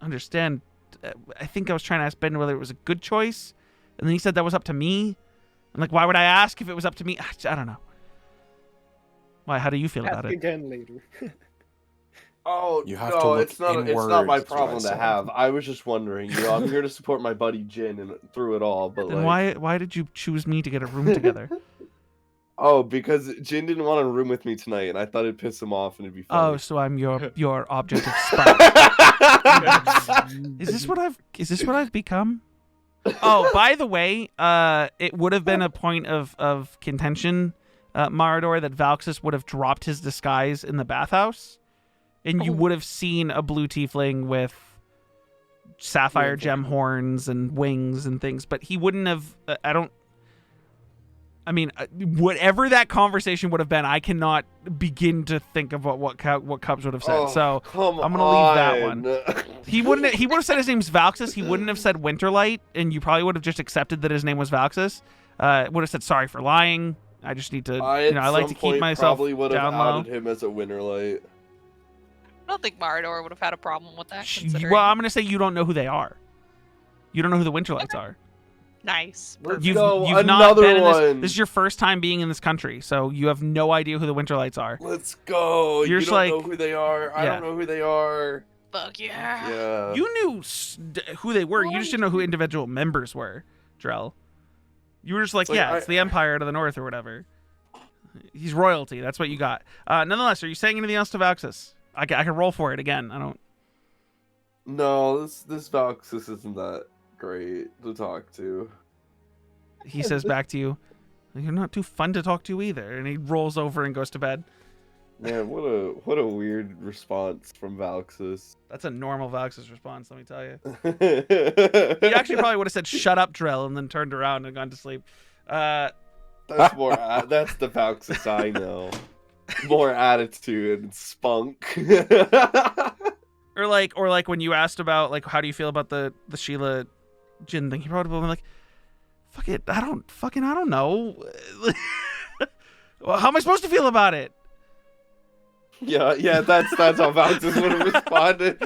understand. I think I was trying to ask Ben whether it was a good choice, and then he said that was up to me. I'm like, why would I ask if it was up to me? I don't know. Why? How do you feel about Ask it? again later. Oh, You have no, to look it's not my inwards, problem is to what I have. said. I was just wondering, I'm here to support my buddy Jin and through it all, but Then like, why did you choose me to get a room together? oh, because Jin didn't want to room with me tonight, and I thought it'd piss him off and it'd be Oh, funny. so I'm your object of spite. Is this what I've become? Oh, by the way, it would have been a point of contention, Marador, that Valxis would have dropped his disguise in the bathhouse, and you would have seen a blue tiefling with sapphire gem horns and wings and things, but he wouldn't have. Whatever that conversation would have been, I cannot begin to think of what Cubs would have said. Oh, so come I'm gonna leave that one. on. He would have said his name's Valxis. He wouldn't have said Winterlight, and you probably would have just accepted that his name was Valxis. Would have said sorry for lying. I just need to, I like to keep myself probably would have down low. outed him as a Winterlight. I don't think Marador would have had a problem with that. Considering. Well, I'm gonna say you don't know who they are. You don't know who the Winterlights are. Nice. Let's You've go, not another been in this. one. This is your first time being in this country, so you have no idea who the Winterlights are. Let's go. You're You just don't like- know who they are. I Yeah. don't know who they are. Fuck yeah. Yeah. You knew who they were. You just didn't know who individual members were, Drell. You were just like, It's like, yeah, it's the Empire to the north or whatever. He's royalty. That's what you got. Nonetheless, are you saying anything else to Valxis? I can roll for it again. I don't. No, this Valxis isn't that great to talk to. He says back to you, "You're not too fun to talk to either," and he rolls over and goes to bed. Man, what a weird response from Valxis. That's a normal Valxis response, let me tell you. He He actually probably would have said, "Shut up, Drell," and then turned around and gone to sleep. That's more. That's the Valxis I know. More attitude and spunk. Or like when you asked about like how do you feel about the Sheila Jin thing, he probably would be like, fuck it, I don't know. Well, how am I supposed to feel about it? Yeah, that's how Valxis would have responded.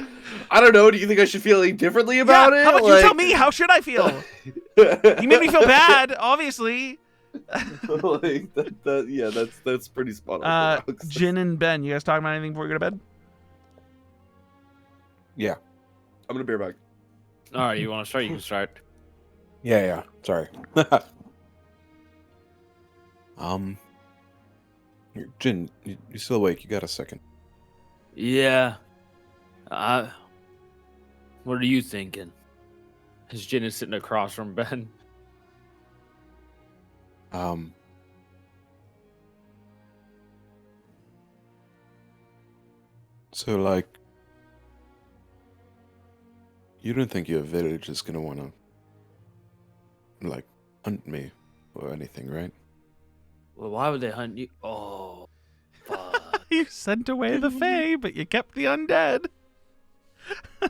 I don't know. Do you think I should feel any differently about it? How about you tell me? How should I feel? You made me feel bad, obviously. Like that's pretty spot on. for Valxis. Jin and Ben, you guys talking about anything before you go to bed? Yeah. I'm gonna bear back. All right, you want to start? You can start. Yeah. Sorry. Jin, you still awake? You got a second? Yeah. What are you thinking? As Jin is sitting across from Ben. So like, you don't think your village is gonna wanna, like, hunt me or anything, right? Well, why would they hunt you? Oh, fuck. You sent away the Fae, but you kept the undead. I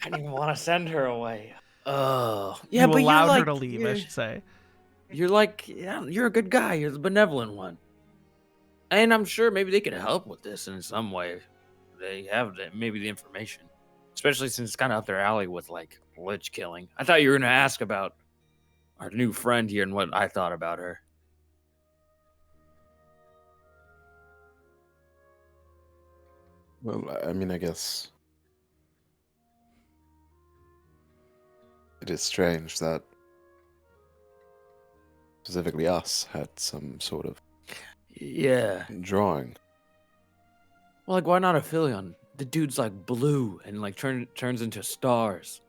didn't even want to send her away. Oh, yeah, You but allowed you're like, her to leave, I should say. You're like, yeah, you're a good guy. You're the benevolent one. And I'm sure maybe they could help with this in some way. They have maybe the information. Especially since it's kind of up their alley with, like, lich killing. I thought you were going to ask about our new friend here and what I thought about her. Well, I mean, I guess it is strange that specifically us had some sort of Yeah. drawing. Well, like, why not a Philion? The dude's, like, blue and, like, turns into stars.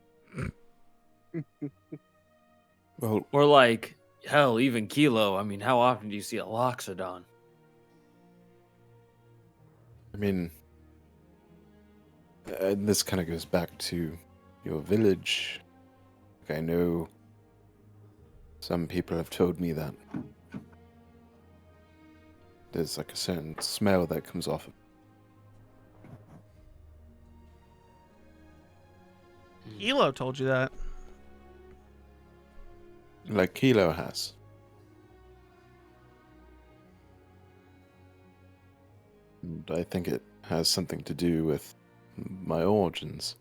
Well, Or, like, hell, even Kelo. I mean, how often do you see a Loxodon? I mean, and this kind of goes back to your village. Like, I know some people have told me that there's like a certain smell that comes off of. Kelo told you that. Like Kelo has. And I think it has something to do with my origins.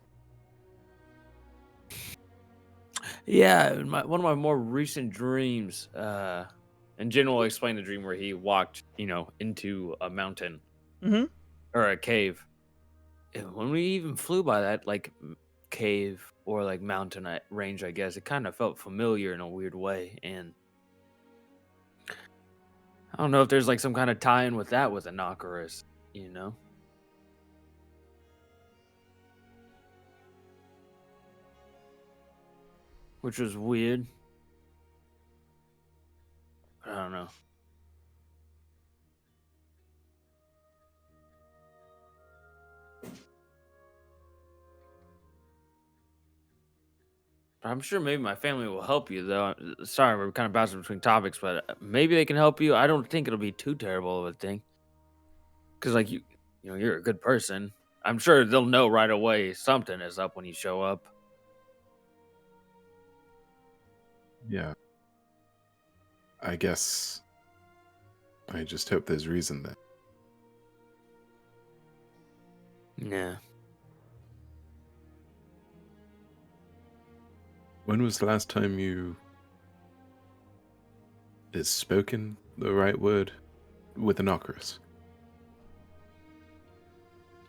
Yeah, one of my more recent dreams, and Jin will explain the dream where he walked, into a mountain Mm-hmm. or a cave. And when we even flew by that, like, cave or, like, mountain range, I guess, it kind of felt familiar in a weird way. And I don't know if there's, like, some kind of tie-in with that with Inocarus, Which was weird. I don't know. I'm sure maybe my family will help you, though. Sorry, we're kind of bouncing between topics, but maybe they can help you. I don't think it'll be too terrible of a thing. Because, like, you're a good person. I'm sure they'll know right away something is up when you show up. Yeah. I guess I just hope there's reason there. Yeah. When was the last time you is spoken the right word with Inocarus?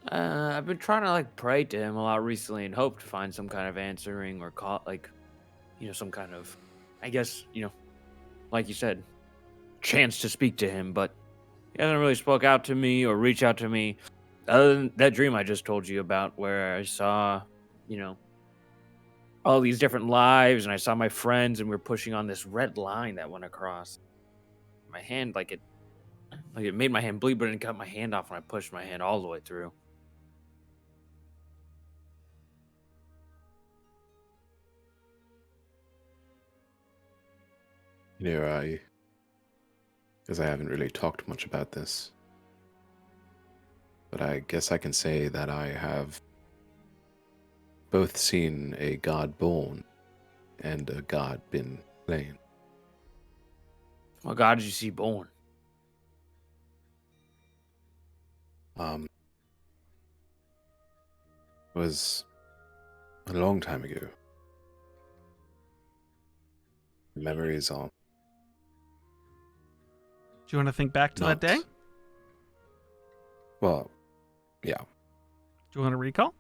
I've been trying to, like, pray to him a lot recently and hope to find some kind of answering or call, like, some kind of, I guess, like you said, chance to speak to him, but he hasn't really spoke out to me or reached out to me other than that dream I just told you about where I saw, all these different lives and I saw my friends and we were pushing on this red line that went across my hand, like it made my hand bleed, but it cut my hand off when I pushed my hand all the way through. Because I haven't really talked much about this, but I guess I can say that I have both seen a god born and a god been slain. What god did you see born? Was a long time ago. Memories are Do you want to think back to that day? Well, yeah. Do you want to recall?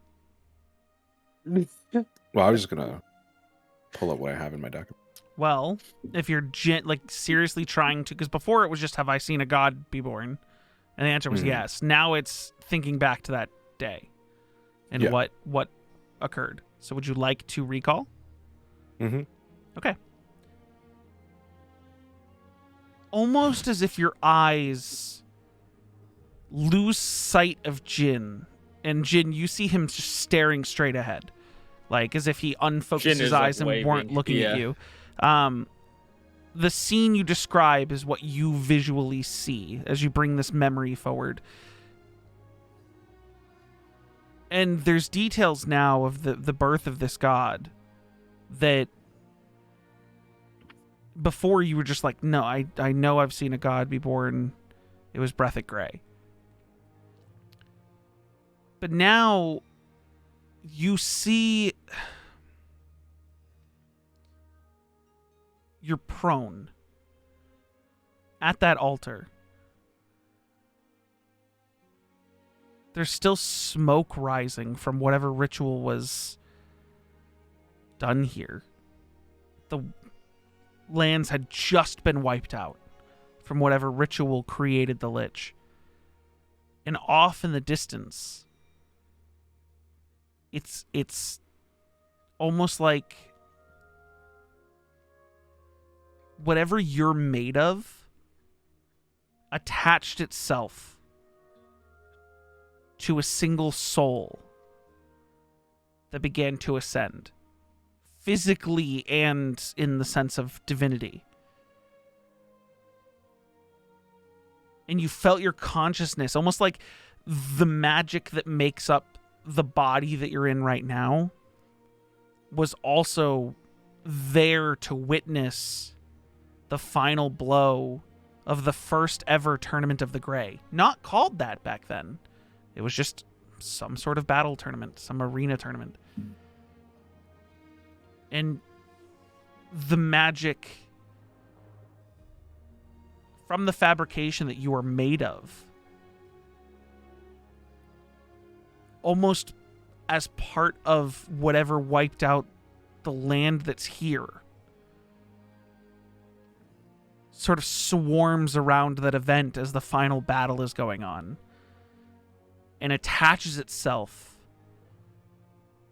Well, I was just gonna pull up what I have in my document. Well, if you're seriously trying to, because before it was just, have I seen a god be born? And the answer was yes. Now it's thinking back to that day and what occurred. So would you like to recall? Mm-hmm. Okay. Almost as if your eyes lose sight of Jin. And Jin, you see him just staring straight ahead. Like as if he unfocused his eyes and weren't looking at you. The scene you describe is what you visually see as you bring this memory forward. And there's details now of the birth of this god that before you were just like, no, I know I've seen a god be born. It was Breathic Grey. But now you see you're prone at that altar. There's still smoke rising from whatever ritual was done here. The lands had just been wiped out from whatever ritual created the Lich. And off in the distance, it's almost like whatever you're made of attached itself to a single soul that began to ascend, physically and in the sense of divinity. And you felt your consciousness, almost like the magic that makes up the body that you're in right now was also there to witness the final blow of the first ever Tournament of the Grey. Not called that back then. It was just some sort of battle tournament, some arena tournament. And the magic from the fabrication that you are made of, almost as part of whatever wiped out the land that's here, sort of swarms around that event as the final battle is going on and attaches itself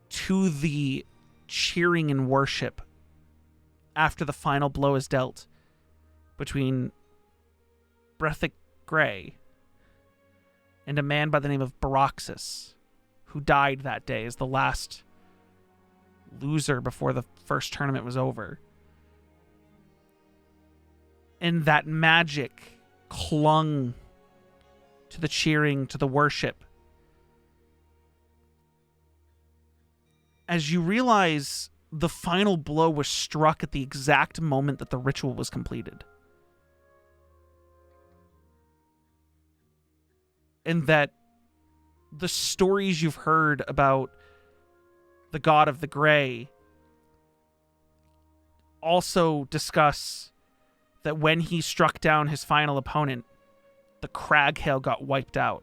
to the cheering and worship after the final blow is dealt between Breathic Grey and a man by the name of Baroxus, who died that day as the last loser before the first tournament was over. And that magic clung to the cheering, to the worship. As you realize the final blow was struck at the exact moment that the ritual was completed. And that the stories you've heard about the God of the Grey also discuss that when he struck down his final opponent, the Craghail got wiped out.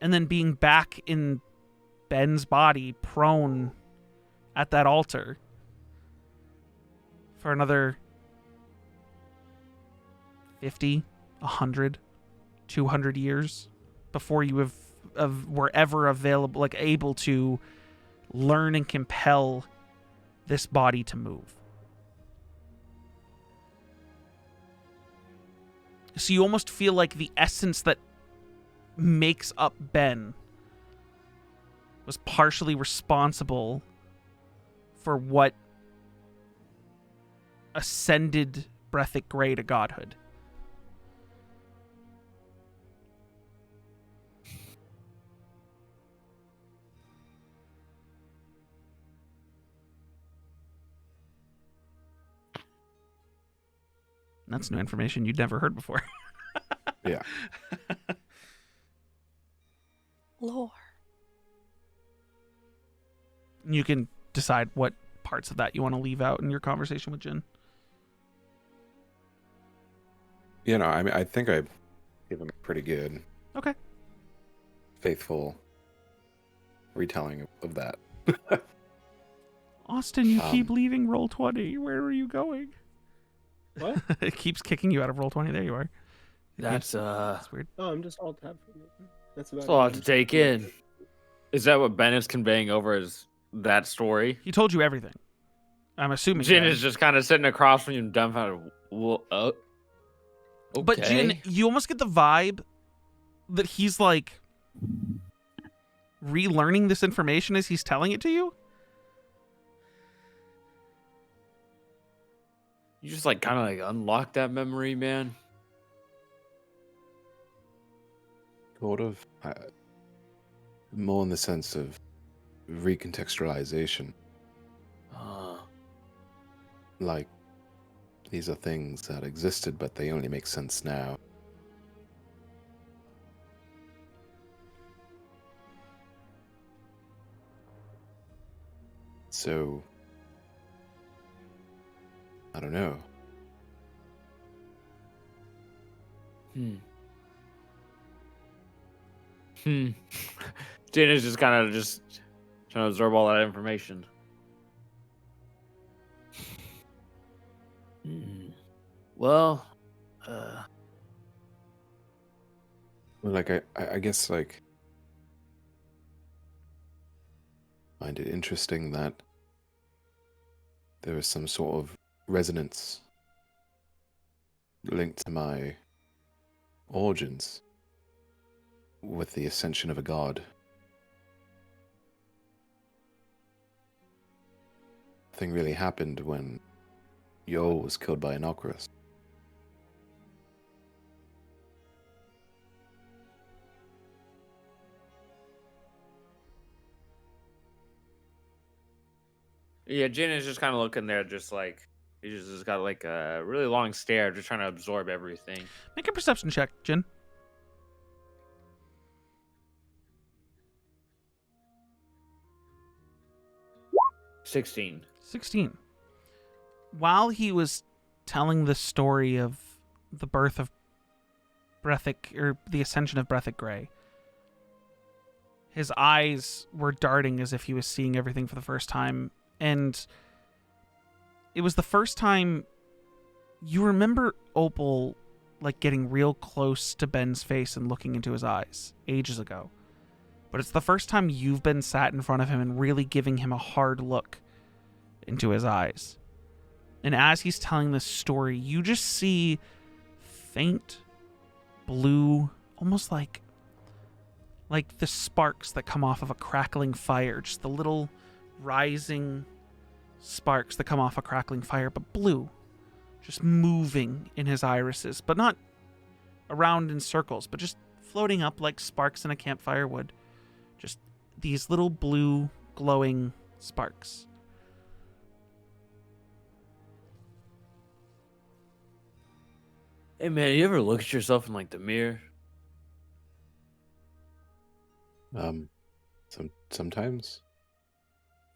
And then being back in Ben's body, prone at that altar for another 50, 100, 200 years before you were ever available, like able to learn and compel this body to move. So you almost feel like the essence that makes up Ben was partially responsible for what ascended Breathic Grey to godhood. That's new information you'd never heard before. Yeah. Lore. You can decide what parts of that you want to leave out in your conversation with Jin. You know, I mean, I think I gave him a pretty good, Okay. faithful retelling of that. Austin, you keep Um, leaving Roll20. Where are you going? What? It keeps kicking you out of Roll20. There you are. That's That's weird. Oh, I'm just all tapped. That's about a lot to take in. Is that what Bennett's conveying over as that story? He told you everything. I'm assuming. Jin then. is just kind of sitting across from you, dumbfounded. Well, okay. But Jin, you almost get the vibe that he's like relearning this information as he's telling it to you. You just like kind of like unlock that memory, man. Sort of. More in the sense of recontextualization. Like, these are things that existed, but they only make sense now. So, I don't know. Jin is just kind of just trying to absorb all that information. Well, Well, like, I guess, like, find it interesting that there is some sort of resonance linked to my origins with the ascension of a god. Nothing really happened when Yo was killed by Inoculus. yeah, Jin is just kind of looking there, just like he just got like a really long stare, just trying to absorb everything. Make a perception check, Jin. $16. 16. While he was telling the story of the birth of Breathic, or the ascension of Breathic Grey, his eyes were darting as if he was seeing everything for the first time. And it was the first time you remember Opal like getting real close to Ben's face and looking into his eyes ages ago. But it's the first time you've been sat in front of him and really giving him a hard look into his eyes. And as he's telling this story, you just see faint blue, almost like the sparks that come off of a crackling fire, just the little rising sparks that come off a crackling fire, but blue, just moving in his irises, but not around in circles, but just floating up like sparks in a campfire would. Just these little blue glowing sparks. Hey man, you ever look at yourself in like the mirror? Sometimes.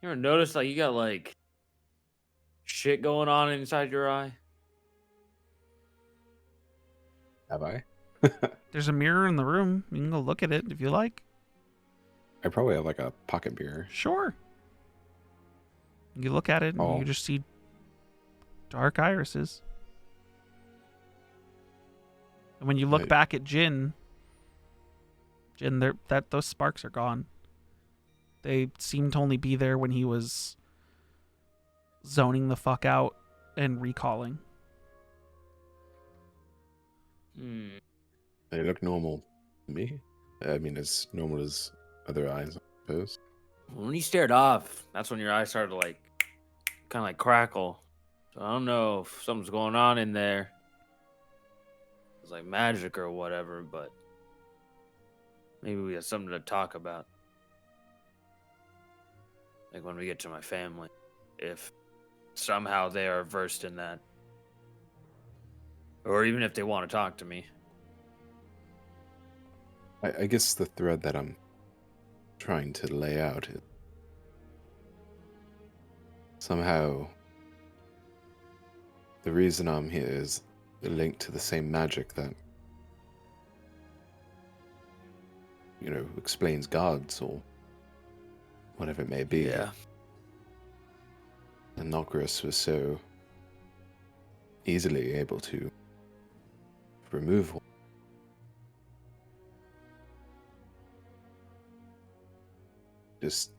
You ever notice like you got like shit going on inside your eye? Have I? There's a mirror in the room. You can go look at it if you like. I probably have like a pocket mirror. Sure. You look at it and Oh. you just see dark irises. And when you look Right. back at Jin, those sparks are gone. They seem to only be there when he was zoning the fuck out and recalling. They look normal to me. I mean, as normal as other eyes, I suppose. When you stared off, that's when your eyes started to like kind of like crackle. So I don't know if something's going on in there. It's like magic or whatever, but maybe we have something to talk about. Like when we get to my family, if somehow they are versed in that. Or even if they want to talk to me. I guess the thread that I'm trying to lay out is somehow the reason I'm here is linked to the same magic that, explains gods or whatever it may be. Yeah. And Nokris was so easily able to remove one. Just,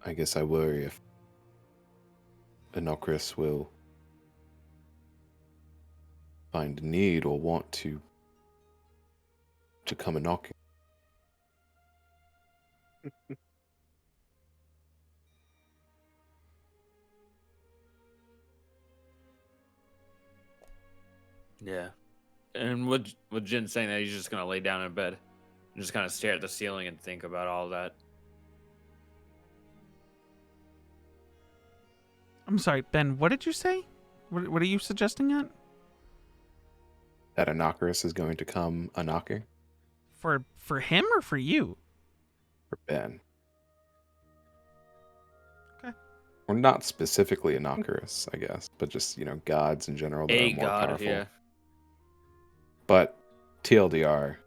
I guess I worry if Nokris will find a need or want to come a knocking. Yeah. And with Jin saying that, he's just going to lay down in bed and just kind of stare at the ceiling and think about all that. I'm sorry, Ben, what did you say? What are you suggesting at? That Nokris is going to come a knocking For him or for you? for Ben. Okay. Or not specifically a Nokris, I guess, but just, gods in general that are more powerful. Yeah. But TLDR,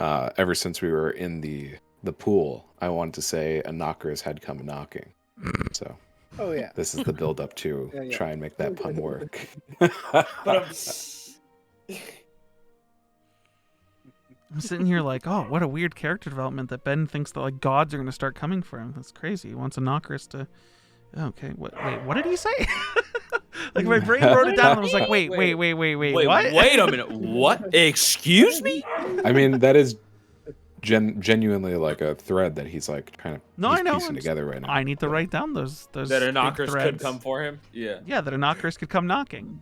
ever since we were in the pool, I wanted to say a Nokris had come knocking. So Oh yeah. this is the build up to Yeah. try and make that pun work. I'm sitting here like, oh, what a weird character development that Ben thinks that like gods are going to start coming for him. That's crazy. He wants a Nokris to. Okay, wait, what did he say? Like my brain wrote it down and was like, wait, what? Wait a minute. What? Excuse me? I mean, that is genuinely like a thread that he's like trying to I know. piecing together right now. I need to write down those That big Nokris could threads. come for him? Yeah. Yeah, that a Nokris could come knocking.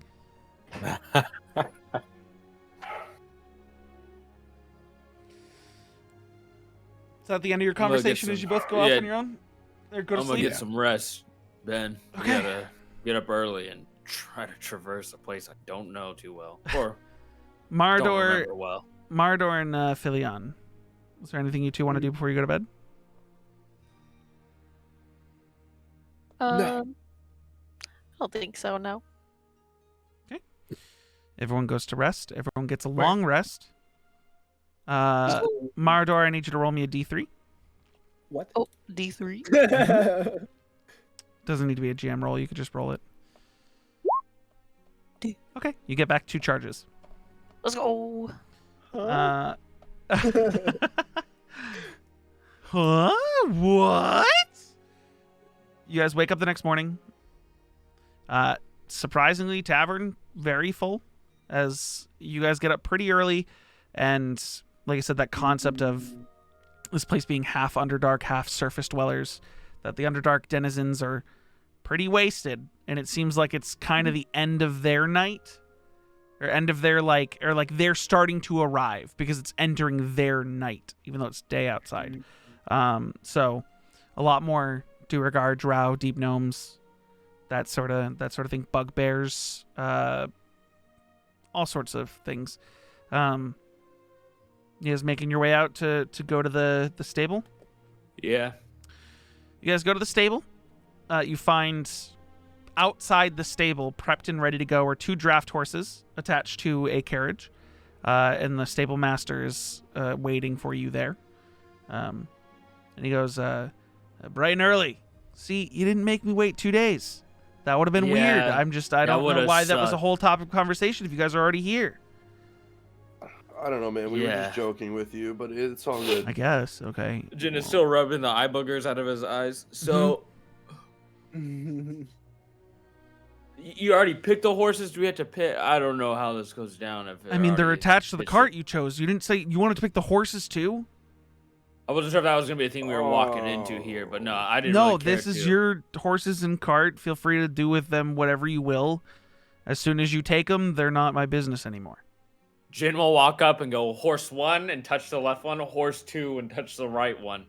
Is that the end of your I'm gonna get conversation as you both go off yeah. on your own? Or go to I'm going to sleep? get some rest, Ben. Okay. We gotta get up early and try to traverse a place I don't know too well. Or don't Mardor, remember well. Mardor and Philion. Is there anything you two want to do before you go to bed? No. I don't think so, no. Everyone goes to rest. Everyone gets a long rest. Mardor, I need you to roll me a D3. What? Oh, D3. Doesn't need to be a GM roll. You could just roll it. D. Okay, you get back 2 charges. Let's go. Huh? Huh? What? You guys wake up the next morning. Surprisingly, tavern very full, as you guys get up pretty early, and like I said, that concept of this place being half Underdark, half surface dwellers, that the Underdark denizens are pretty wasted, and it seems like it's kind of the end of their night, or end of their they're starting to arrive because it's entering their night, even though it's day outside. So a lot more Duergar, Drow, Deep Gnomes, that sort of thing, bugbears, all sorts of things. You guys making your way out to go to the stable? Yeah. You guys go to the stable. You find outside the stable, prepped and ready to go, are 2 draft horses attached to a carriage, and the stable master is waiting for you there. And he goes, bright and early. See, you didn't make me wait 2 days. That would have been weird. Yeah, I don't know would've why that was a sucked. whole topic of conversation if you guys are already here. I don't know, man. We were Yeah. just joking with you, but it's all good. I guess. Okay. Jin is still rubbing the eye boogers out of his eyes. So, you already picked the horses? Do we have to pick? I don't know how this goes down. I mean, they're already attached to the pitched cart it. you chose. You didn't say you wanted to pick the horses too? I wasn't sure if that was gonna be a thing we were walking into here, but no, I didn't. No, really care this is to. your horses and cart. Feel free to do with them whatever you will. As soon as you take them, they're not my business anymore. Jin will walk up and go horse 1 and touch the left one, horse 2 and touch the right one.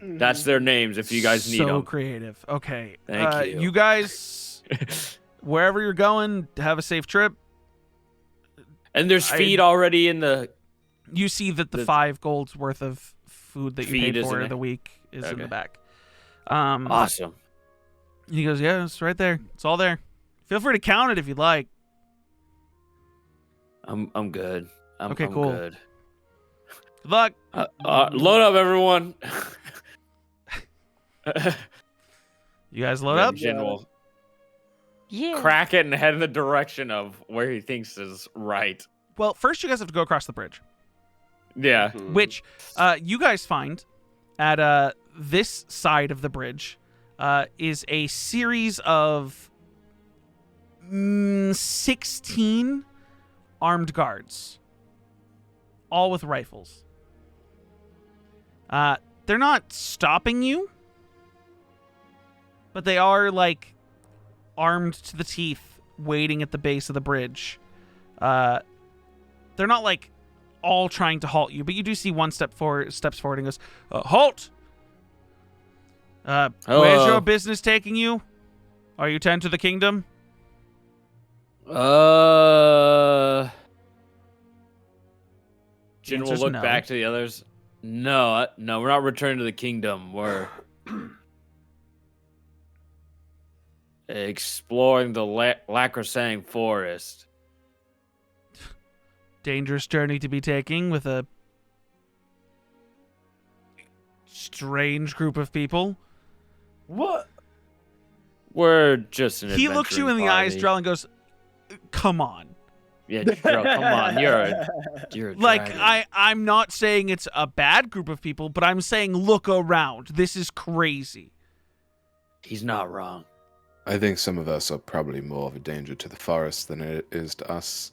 That's their names if you guys need them. So creative. Okay. Thank you. You guys, wherever you're going, have a safe trip. And there's feed already in the... You see that the 5 gold's worth of food that you Feed paid is in for it? the week is in Okay. the back. Awesome. He goes, yeah, it's right there. It's all there. Feel free to count it if you'd like. I'm good. I'm Okay, cool. good. Good luck. Load up, everyone. You guys load up? Jin will Yeah. crack it and head in the direction of where he thinks is right. Well, first you guys have to go across the bridge, Yeah. which you guys find at this side of the bridge is a series of 16 armed guards, all with rifles. They're not stopping you, but they are like armed to the teeth, waiting at the base of the bridge. They're not like all trying to halt you, but you do see one steps forward and goes, "Halt! Where's Hello. your business taking you? Are you tend to the kingdom?" Jin will Answer's look no. back to the others. No, we're not returning to the kingdom. We're exploring the Lacrosang forest. Dangerous journey to be taking with a strange group of people. What? We're just an He looks you in the eyes, Drell, and goes, "Come on." Yeah, Drell, come on. You're a Like, dragon. I'm not saying it's a bad group of people, but I'm saying look around. This is crazy. He's not wrong. I think some of us are probably more of a danger to the forest than it is to us.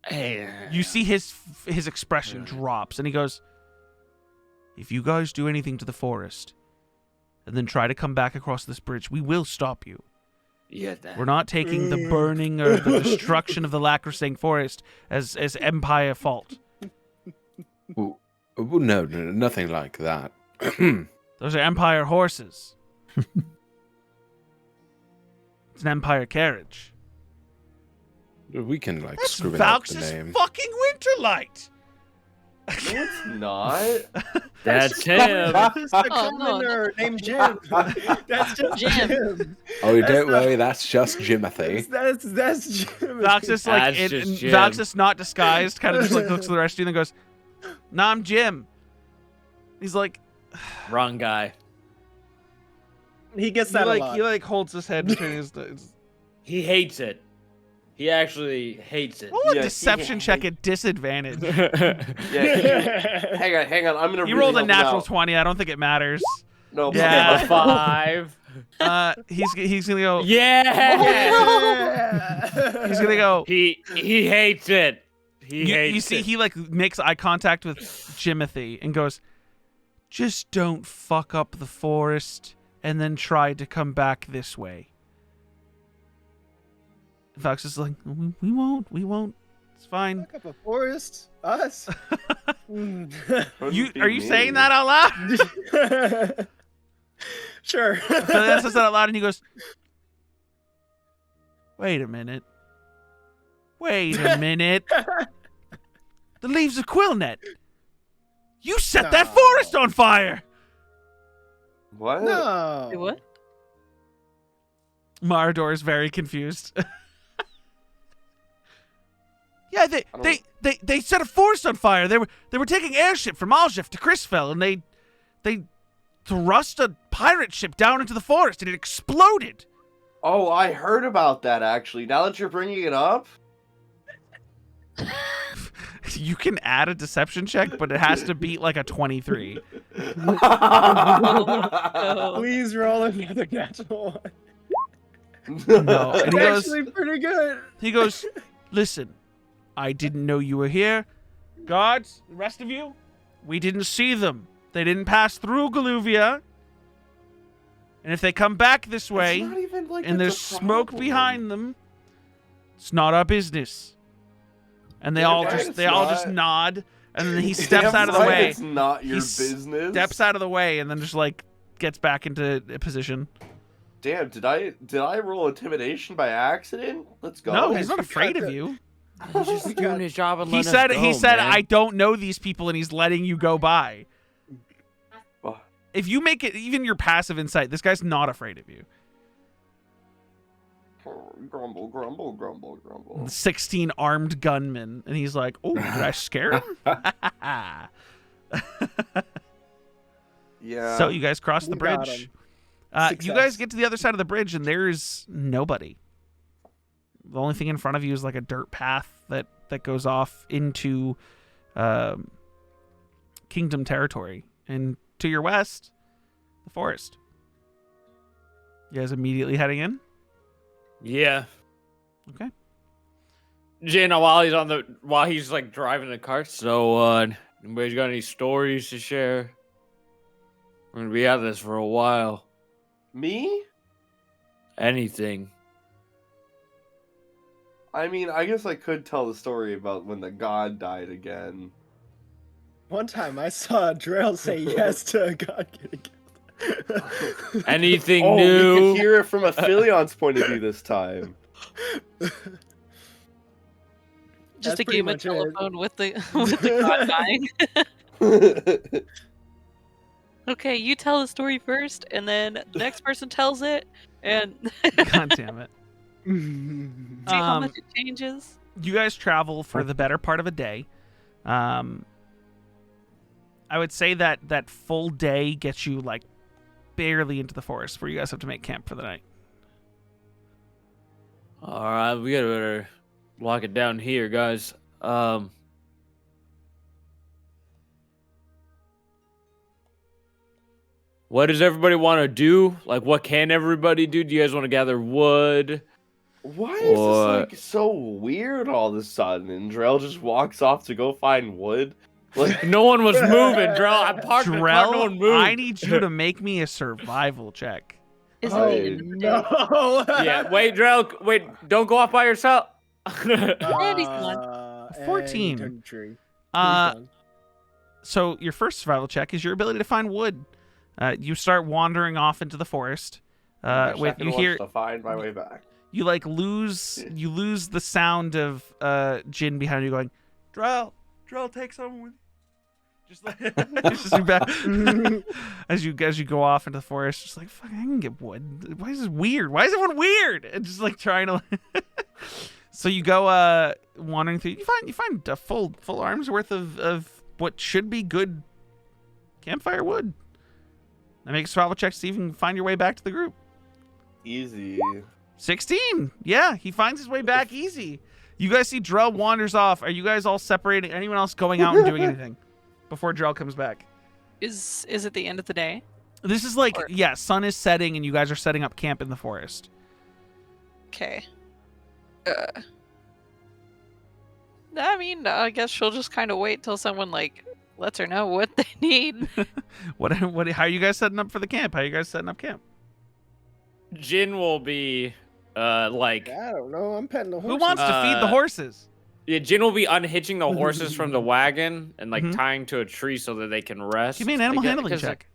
Hey, You see his expression drops, and he goes, "If you guys do anything to the forest, and then try to come back across this bridge, we will stop you. yeah, We're not taking the burning or the destruction of the Lacrosang forest as Empire fault. Well, no, nothing like that. Those are Empire horses. It's an Empire carriage. We can, like, That's screw it up the Vaux's name. fucking Winterlight. No, it's not. that's him. Just a Oh, no, commoner named Jim. That's just Jim. Jim. Oh, That's don't not- worry, that's just Jimothy. That's Jim. Vaux's like That's just Jim. Vaux's not disguised, kind of just like looks at the rest of you and then goes, "Nah, I'm Jim." He's like, Wrong guy. He gets he that a like lot. he like holds his head between his. He hates it. He actually hates it. Roll a Yeah, deception check at disadvantage. Yeah, hang on. I'm gonna. He really rolled a help him natural out. 20. I don't think it matters. No. Yeah. A 5. He's gonna go. Yeah. He's gonna go. He hates it. He hates You see, it. he like makes eye contact with Jimothy and goes, "Just don't fuck up the forest, and then try to come back this way." Fox is like, "We won't. It's fine." Fuck up a forest. Us. Wouldn't be Are you me. saying that out loud? Sure. Philip says that out loud, and he goes, "Wait a minute. The leaves of Quillnet. You set that No. forest on fire." What? No. Wait, what? Marador is very confused. Yeah, they set a forest on fire. They were taking airship from Aljef to Chrisfell, and they thrust a pirate ship down into the forest, and it exploded. Oh, I heard about that actually. Now that you're bringing it up. You can add a deception check, but it has to beat like a 23. Please roll another natural one. No, and It's he goes, actually pretty good. "Listen, I didn't know you were here. Guards, the rest of you, we didn't see them. They didn't pass through Geluvia. And if they come back this way, It's not even like and it's there's a smoke problem. behind them, it's not our business. And they Damn all right just it's just not. nod, and then he steps Damn out of the right way. It's not your He business. Steps out of the way, and then just like gets back into a position. Damn, did I roll intimidation by accident? Let's go. No, he's not you afraid got of the- you. He's just doing his job and He letting said us go, he said man. I don't know these people, and he's letting you go by. Oh, If you make it even your passive insight, this guy's not afraid of you. grumble, grumble, grumble, grumble. 16 armed gunmen, and he's like, "Oh, did I scare him?" Yeah. So you guys cross the We got bridge. him. You guys Success. get to the other side of the bridge, and there's nobody. The only thing in front of you is like a dirt path that goes off into Kingdom territory, and to your west, the forest. You guys immediately heading in? Yeah. Okay. Jin, while he's like driving the cart, so anybody's got any stories to share? We're gonna be at this for a while. Me? Anything. I mean, I guess I could tell the story about when the god died again. One time I saw Drell say yes to a god getting killed. Anything Oh, we new? could hear it from Aphilion's point of view this time. Just That's a pretty game of much it. telephone with the with the god dying. Okay, you tell the story first, and then the next person tells it, and God damn it. see how much it changes. You guys travel for the better part of a day. I would say that full day gets you like barely into the forest, where you guys have to make camp for the night. All right, we gotta better lock it down here, guys. What does everybody want to do? Like, what can everybody do? Do you guys want to gather wood? Why is What? this like so weird all of a sudden? And Drell just walks off to go find wood. Like, No one was moving, Drell. I parked the car, no one Drell, moved. I need you to make me a survival check. Is Oh, it the end of the day? no! Yeah, wait, Drell. Wait, don't go off by yourself. Andy's gone. 14. And he turned a tree. He's Uh, gone. So your first survival check is your ability to find wood. You start wandering off into the forest. my With second you one's hear to find my way back. you like lose the sound of Jin behind you going, Drell, take someone with you. Just like just back. as you go off into the forest, just like fuck, I can get wood. Why is this weird? Why is everyone weird? And just like trying to. So you go wandering through. You find a full arm's worth of what should be good campfire wood. I make survival checks to even find your way back to the group. Easy. 16. Yeah, he finds his way back easy. You guys see Drell wanders off. Are you guys all separating? Anyone else going out and doing anything before Drell comes back? Is it the end of the day? This is like, Or- yeah, sun is setting and you guys are setting up camp in the forest. Okay. I mean, I guess she'll just kind of wait till someone like lets her know what they need. What? How are you guys setting up for the camp? How are you guys setting up camp? Jin will be, like, I don't know. I'm petting the horse. Who wants to feed the horses? yeah, Jin will be unhitching the horses from the wagon and like Mhm. tying to a tree so that they can rest. Give me an animal I guess- handling 'cause, check.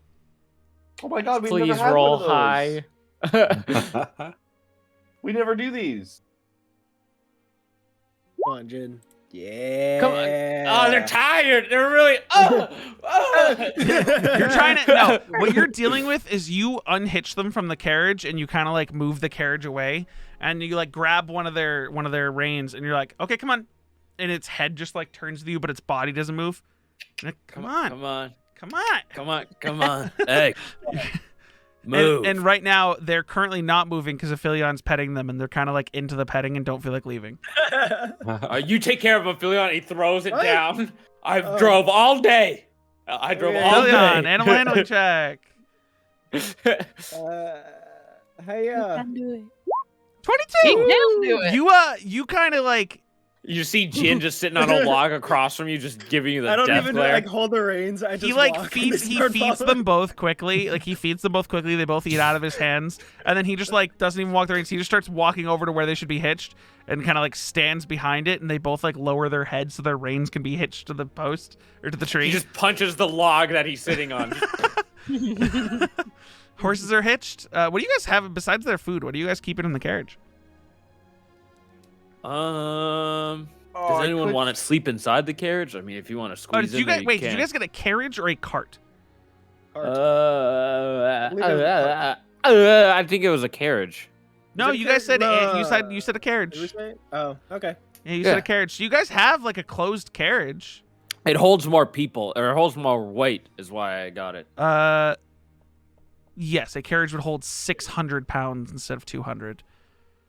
Oh my god, we Please never had roll one of those. high. We never do these. Come on, Jin. Yeah. Come on. Oh, they're tired. They're really. Oh. You're trying to no. What you're dealing with is you unhitch them from the carriage and you kind of like move the carriage away and you like grab one of their reins and you're like, okay, come on, and its head just like turns to you, but its body doesn't move. And it, come on, Come on. come on. Come on. Come on. Hey. Move. And right now they're currently not moving because Aphilion's petting them and they're kind of like into the petting and don't feel like leaving. You take care of Aphilion. He throws it What? down. I Oh. drove all day. I drove Yeah. all Aphilion, day. animal handling check. Hey, Can do it. 22. He can do it. You kind of like You see Jin just sitting on a log across from you, just giving you the I don't death even glare. like hold the reins. I just He like walk and feeds they he start feeds following. them both quickly. Like he feeds them both quickly. They both eat out of his hands, and then he just like doesn't even walk the reins. He just starts walking over to where they should be hitched and kind of like stands behind it, and they both like lower their heads so their reins can be hitched to the post or to the tree. He just punches the log that he's sitting on. Horses are hitched. What do you guys have besides their food? What are you guys keeping in the carriage? Does anyone want to sleep inside the carriage? I mean, if you want to squeeze Did you in there, guys wait? can. Did you guys get a carriage or a cart? I think it was a carriage. No, it a you guys said carriage? you said a carriage. Did we say? Oh, okay. Yeah, you said a carriage. So you guys have like a closed carriage. It holds more people, or it holds more weight, is why I got it. Yes, a carriage would hold 600 pounds instead of 200.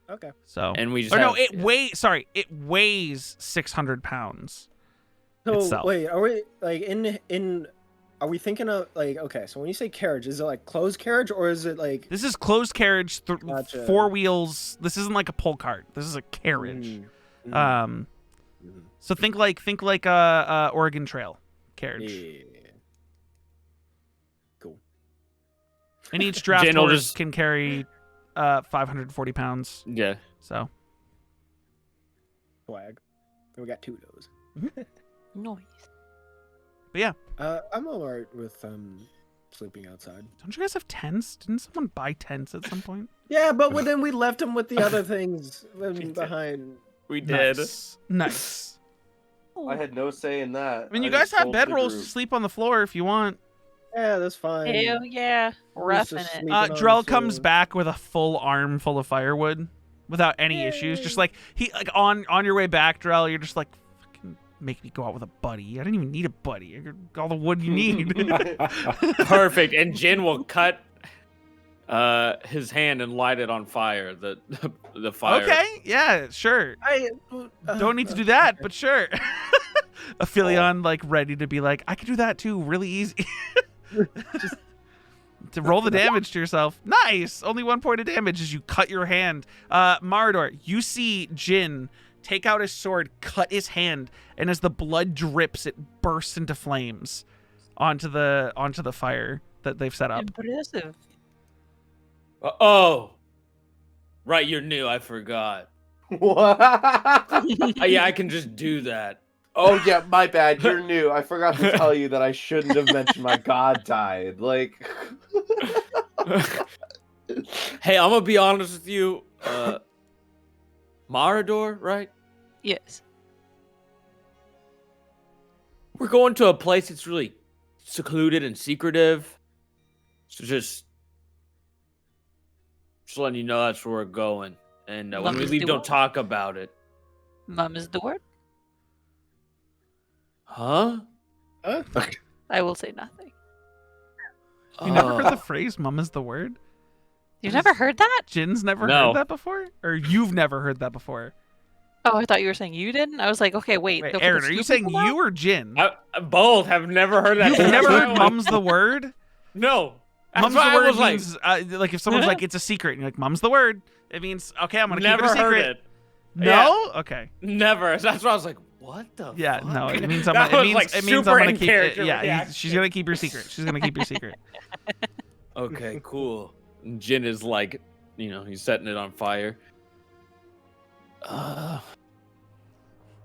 Okay. So, And we just or no, have- it weighs 600 pounds. So Itself. wait, are we like in? Are we thinking of like okay? So when you say carriage, is it like closed carriage or is it like? This is closed carriage, Gotcha. 4 wheels. This isn't like a pull cart. This is a carriage. So think like Oregon Trail carriage. Yeah. Cool. And each draft Jane will horse just- can carry 540 pounds. Yeah. So Swag. We got 2 of those. Nice. but yeah, I'm alright with sleeping outside. don't you guys have tents? Didn't someone buy tents at some point? Yeah, but then we left them with the other things behind. We did. Nice. I had no say in that. I mean, you I guys just have told the bedrolls to group. sleep on the floor if you want. Yeah, that's fine. Hell yeah. Roughing just it. sleep- on the Drell comes floor. back with a full arm full of firewood without any issues. Just like he like on your way back, Drell, you're just like fucking make me go out with a buddy. I didn't even need a buddy. I got all the wood you need. Perfect. And Jin will cut his hand and light it on fire. The fire. Okay, yeah, sure. I Don't need to do that, but sure. Aphelion like ready to be like, I could do that too, really easy. Just to roll the damage to yourself. Nice. Only 1 point of damage as you cut your hand. Marador, you see Jin take out his sword, cut his hand, and as the blood drips, it bursts into flames onto the fire that they've set up. Impressive. Oh. Right, you're new. I forgot. What? Yeah, I can just do that. Oh yeah, my bad. You're new. I forgot to tell you that I shouldn't have mentioned my god died. Like, Hey, I'm gonna be honest with you. Marador, right? Yes. We're going to a place that's really secluded and secretive. So just letting you know that's where we're going. And when we Mum's leave, the don't what? talk about it. Mum is the word. Huh? I will say nothing. You never heard the phrase "mum is the word"? You've never heard that? Jin's never No. heard that before, or you've never heard that before. Oh, I thought you were saying you didn't. I was like, okay, wait. Wait, don't Aaron, put are you the saying stupid you or Jin? Both have never heard that. You've phrase. never heard No. "mum's the word"? No. That's Mum's the why I word was like, means like if someone's like it's a secret, and you're like "mum's the word," it means okay, I'm gonna never keep it a heard secret. it. No, okay, Never. That's why I was like, what the yeah, fuck? no, it means I'm That gonna, was, like, it means I'm super gonna in keep character it. Yeah, reaction. she's gonna keep your secret. She's gonna keep your secret. Okay, cool. And Jin is like, he's setting it on fire.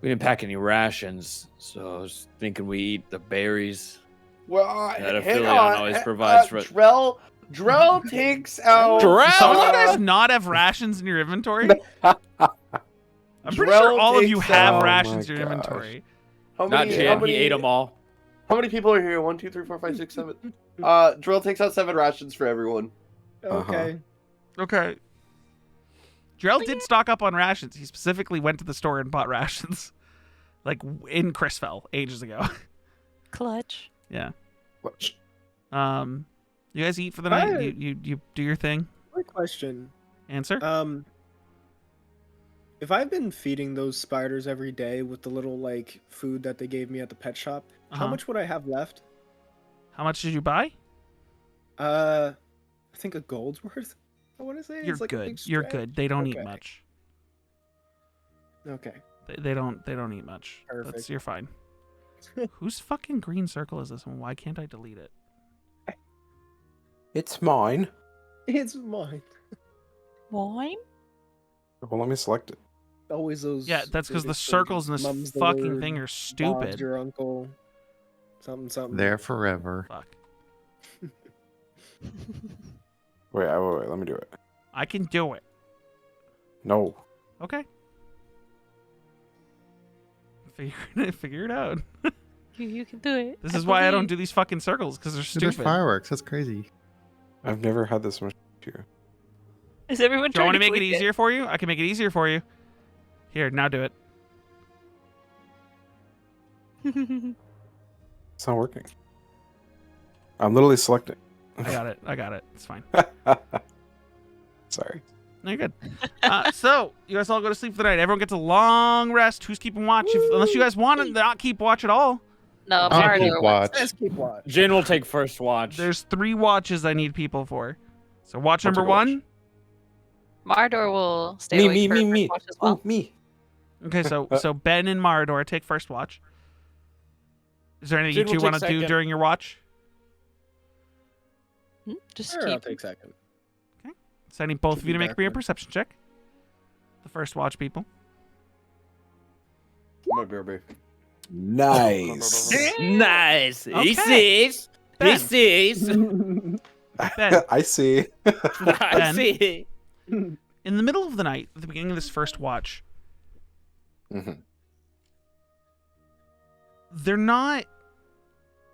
We didn't pack any rations, so I was thinking we eat the berries. well, That hang Aetheria on. always provides for it. Drell takes out. Some of you uh, guys not have rations in your inventory. I'm pretty Drell sure all of you takes have out- rations Oh in your my inventory. How Not many? Jin, How many? he ate them all. How many people are here? 1, 2, 3, 4, 5, 6, 7. Drell takes out 7 rations for everyone. Okay. Okay. Drell did stock up on rations. He specifically went to the store and bought rations, like in Chrisfell ages ago. Clutch. Yeah. What? You guys eat for the night. Hi. You do your thing. Quick question. Answer. If I've been feeding those spiders every day with the little like food that they gave me at the pet shop, how Uh-huh. much would I have left? How much did you buy? I think a gold's worth. I want to say You're it's like a good. big You're stretch. good. They don't eat Okay. much. Okay. They don't eat much. Perfect. You're fine. Whose fucking green circle is this, and why can't I delete it? It's mine. It's mine. Wine? Well, let me select it. Always those. Yeah, that's because the biggest circles in this Mum's the fucking word, thing are Bob's stupid. your uncle. Something. There forever. Fuck. Wait, let me do it. I can do it. No. Okay. Figure it out. You can do it. This is why I don't do these fucking circles, because they're Dude, there's stupid. fireworks. That's crazy. I've never had this much here. Is everyone Do you trying want to make it click easier for you? I can make it easier for you. Here, now do it. It's not working. I'm literally selecting. I got it. It's fine. Sorry. No, you're good. So, you guys all go to sleep for the night. Everyone gets a long rest. Who's keeping watch? Unless you guys want to not keep watch at all. No, I'll Marador keep wants- watch. Let's keep watch. Jin will take first watch. There's 3 watches I need people for. So, watch I'll number take a watch. 1. Marador will stay awake for first watch as well. Oh, me. Okay, so Ben and Marador take first watch. Is there anything Jin you will two want take to do second. during your watch? Just Sure, I'll keep. take second. So I need both Should of you to be make me a back then. perception check. The first watch people. My baby. Nice. Nice. Okay. He sees. Ben. He sees. Ben. I see. I Ben. see. In the middle of the night, at the beginning of this first watch, Mhm. they're not.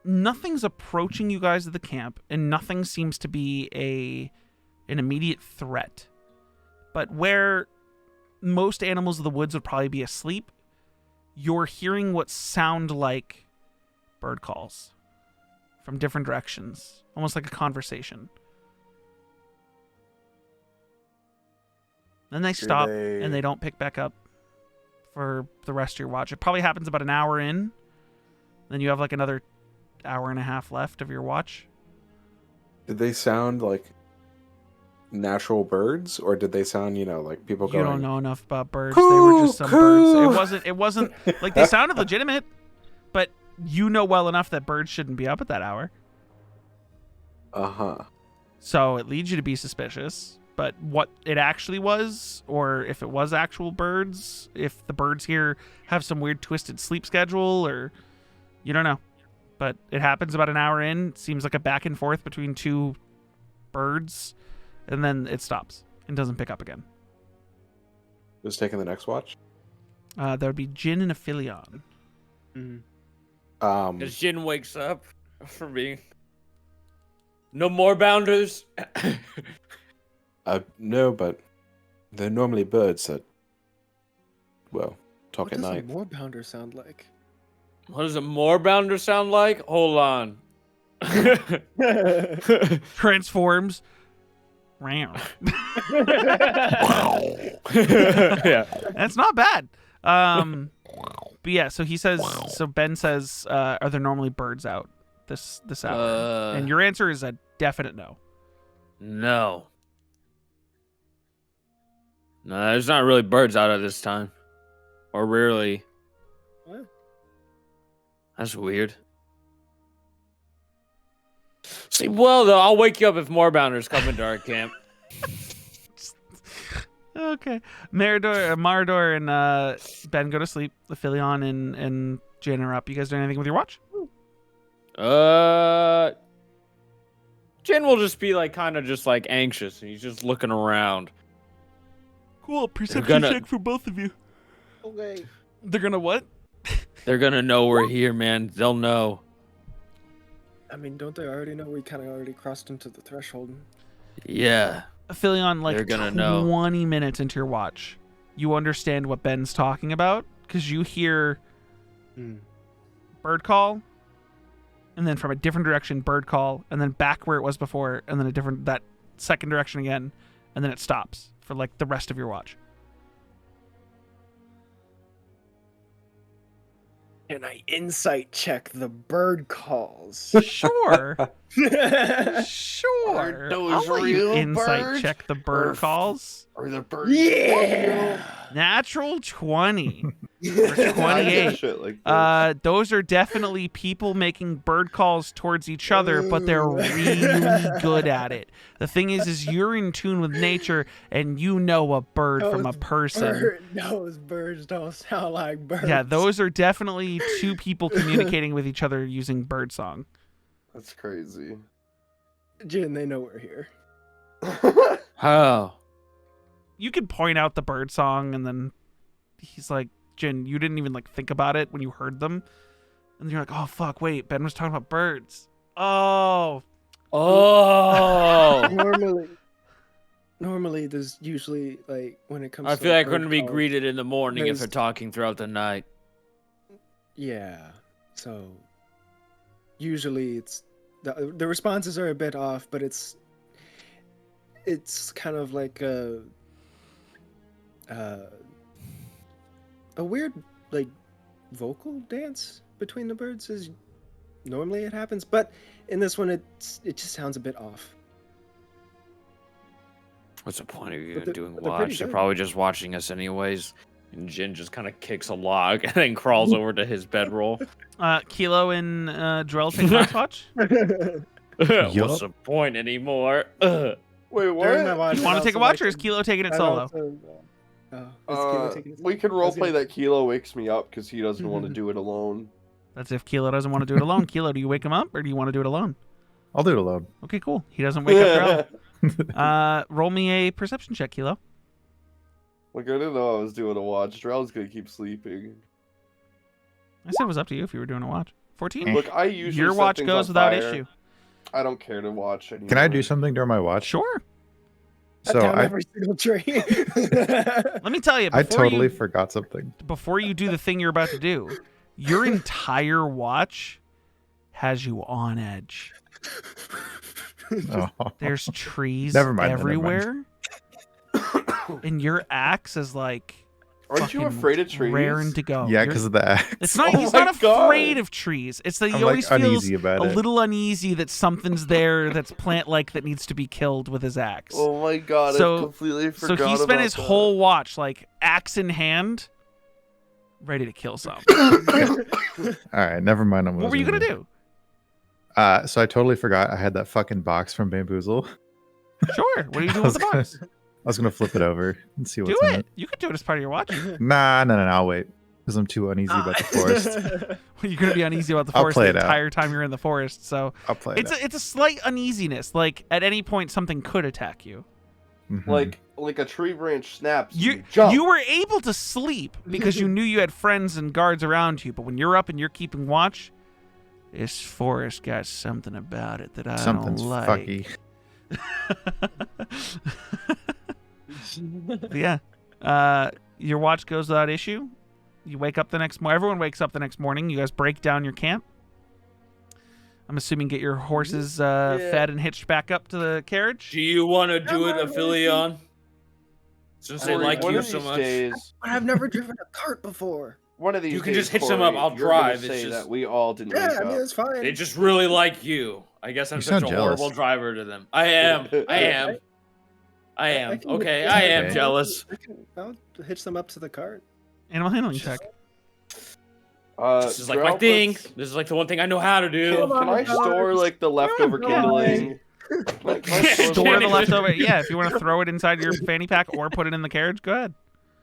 Nothing's approaching you guys at the camp, and nothing seems to be an immediate threat. But where most animals of the woods would probably be asleep, you're hearing what sound like bird calls from different directions, almost like a conversation. Then they stop and they don't pick back up for the rest of your watch. It probably happens about an hour in. Then you have like another hour and a half left of your watch. Did they sound like natural birds, or did they sound, like people You going? don't know enough about birds. Coo, They were just some coo. birds. It wasn't like they sounded legitimate, but you know well enough that birds shouldn't be up at that hour. Uh-huh. So it leads you to be suspicious. But what it actually was, or if it was actual birds, if the birds here have some weird twisted sleep schedule, or you don't know. But it happens about an hour in. It seems like a back and forth between 2 birds, and then it stops and doesn't pick up again. Just taking the next watch. There would be Jin and Aphelion. As Jin wakes up from being. No more bounders. No, but they're normally birds that, well, talk What at does a night. moorbounder sound like? What does a more bounder sound like? Hold on. Transforms. Round. Yeah. That's not bad. But yeah, so he says. So Ben says, "Are there normally birds out this hour?" And your answer is a definite no. No. No, there's not really birds out at this time. Or rarely. What? That's weird. See, well, though, I'll wake you up if more bounders come into our camp. Okay, Marador, and Ben go to sleep. Aphelion and Jen are up. You guys doing anything with your watch? Jin will just be like kind of just like anxious, and he's just looking around. Cool. Perception gonna- check for both of you. Okay. They're gonna what? They're gonna know we're here, man. They'll know. I mean, don't they already know we kind of already crossed into the threshold? Yeah. Aphelion, like They're gonna know. 20 minutes into your watch, you understand what Ben's talking about because you hear bird call, and then from a different direction, bird call, and then back where it was before, and then that second direction again, and then it stops for like the rest of your watch. Can I insight check the bird calls? Sure. Yeah! Sure. those I'll let you real insight birds? check the bird calls. Are the birds? Natural 20. Number 28. Shit like this. Those are definitely people making bird calls towards each other, but they're really good at it. The thing is you're in tune with nature, and you know a bird from a person. Those birds don't sound like birds. Yeah, those are definitely two people communicating with each other using bird song. That's crazy. Jin, they know we're here. How? You could point out the bird song, and then he's like, Jin, you didn't even like think about it when you heard them, and you're like, oh fuck, wait, Ben was talking about birds. Oh. Normally there's usually like when it comes I to feel like bird we're gonna be calls, greeted in the morning if there's- they're talking throughout the night. Yeah. So usually it's the responses are a bit off, but it's kind of like a weird like vocal dance between the birds is normally it happens, but in this one it just sounds a bit off. What's the point of you But they're- doing but they're pretty watch? They're good. probably just watching us anyways. And Jin just kind of kicks a log and then crawls over to his bedroll. Kelo and Drell take last watch. What's the point anymore? Wait, During my what? watch, You I'd want to take a also watch, like or is Kelo taking it I'd solo? also- is Kilo taking it We solo? can I was roleplay gonna- that Kelo wakes me up because he doesn't want to do it alone. That's if Kelo doesn't want to do it alone. Kelo, do you wake him up, or do you want to do it alone? I'll do it alone. Okay, cool. He doesn't wake up Drell. Roll me a perception check, Kelo. Like, I didn't know I was doing a watch. Drell's gonna keep sleeping. I said it was up to you if you were doing a watch. 14. Look, I usually Your set watch things goes on without fire. issue. I don't care to watch anymore. Can I do something during my watch? Sure. Cut So down I every single tree. Let me tell you, I before totally you forgot something. before you do the thing you're about to do, your entire watch has you on edge. Oh. There's trees Never mind then, never mind. everywhere, and your axe is like Aren't you fucking afraid of trees? raring to go. Yeah, You're- because of the axe. it's not. Oh He's my not God. afraid of trees. It's that he I'm always like feels uneasy about a it. little uneasy that something's there that's plant-like that needs to be killed with his axe. Oh my god, So- I completely So forgot he spent about his that. whole watch like axe in hand, ready to kill some. All right, never mind. What were you gonna do? So I totally forgot I had that fucking box from Bamboozle. Sure. What are you I doing was with the gonna- box? I was gonna flip it over and see Do what's in it. it. You could do it as part of your watch. Nah, I'll wait because I'm too uneasy about the forest. You're gonna be uneasy about the I'll forest play the it out. entire time you're in the forest. So I'll play it's it. it's a slight uneasiness. Like at any point something could attack you. Mhm. Like a tree branch snaps. You jump. you were able to sleep because you knew you had friends and guards around you. But when you're up and you're keeping watch, this forest got something about it that I Something's don't like. fucky. But yeah. Your watch goes without issue. You wake up the next morning. Everyone wakes up the next morning. You guys break down your camp. I'm assuming get your horses fed and hitched back up to the carriage. Do you want to do it, Aphelion? Since they Corey, like one you of so these much. days, I've never driven a cart before. one of these You can days, just hitch them up, Corey, I'll you're gonna drive, it's Say just- that we all didn't Yeah, wake I mean up. it's fine. They just really like you. I guess I'm You such a sound jealous. horrible driver to them. I am. I am. I am. can- Okay, I am Okay. jealous. I'll hitch them up to the cart. Animal handling check. This is like my Drell, thing. let's- This is like the one thing I know how to do. Can I store like the leftover Yeah. kindling? Like, can I Store the Jenny. leftover. Yeah, if you want to throw it inside your fanny pack or put it in the carriage, go ahead.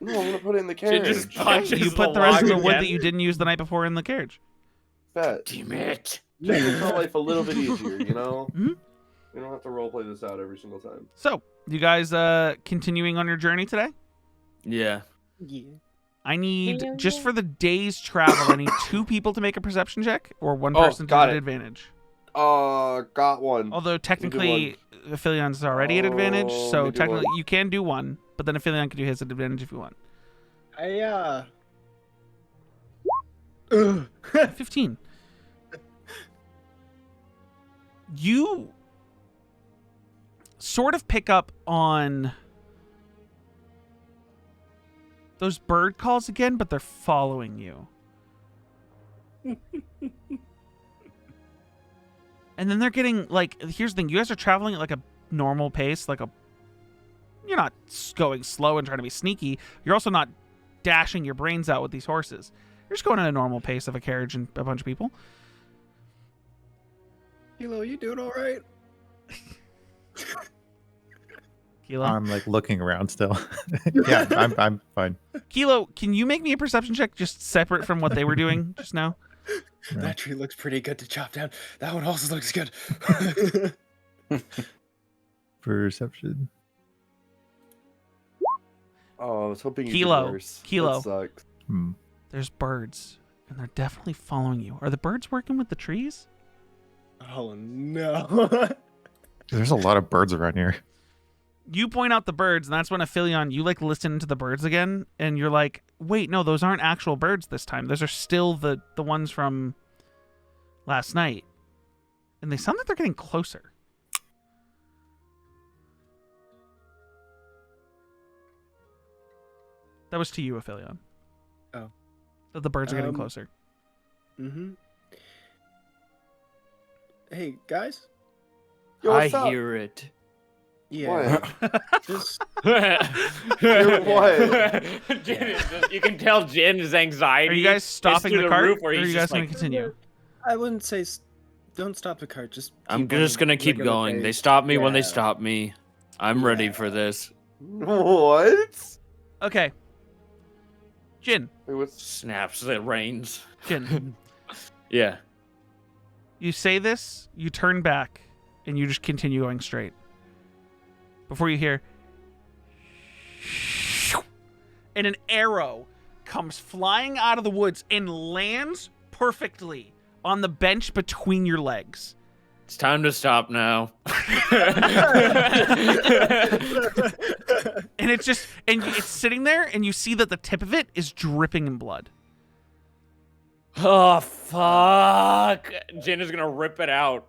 No, I'm gonna put it in the She just carriage. punches You put the rest log of the wood again. that you didn't use the night before in the carriage. Bet. Damn it. Makes my life a little bit easier, you know? Mhm. We don't have to roleplay this out every single time. So, you guys continuing on your journey today? Yeah. Yeah. I need, just for the day's travel, I need 2 people to make a perception check, or one Oh, person to got get it. advantage. Got one. Although technically, Aphilion's already at advantage, Oh, so let me do technically one. you can do one, but then Aphelion can do his at advantage if you want. I 15. You sort of pick up on those bird calls again, but they're following you. And then they're getting, like, here's the thing. You guys are traveling at, like, a normal pace. You're not going slow and trying to be sneaky. You're also not dashing your brains out with these horses. You're just going at a normal pace of a carriage and a bunch of people. Kelo, you doing all right? Kelo? I'm like looking around still. Yeah, I'm fine. Kelo, can you make me a perception check just separate from what they were doing just now? Yeah. That tree looks pretty good to chop down. That one also looks good. Perception. Oh, I was hoping you Kelo, did worse. Kelo. That sucks. There's birds, and they're definitely following you. Are the birds working with the trees? Oh no. There's a lot of birds around here. You point out the birds, and that's when Aphelion, you like listen to the birds again, and you're like, wait, no, those aren't actual birds this time. Those are still the ones from last night. And they sound like they're getting closer. That was to you, Aphelion. Oh. That the birds are getting closer. Mm-hmm. Hey, guys? Yo, I what's up? hear it. Yeah. What? Just What? Jin is just, you can tell Jin's anxiety. Are you guys stopping through the cart, roof or where are he's you guys just going like, to continue? I wouldn't say don't stop the cart. Just I'm keep just on gonna keep regular going. They pace. stop me when they Yeah. stop me. I'm ready for this. What? Okay. Jin. Wait, what's... Snaps the reins. Jin. Yeah. You say this, you turn back, and you just continue going straight. Before you hear, and an arrow comes flying out of the woods and lands perfectly on the bench between your legs. It's time to stop now. And it's just, and it's sitting there, and you see that the tip of it is dripping in blood. Oh, fuck. Jin is gonna rip it out.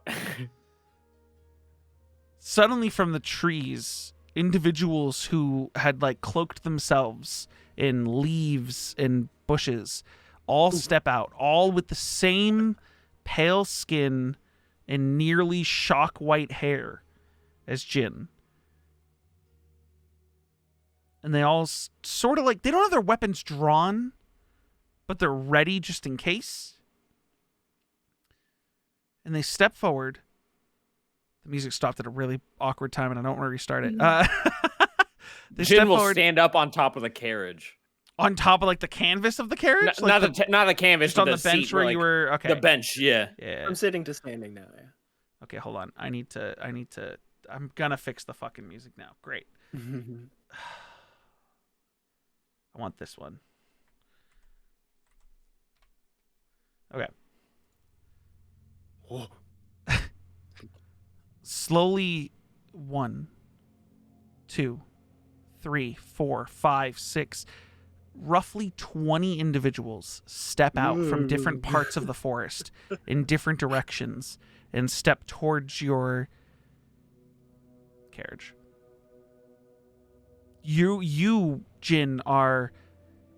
Suddenly from the trees, individuals who had like cloaked themselves in leaves and bushes all step out, all with the same pale skin and nearly shock white hair as Jin. And they all sort of like, they don't have their weapons drawn, but they're ready just in case. And they step forward. The music stopped at a really awkward time, and I don't want to restart it. They Jin step will forward stand up on top of the carriage. on top of like the canvas of the carriage, Not like not the canvas, just but on the bench seat, where like, you were. Okay, The bench, yeah. Yeah. I'm sitting to standing now. Yeah. Okay, hold on. I need to. I'm gonna fix the fucking music now. Great. I want this one. Okay. Slowly, 1, 2, 3, 4, 5, 6, roughly 20 individuals step out from different parts of the forest in different directions and step towards your carriage. You, Jin, are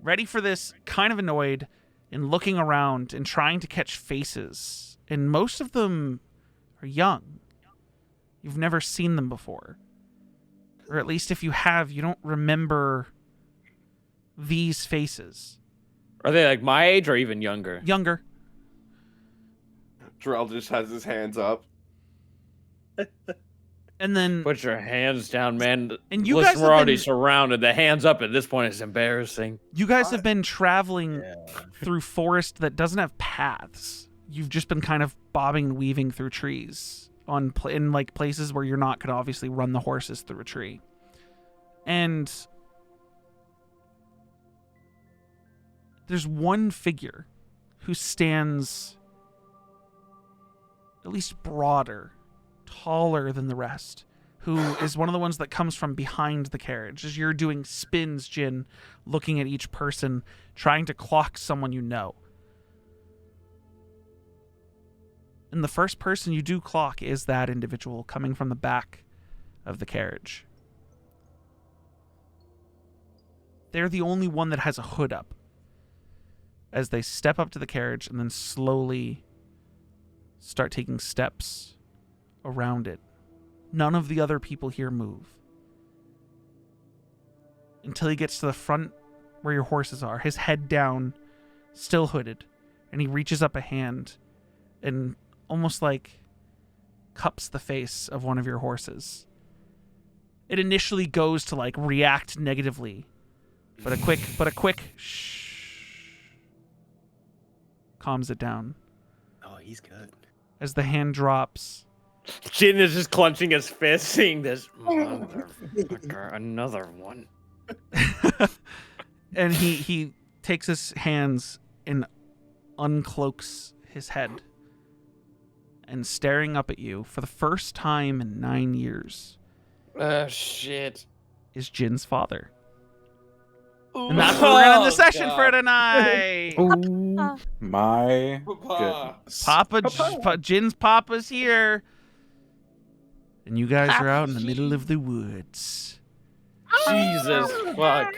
ready for this, kind of annoyed, and looking around and trying to catch faces. And most of them are young. You've never seen them before. Or at least if you have, you don't remember these faces. Are they like my age or even younger? Younger. Drell just has his hands up. And then Put your hands down, man. And you Listen, guys we're have already been- surrounded. The hands up at this point is embarrassing. you guys have been traveling through forest that doesn't have paths. You've just been kind of bobbing and weaving through trees in like places where you're not going to obviously run the horses through a tree. And there's one figure who stands at least broader, taller than the rest, who is one of the ones that comes from behind the carriage as you're doing spins, Jin, looking at each person, trying to clock someone you know. And the first person you do clock is that individual coming from the back of the carriage. They're the only one that has a hood up as they step up to the carriage and then slowly start taking steps around it. None of the other people here move until he gets to the front where your horses are, his head down, still hooded, and he reaches up a hand and almost like cups the face of one of your horses. It initially goes to like react negatively, but a quick shh calms it down. Oh, he's good. As the hand drops, Jin is just clenching his fist, seeing this motherfucker, another one. and he takes his hands and uncloaks his head. And staring up at you for the first time in 9 years Shit. is Jin's father. And that's where we're gonna end the session for tonight. My Jin's Papa's here. And you guys are out in the middle of the woods. Jesus fuck.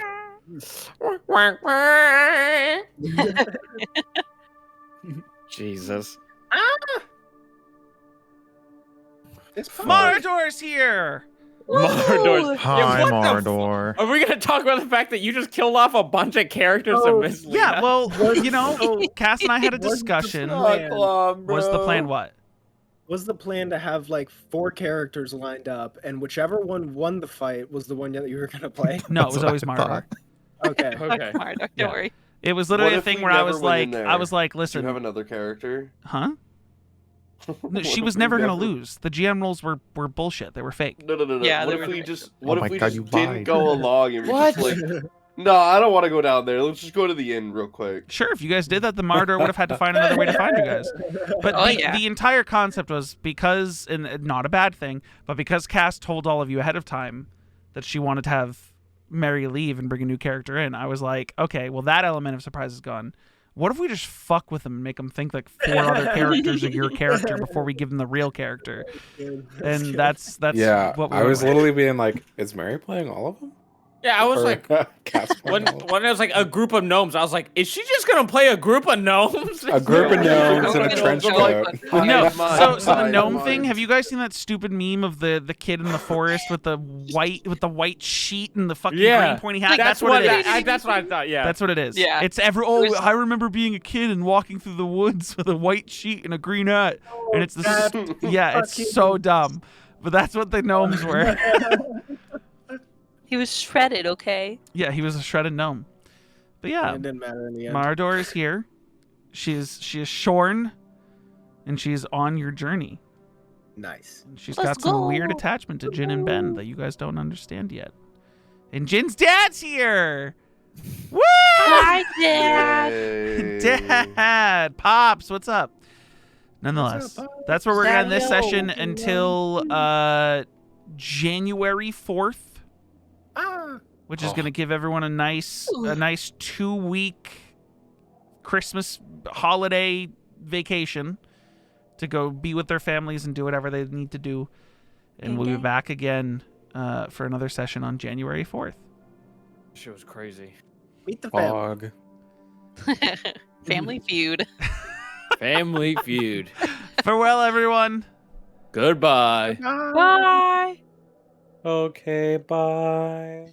Jesus. Matador's here. Mardor's. Hi, what the Mardor. Are we gonna talk about the fact that you just killed off a bunch of characters to mislead Yeah, us? well, you know, Cass and I had a discussion. Was the plan what? Was the plan to have like 4 characters lined up, and whichever one won the fight was the one that you were gonna play? No, it That's was what always I Mardor. thought. Okay. Okay. Don't Yeah. worry. It was literally What a if thing we where I never was went in like, there? Do you listen, have another character? huh? No, What she if was we never gonna lose. The GM rules were bullshit. They were fake. No. Yeah, what they if were we fake. just? Oh What my if we God, just you didn't lied. go along and we What? just like? No, I don't want to go down there. Let's just go to the inn real quick. Sure, if you guys did that, the Mardor would have had to find another way to find you guys. But Oh, the, yeah. the entire concept was because, and not a bad thing, but because Cass told all of you ahead of time that she wanted to have Mary leave and bring a new character in, I was like, okay, well, that element of surprise is gone. What if we just fuck with them and make them think like 4 other characters are your character before we give them the real character? And that's Yeah, what we I went was with. literally being like, is Mary playing all of them? Yeah, I was Or like, Cass when playing all of them? when it was like a group of gnomes, I was like, is she just gonna play a group of gnomes? A group of gnomes in a trench coat. No, Mine, so the mine, gnome mine. thing. Have you guys seen that stupid meme of the kid in the forest with the white sheet and the fucking green pointy hat? That's what it is. That's what I thought. Yeah. That's what it is. Yeah. It's was- I remember being a kid and walking through the woods with a white sheet and a green hat, and it's the yeah, it's so dumb, but that's what the gnomes were. He was shredded, okay? Yeah, he was a shredded gnome. But yeah, It didn't matter in the end. Mardor is here. She is shorn, and she is on your journey. Nice. She's Let's got some weird go. attachment to Jin and Ben that you guys don't understand yet. And Jin's dad's here. Woo! Hi, Dad. Yay. Dad, Pops, what's up? Nonetheless, Pops? that's where we're gonna end this Daddy-o. session until January 4th, which is gonna give everyone a nice 2-week Christmas holiday vacation to go be with their families and do whatever they need to do. And we'll be Okay. back again for another session on January 4th. Shit was crazy. Meet the family. Fog. Family Feud. Family Feud. Farewell, everyone. Goodbye. Bye. Okay, bye.